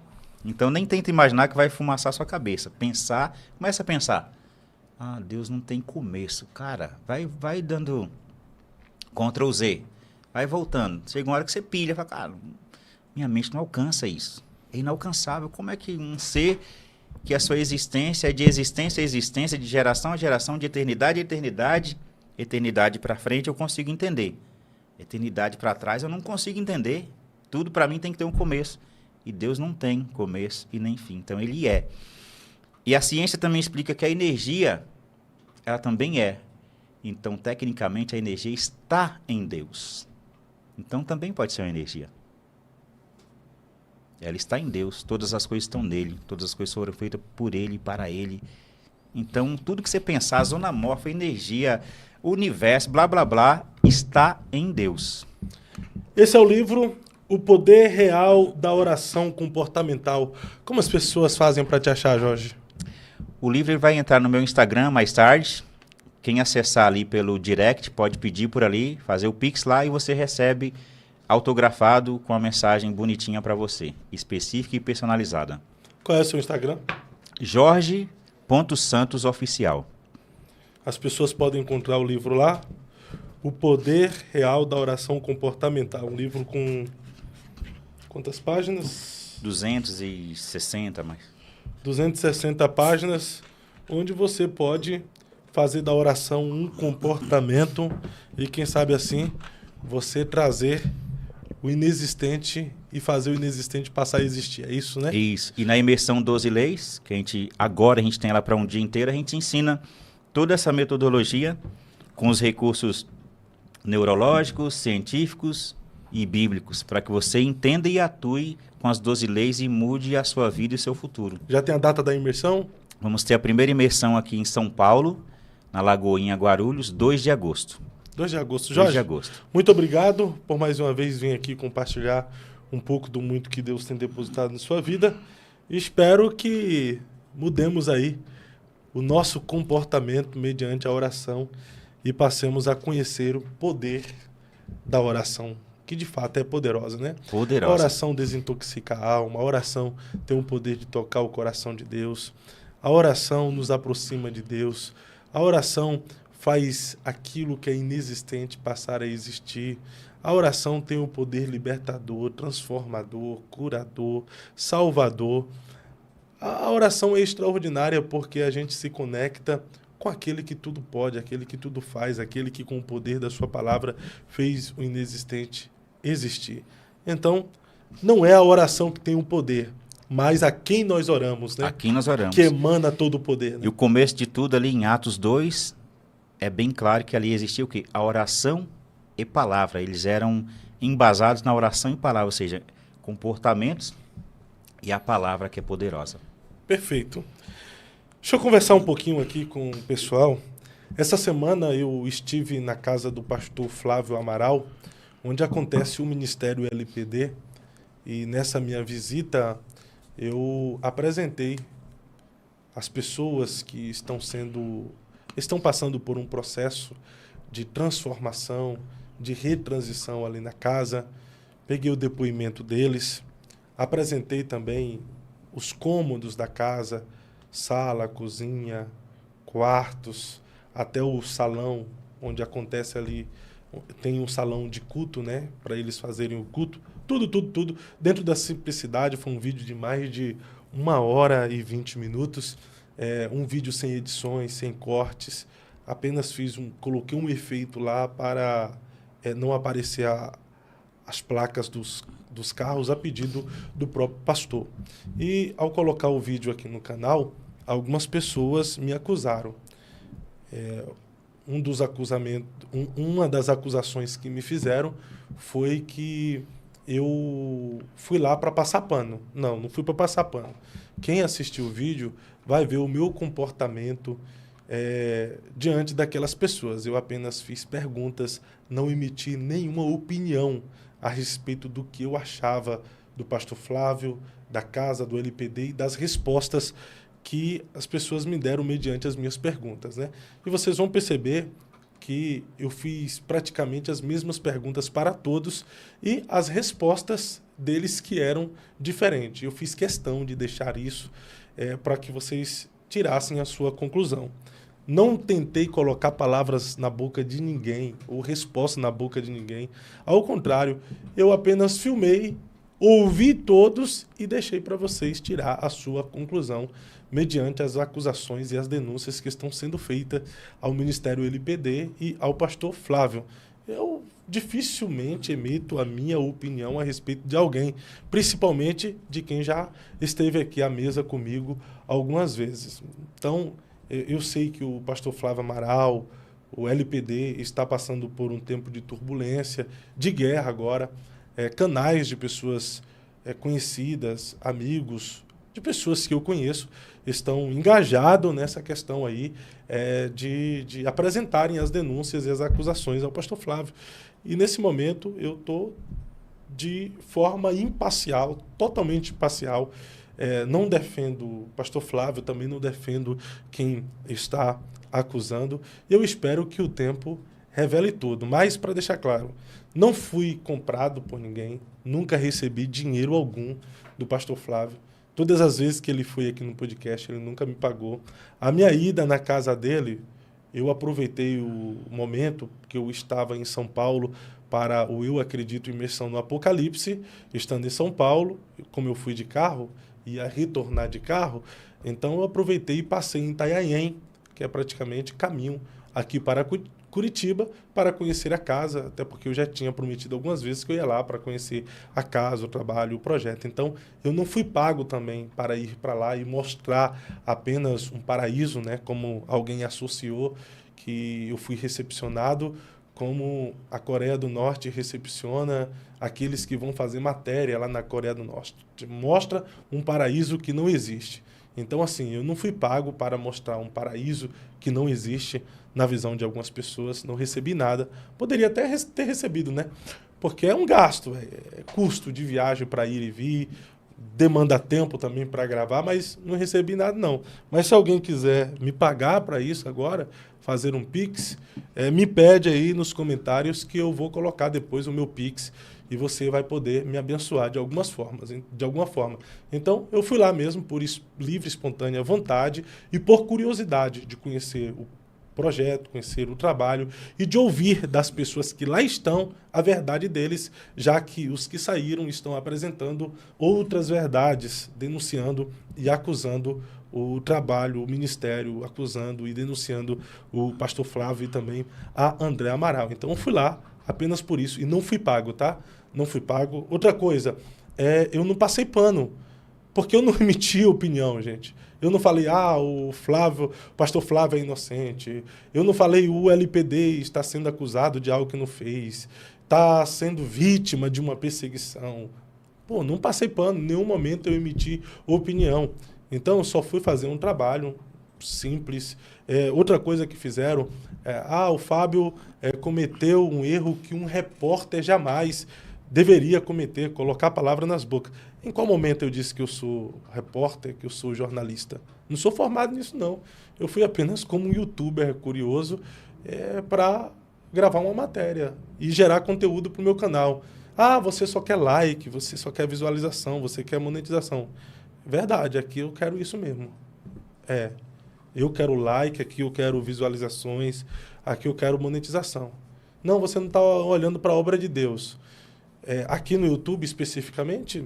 Então nem tenta imaginar que vai fumaçar sua cabeça. Começa a pensar. Ah, Deus não tem começo. Cara, vai dando Ctrl Z. Vai voltando. Chega uma hora que você pilha. Fala, cara, minha mente não alcança isso. É inalcançável. Como é que um ser que a sua existência é de existência a existência, de geração a geração, de eternidade a eternidade, eternidade para frente eu consigo entender. Eternidade para trás eu não consigo entender. Tudo para mim tem que ter um começo. E Deus não tem começo e nem fim. Então Ele é. E a ciência também explica que a energia, ela também é. Então, tecnicamente, a energia está em Deus. Então, também pode ser uma energia. Ela está em Deus. Todas as coisas estão nele. Todas as coisas foram feitas por Ele e para Ele. Então, tudo que você pensar, a zona morfa, a energia, o universo, blá, blá, blá, está em Deus. Esse é o livro O Poder Real da Oração Comportamental. Como as pessoas fazem para te achar, Jorge? O livro vai entrar no meu Instagram mais tarde. Quem acessar ali pelo direct pode pedir por ali, fazer o Pix lá e você recebe autografado com a mensagem bonitinha para você, específica e personalizada. Qual é o seu Instagram? Jorge.santosoficial. As pessoas podem encontrar o livro lá. O Poder Real da Oração Comportamental. Um livro com quantas páginas? 260 mais. 260 páginas, onde você pode fazer da oração um comportamento e, quem sabe assim, você trazer o inexistente e fazer o inexistente passar a existir. É isso, né? Isso. E na imersão 12 leis, que agora a gente tem ela para um dia inteiro, a gente ensina toda essa metodologia com os recursos neurológicos, científicos e bíblicos, para que você entenda e atue com as 12 leis e mude a sua vida e o seu futuro. Já tem a data da imersão? Vamos ter a primeira imersão aqui em São Paulo, na Lagoinha Guarulhos, 2 de agosto. 2 de agosto. Jorge, 2 de agosto. Muito obrigado por mais uma vez vir aqui compartilhar um pouco do muito que Deus tem depositado na sua vida. E espero que mudemos aí o nosso comportamento mediante a oração e passemos a conhecer o poder da oração, que de fato é poderosa, né? Poderosa. A oração desintoxica a alma, a oração tem o poder de tocar o coração de Deus, a oração nos aproxima de Deus, a oração faz aquilo que é inexistente passar a existir. A oração tem o poder libertador, transformador, curador, salvador. A oração é extraordinária porque a gente se conecta com aquele que tudo pode, aquele que tudo faz, aquele que com o poder da sua palavra fez o inexistente existir. Então, não é a oração que tem o poder, mas a quem nós oramos, né? A quem nós oramos. Que emana todo o poder. Né? E o começo de tudo ali em Atos 2, é bem claro que ali existia o quê? A oração e palavra. Eles eram embasados na oração e palavra, ou seja, comportamentos e a palavra que é poderosa. Perfeito. Deixa eu conversar um pouquinho aqui com o pessoal. Essa semana eu estive na casa do pastor Flávio Amaral, onde acontece o Ministério LPD, e nessa minha visita eu apresentei as pessoas que estão passando por um processo de transformação, de retransição ali na casa. Peguei o depoimento deles, apresentei também os cômodos da casa, sala, cozinha, quartos, até o salão onde acontece ali, tem um salão de culto, né, para eles fazerem o culto. Tudo. Dentro da simplicidade, foi um vídeo de mais de 1h20. Um vídeo sem edições, sem cortes. Apenas coloquei um efeito lá para não aparecer as placas dos carros a pedido do próprio pastor. E ao colocar o vídeo aqui no canal, algumas pessoas me acusaram. Uma das acusações que me fizeram foi que eu fui lá para passar pano. Não fui para passar pano. Quem assistiu o vídeo vai ver o meu comportamento diante daquelas pessoas. Eu apenas fiz perguntas, não emiti nenhuma opinião a respeito do que eu achava do pastor Flávio, da casa do LPD e das respostas que as pessoas me deram mediante as minhas perguntas, né? E vocês vão perceber que eu fiz praticamente as mesmas perguntas para todos e as respostas deles que eram diferentes. Eu fiz questão de deixar isso para que vocês tirassem a sua conclusão. Não tentei colocar palavras na boca de ninguém ou resposta na boca de ninguém. Ao contrário, eu apenas filmei, ouvi todos e deixei para vocês tirar a sua conclusão mediante as acusações e as denúncias que estão sendo feitas ao Ministério LPD e ao pastor Flávio. Eu dificilmente emito a minha opinião a respeito de alguém, principalmente de quem já esteve aqui à mesa comigo algumas vezes. Então, eu sei que o pastor Flávio Amaral, o LPD, está passando por um tempo de turbulência, de guerra agora. Canais de pessoas conhecidas, amigos, de pessoas que eu conheço, estão engajados nessa questão aí de apresentarem as denúncias e as acusações ao pastor Flávio. E nesse momento eu estou de forma imparcial, totalmente imparcial. Não defendo o pastor Flávio, também não defendo quem está acusando. Eu espero que o tempo revele tudo. Mas, para deixar claro, não fui comprado por ninguém, nunca recebi dinheiro algum do pastor Flávio. Todas as vezes que ele foi aqui no podcast, ele nunca me pagou. A minha ida na casa dele, eu aproveitei o momento que eu estava em São Paulo para o Eu Acredito Imersão no Apocalipse, estando em São Paulo, como eu fui de carro, ia retornar de carro, então eu aproveitei e passei em Itanhaém, que é praticamente caminho aqui para Curitiba, para conhecer a casa, até porque eu já tinha prometido algumas vezes que eu ia lá para conhecer a casa, o trabalho, o projeto. Então, eu não fui pago também para ir para lá e mostrar apenas um paraíso, né, como alguém associou, que eu fui recepcionado como a Coreia do Norte recepciona aqueles que vão fazer matéria lá na Coreia do Norte. Mostra um paraíso que não existe. Então, assim, eu não fui pago para mostrar um paraíso que não existe na visão de algumas pessoas. Não recebi nada. Poderia até ter recebido, né? Porque é um gasto, é custo de viagem para ir e vir, demanda tempo também para gravar, mas não recebi nada, não. Mas se alguém quiser me pagar para isso agora, fazer um Pix, me pede aí nos comentários que eu vou colocar depois o meu Pix e você vai poder me abençoar de alguma forma. Então, eu fui lá mesmo por livre, espontânea vontade e por curiosidade de conhecer o projeto, conhecer o trabalho e de ouvir das pessoas que lá estão a verdade deles, já que os que saíram estão apresentando outras verdades, denunciando e acusando o trabalho, o ministério, acusando e denunciando o pastor Flávio e também a André Amaral. Então, eu fui lá apenas por isso e não fui pago, tá? Não fui pago. Outra coisa, eu não passei pano, porque eu não emiti opinião, gente. Eu não falei, o pastor Flávio é inocente. Eu não falei, o LPD está sendo acusado de algo que não fez. Está sendo vítima de uma perseguição. Pô, não passei pano, em nenhum momento eu emiti opinião. Então, eu só fui fazer um trabalho simples. Outra coisa que fizeram, o Fábio cometeu um erro que um repórter jamais deveria cometer, colocar a palavra nas bocas. Em qual momento eu disse que eu sou repórter, que eu sou jornalista? Não sou formado nisso, não. Eu fui apenas como um youtuber curioso para gravar uma matéria e gerar conteúdo para o meu canal. Você só quer like, você só quer visualização, você quer monetização. Verdade, aqui eu quero isso mesmo. Eu quero like, aqui eu quero visualizações, aqui eu quero monetização. Não, você não está olhando para a obra de Deus. Aqui no YouTube, especificamente,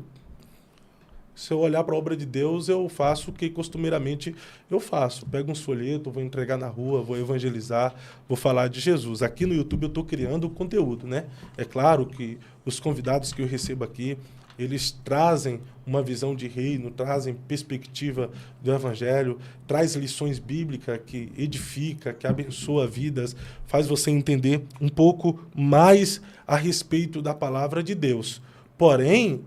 se eu olhar para a obra de Deus, eu faço o que costumeiramente eu faço. Pego uns folhetos, vou entregar na rua, vou evangelizar, vou falar de Jesus. Aqui no YouTube eu estou criando conteúdo, né? É claro que os convidados que eu recebo aqui, eles trazem uma visão de reino, trazem perspectiva do evangelho, traz lições bíblicas que edifica, que abençoa vidas, faz você entender um pouco mais a respeito da palavra de Deus. Porém,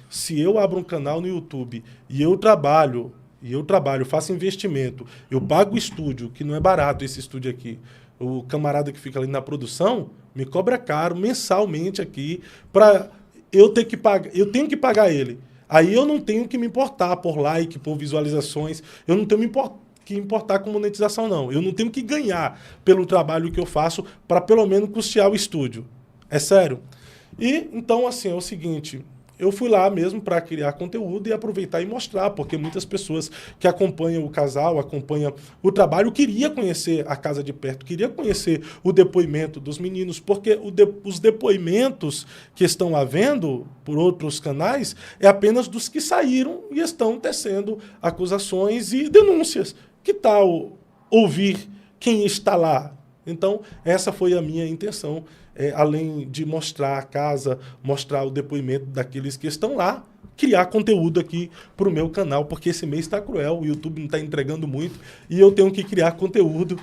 se eu abro um canal no YouTube e eu trabalho e eu trabalho, faço investimento, eu pago o estúdio, que não é barato esse estúdio aqui. O camarada que fica ali na produção me cobra caro mensalmente aqui para eu ter que pagar, eu tenho que pagar ele. Aí eu não tenho que me importar por like, por visualizações, eu não tenho que importar com monetização, não. Eu não tenho que ganhar pelo trabalho que eu faço para pelo menos custear o estúdio. É sério. E então, assim, é o seguinte, eu fui lá mesmo para criar conteúdo e aproveitar e mostrar, porque muitas pessoas que acompanham o casal, acompanham o trabalho, queria conhecer a casa de perto, queria conhecer o depoimento dos meninos, porque os depoimentos que estão havendo por outros canais é apenas dos que saíram e estão tecendo acusações e denúncias. Que tal ouvir quem está lá? Então, essa foi a minha intenção. Além de mostrar a casa, mostrar o depoimento daqueles que estão lá, criar conteúdo aqui para o meu canal, porque esse mês está cruel, o YouTube não está entregando muito e eu tenho que criar conteúdo.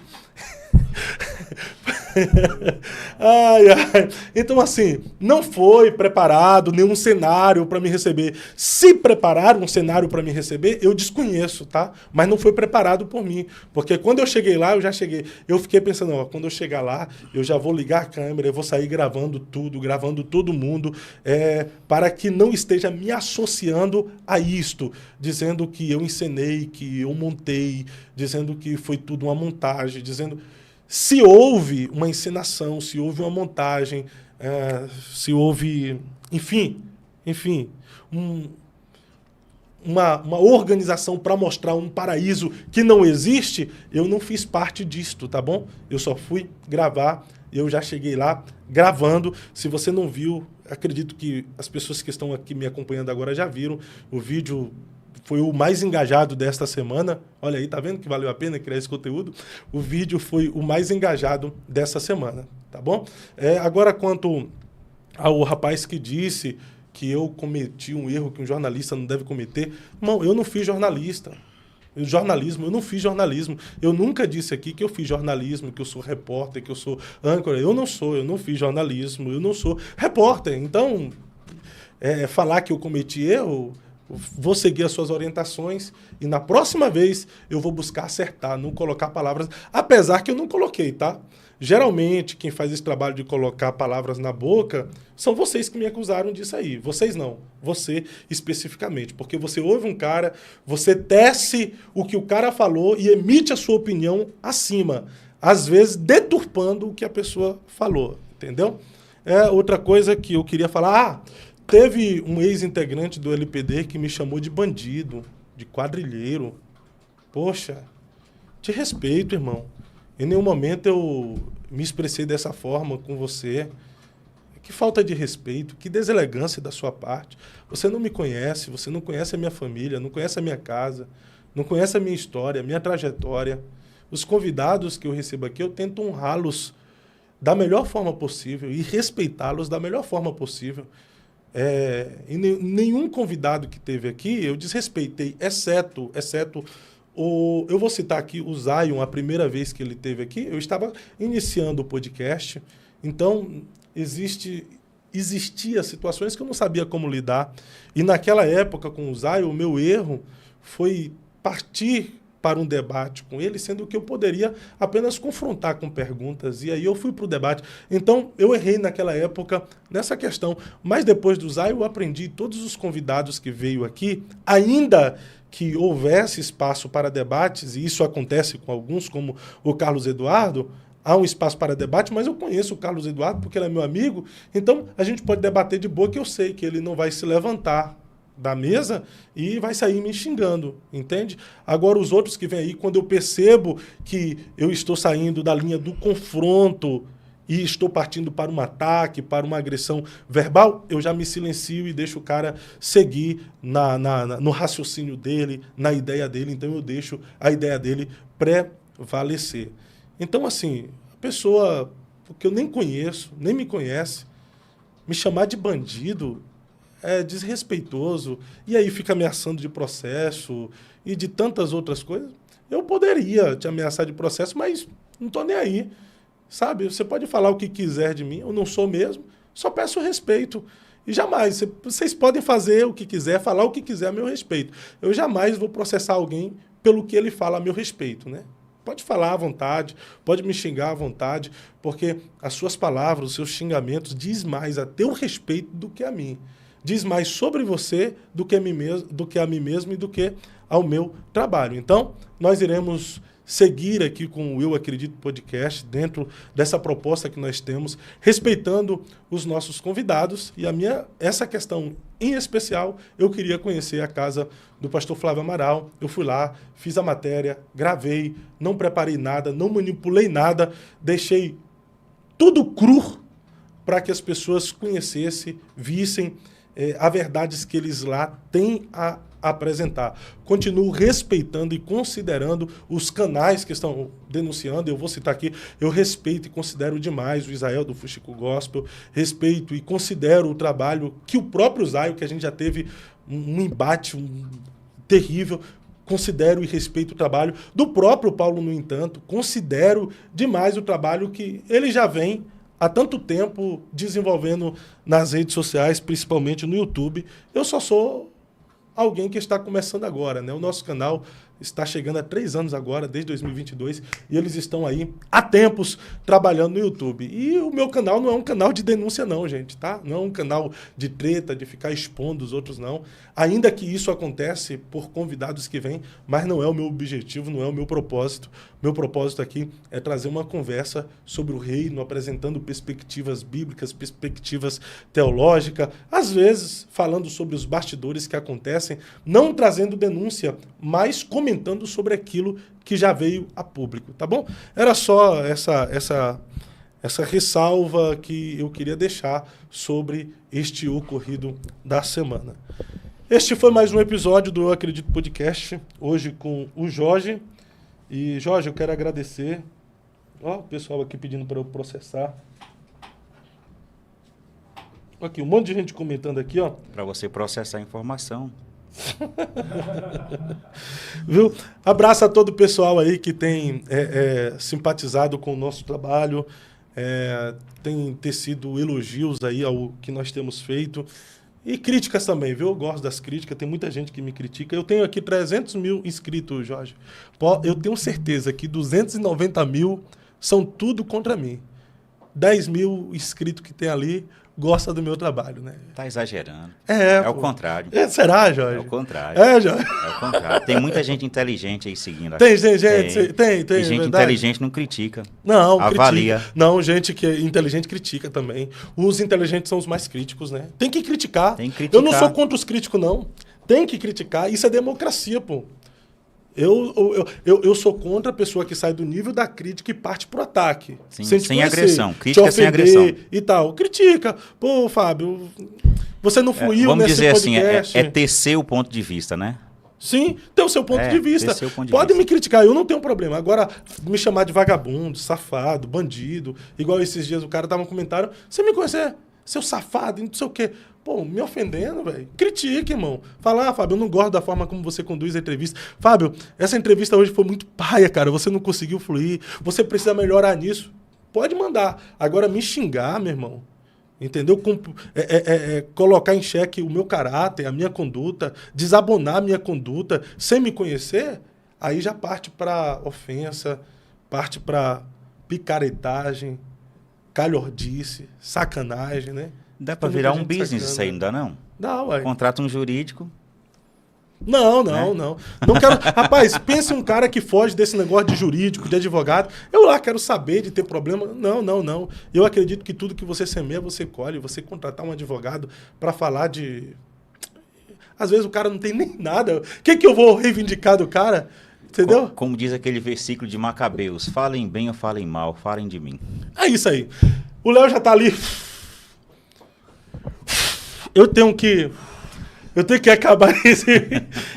Ai, ai. Então, assim, não foi preparado nenhum cenário para me receber. Se prepararam um cenário para me receber, eu desconheço, tá? Mas não foi preparado por mim. Porque quando eu cheguei lá, eu já cheguei. Eu fiquei pensando, ó, quando eu chegar lá, eu já vou ligar a câmera, eu vou sair gravando tudo, gravando todo mundo, para que não esteja me associando a isto, dizendo que eu encenei, que eu montei, dizendo que foi tudo uma montagem, dizendo... Se houve uma encenação, se houve uma montagem, se houve, enfim, uma organização para mostrar um paraíso que não existe, eu não fiz parte disto, tá bom? Eu só fui gravar, eu já cheguei lá gravando. Se você não viu, acredito que as pessoas que estão aqui me acompanhando agora já viram o vídeo. Foi o mais engajado desta semana. Olha aí, tá vendo que valeu a pena criar esse conteúdo? O vídeo foi o mais engajado dessa semana, tá bom? Agora, quanto ao rapaz que disse que eu cometi um erro que um jornalista não deve cometer, irmão, eu não fiz jornalismo, eu não fiz jornalismo. Eu nunca disse aqui que eu fiz jornalismo, que eu sou repórter, que eu sou âncora. Eu não fiz jornalismo, eu não sou repórter. Então, falar que eu cometi erro... Vou seguir as suas orientações e na próxima vez eu vou buscar acertar, não colocar palavras, apesar que eu não coloquei, tá? Geralmente, quem faz esse trabalho de colocar palavras na boca são vocês que me acusaram disso aí. Vocês não, você especificamente, porque você ouve um cara, você tece o que o cara falou e emite a sua opinião acima, às vezes deturpando o que a pessoa falou, entendeu? Outra coisa que eu queria falar... Teve um ex-integrante do LPD que me chamou de bandido, de quadrilheiro. Poxa, te respeito, irmão. Em nenhum momento eu me expressei dessa forma com você. Que falta de respeito, que deselegância da sua parte. Você não me conhece, você não conhece a minha família, não conhece a minha casa, não conhece a minha história, a minha trajetória. Os convidados que eu recebo aqui, eu tento honrá-los da melhor forma possível e respeitá-los da melhor forma possível. Nenhum convidado que teve aqui eu desrespeitei, exceto eu vou citar aqui o Zion, a primeira vez que ele teve aqui, eu estava iniciando o podcast, então existia situações que eu não sabia como lidar, e naquela época com o Zion, o meu erro foi partir para um debate com ele, sendo que eu poderia apenas confrontar com perguntas, e aí eu fui para o debate. Então, eu errei naquela época nessa questão, mas depois do Zay eu aprendi, todos os convidados que veio aqui, ainda que houvesse espaço para debates, e isso acontece com alguns, como o Carlos Eduardo, há um espaço para debate, mas eu conheço o Carlos Eduardo porque ele é meu amigo, então a gente pode debater de boa, que eu sei que ele não vai se levantar da mesa e vai sair me xingando, entende? Agora, os outros que vêm aí, quando eu percebo que eu estou saindo da linha do confronto e estou partindo para um ataque, para uma agressão verbal, eu já me silencio e deixo o cara seguir no raciocínio dele, na ideia dele, então eu deixo a ideia dele prevalecer. Então, assim, a pessoa que eu nem conheço, nem me conhece, me chamar de bandido... é desrespeitoso, e aí fica ameaçando de processo e de tantas outras coisas. Eu poderia te ameaçar de processo, mas não estou nem aí, sabe? Você pode falar o que quiser de mim, eu não sou mesmo, só peço respeito. E jamais, vocês podem fazer o que quiser, falar o que quiser a meu respeito. Eu jamais vou processar alguém pelo que ele fala a meu respeito, né? Pode falar à vontade, pode me xingar à vontade, porque as suas palavras, os seus xingamentos diz mais a teu respeito do que a mim. Diz mais sobre você do que a mim mesmo e do que ao meu trabalho. Então, nós iremos seguir aqui com o Eu Acredito Podcast, dentro dessa proposta que nós temos, respeitando os nossos convidados. E essa questão em especial, eu queria conhecer a casa do pastor Flávio Amaral. Eu fui lá, fiz a matéria, gravei, não preparei nada, não manipulei nada, deixei tudo cru para que as pessoas conhecessem, vissem a verdades que eles lá têm a apresentar. Continuo respeitando e considerando os canais que estão denunciando. Eu vou citar aqui, eu respeito e considero demais o Israel do Fuxico Gospel, respeito e considero o trabalho que o próprio Zaio, que a gente já teve um embate terrível, considero e respeito o trabalho do próprio Paulo, no entanto, considero demais o trabalho que ele já vem há tanto tempo desenvolvendo nas redes sociais, principalmente no YouTube. Eu só sou alguém que está começando agora, né? O nosso canal está chegando a 3 anos agora, desde 2022, e eles estão aí há tempos trabalhando no YouTube. E o meu canal não é um canal de denúncia não, gente, tá? Não é um canal de treta, de ficar expondo os outros, não. Ainda que isso acontece por convidados que vêm, mas não é o meu objetivo, não é o meu propósito. Meu propósito aqui é trazer uma conversa sobre o reino, apresentando perspectivas bíblicas, perspectivas teológicas, às vezes falando sobre os bastidores que acontecem, não trazendo denúncia, mas comentando sobre aquilo que já veio a público, tá bom? Era só essa ressalva que eu queria deixar sobre este ocorrido da semana. Este foi mais um episódio do Eu Acredito Podcast, hoje com o Jorge. E, Jorge, eu quero agradecer. Ó, o pessoal aqui pedindo para eu processar. Aqui, um monte de gente comentando aqui, ó. Para você processar a informação. Viu? Abraço a todo o pessoal aí que tem simpatizado com o nosso trabalho, tem tecido elogios aí ao que nós temos feito. E críticas também, viu? Eu gosto das críticas, tem muita gente que me critica. Eu tenho aqui 300 mil inscritos, Jorge. Eu tenho certeza que 290 mil são tudo contra mim. 10 mil inscritos que tem ali gostam do meu trabalho, né? Tá exagerando. É o contrário. Será, Jorge? É o contrário. Jorge? É o contrário. Tem muita gente inteligente aí seguindo. Tem gente, E gente verdade. inteligente não critica. Não, avalia. Critica. Não, gente que é inteligente critica também. Os inteligentes são os mais críticos, né? Tem que criticar. Tem que criticar. Eu não sou contra os críticos, não. Tem que criticar. Isso é democracia, pô. Eu sou contra a pessoa que sai do nível da crítica e parte pro ataque. Sim, sem agressão. Crítica sem agressão. E tal. Critica. Pô, Fábio, você não fluiu vamos nesse dizer podcast. assim, tecer o ponto de vista, né? Sim, tem o seu ponto de vista. Pode me criticar, eu não tenho problema. Agora, me chamar de vagabundo, safado, bandido, igual esses dias o cara tava no comentário, você me conhece, seu safado, não sei o quê. Pô, me ofendendo, velho. Critique, irmão. Fala, Fábio, eu não gosto da forma como você conduz a entrevista. Fábio, essa entrevista hoje foi muito paia, cara. Você não conseguiu fluir. Você precisa melhorar nisso. Pode mandar. Agora, me xingar, meu irmão. Entendeu? Colocar em xeque o meu caráter, a minha conduta, desabonar a minha conduta, sem me conhecer, aí já parte para ofensa, parte para picaretagem, calhordice, sacanagem, né? Dá para virar um business isso aí, não dá não? Dá, ué. Contrata um jurídico. Não. Não quero... Rapaz, pense um cara que foge desse negócio de jurídico, de advogado. Eu lá quero saber de ter problema. Não. Eu acredito que tudo que você semeia, você colhe. Você contratar um advogado para falar de... Às vezes o cara não tem nem nada. O que eu vou reivindicar do cara? Entendeu? Como diz aquele versículo de Macabeus, falem bem ou falem mal, falem de mim. É isso aí. O Léo já tá ali... Eu tenho que acabar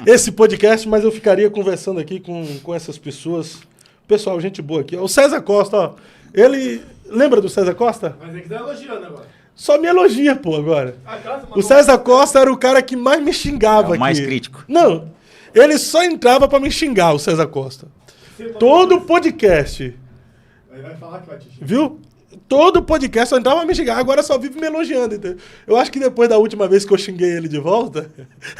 esse podcast, mas eu ficaria conversando aqui com essas pessoas. Pessoal, gente boa aqui. O César Costa, ó. Ele... Lembra do César Costa? Mas é que tá elogiando agora. Só me elogia, pô, agora. O César Costa era o cara que mais me xingava aqui. O mais crítico. Não. Ele só entrava pra me xingar, o César Costa. Todo podcast. Aí vai falar que vai te xingar. Viu? Todo podcast só entrava me xingar, agora só vive me elogiando, entendeu? Eu acho que depois da última vez que eu xinguei ele de volta,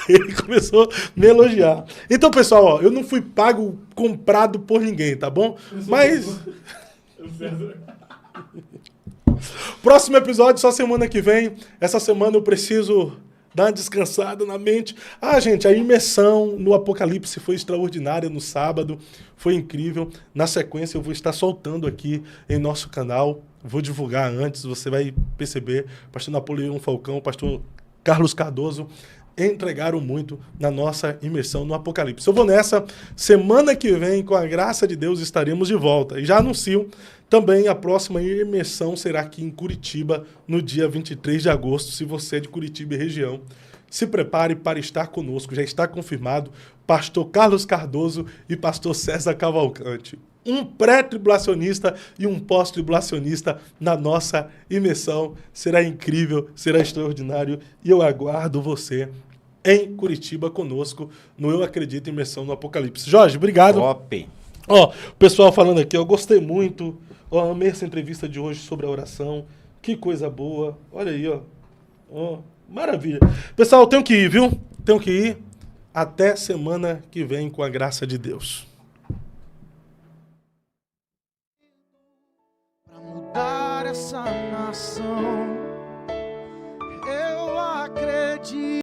ele começou a me elogiar. Então, pessoal, ó, eu não fui pago, comprado por ninguém, tá bom? Mas... Próximo episódio, só semana que vem. Essa semana eu preciso dar uma descansada na mente. Ah, gente, a imersão no Apocalipse foi extraordinária no sábado. Foi incrível. Na sequência, eu vou estar soltando aqui em nosso canal. Vou divulgar antes, você vai perceber. Pastor Napoleão Falcão, pastor Carlos Cardoso entregaram muito na nossa imersão no Apocalipse. Eu vou nessa. Semana que vem, com a graça de Deus, estaremos de volta. E já anuncio também a próxima imersão será aqui em Curitiba, no dia 23 de agosto. Se você é de Curitiba e região, se prepare para estar conosco. Já está confirmado, pastor Carlos Cardoso e pastor César Cavalcante. Um pré-tribulacionista e um pós-tribulacionista na nossa imersão. Será incrível, será extraordinário e eu aguardo você em Curitiba conosco no Eu Acredito Imersão no Apocalipse. Jorge, obrigado. Top. Ó, o pessoal falando aqui, eu gostei muito. Ó, amei essa entrevista de hoje sobre a oração. Que coisa boa. Olha aí, ó. Ó, maravilha. Pessoal, eu tenho que ir, viu? Tenho que ir. Até semana que vem, com a graça de Deus. Pra mudar essa nação, eu acredito.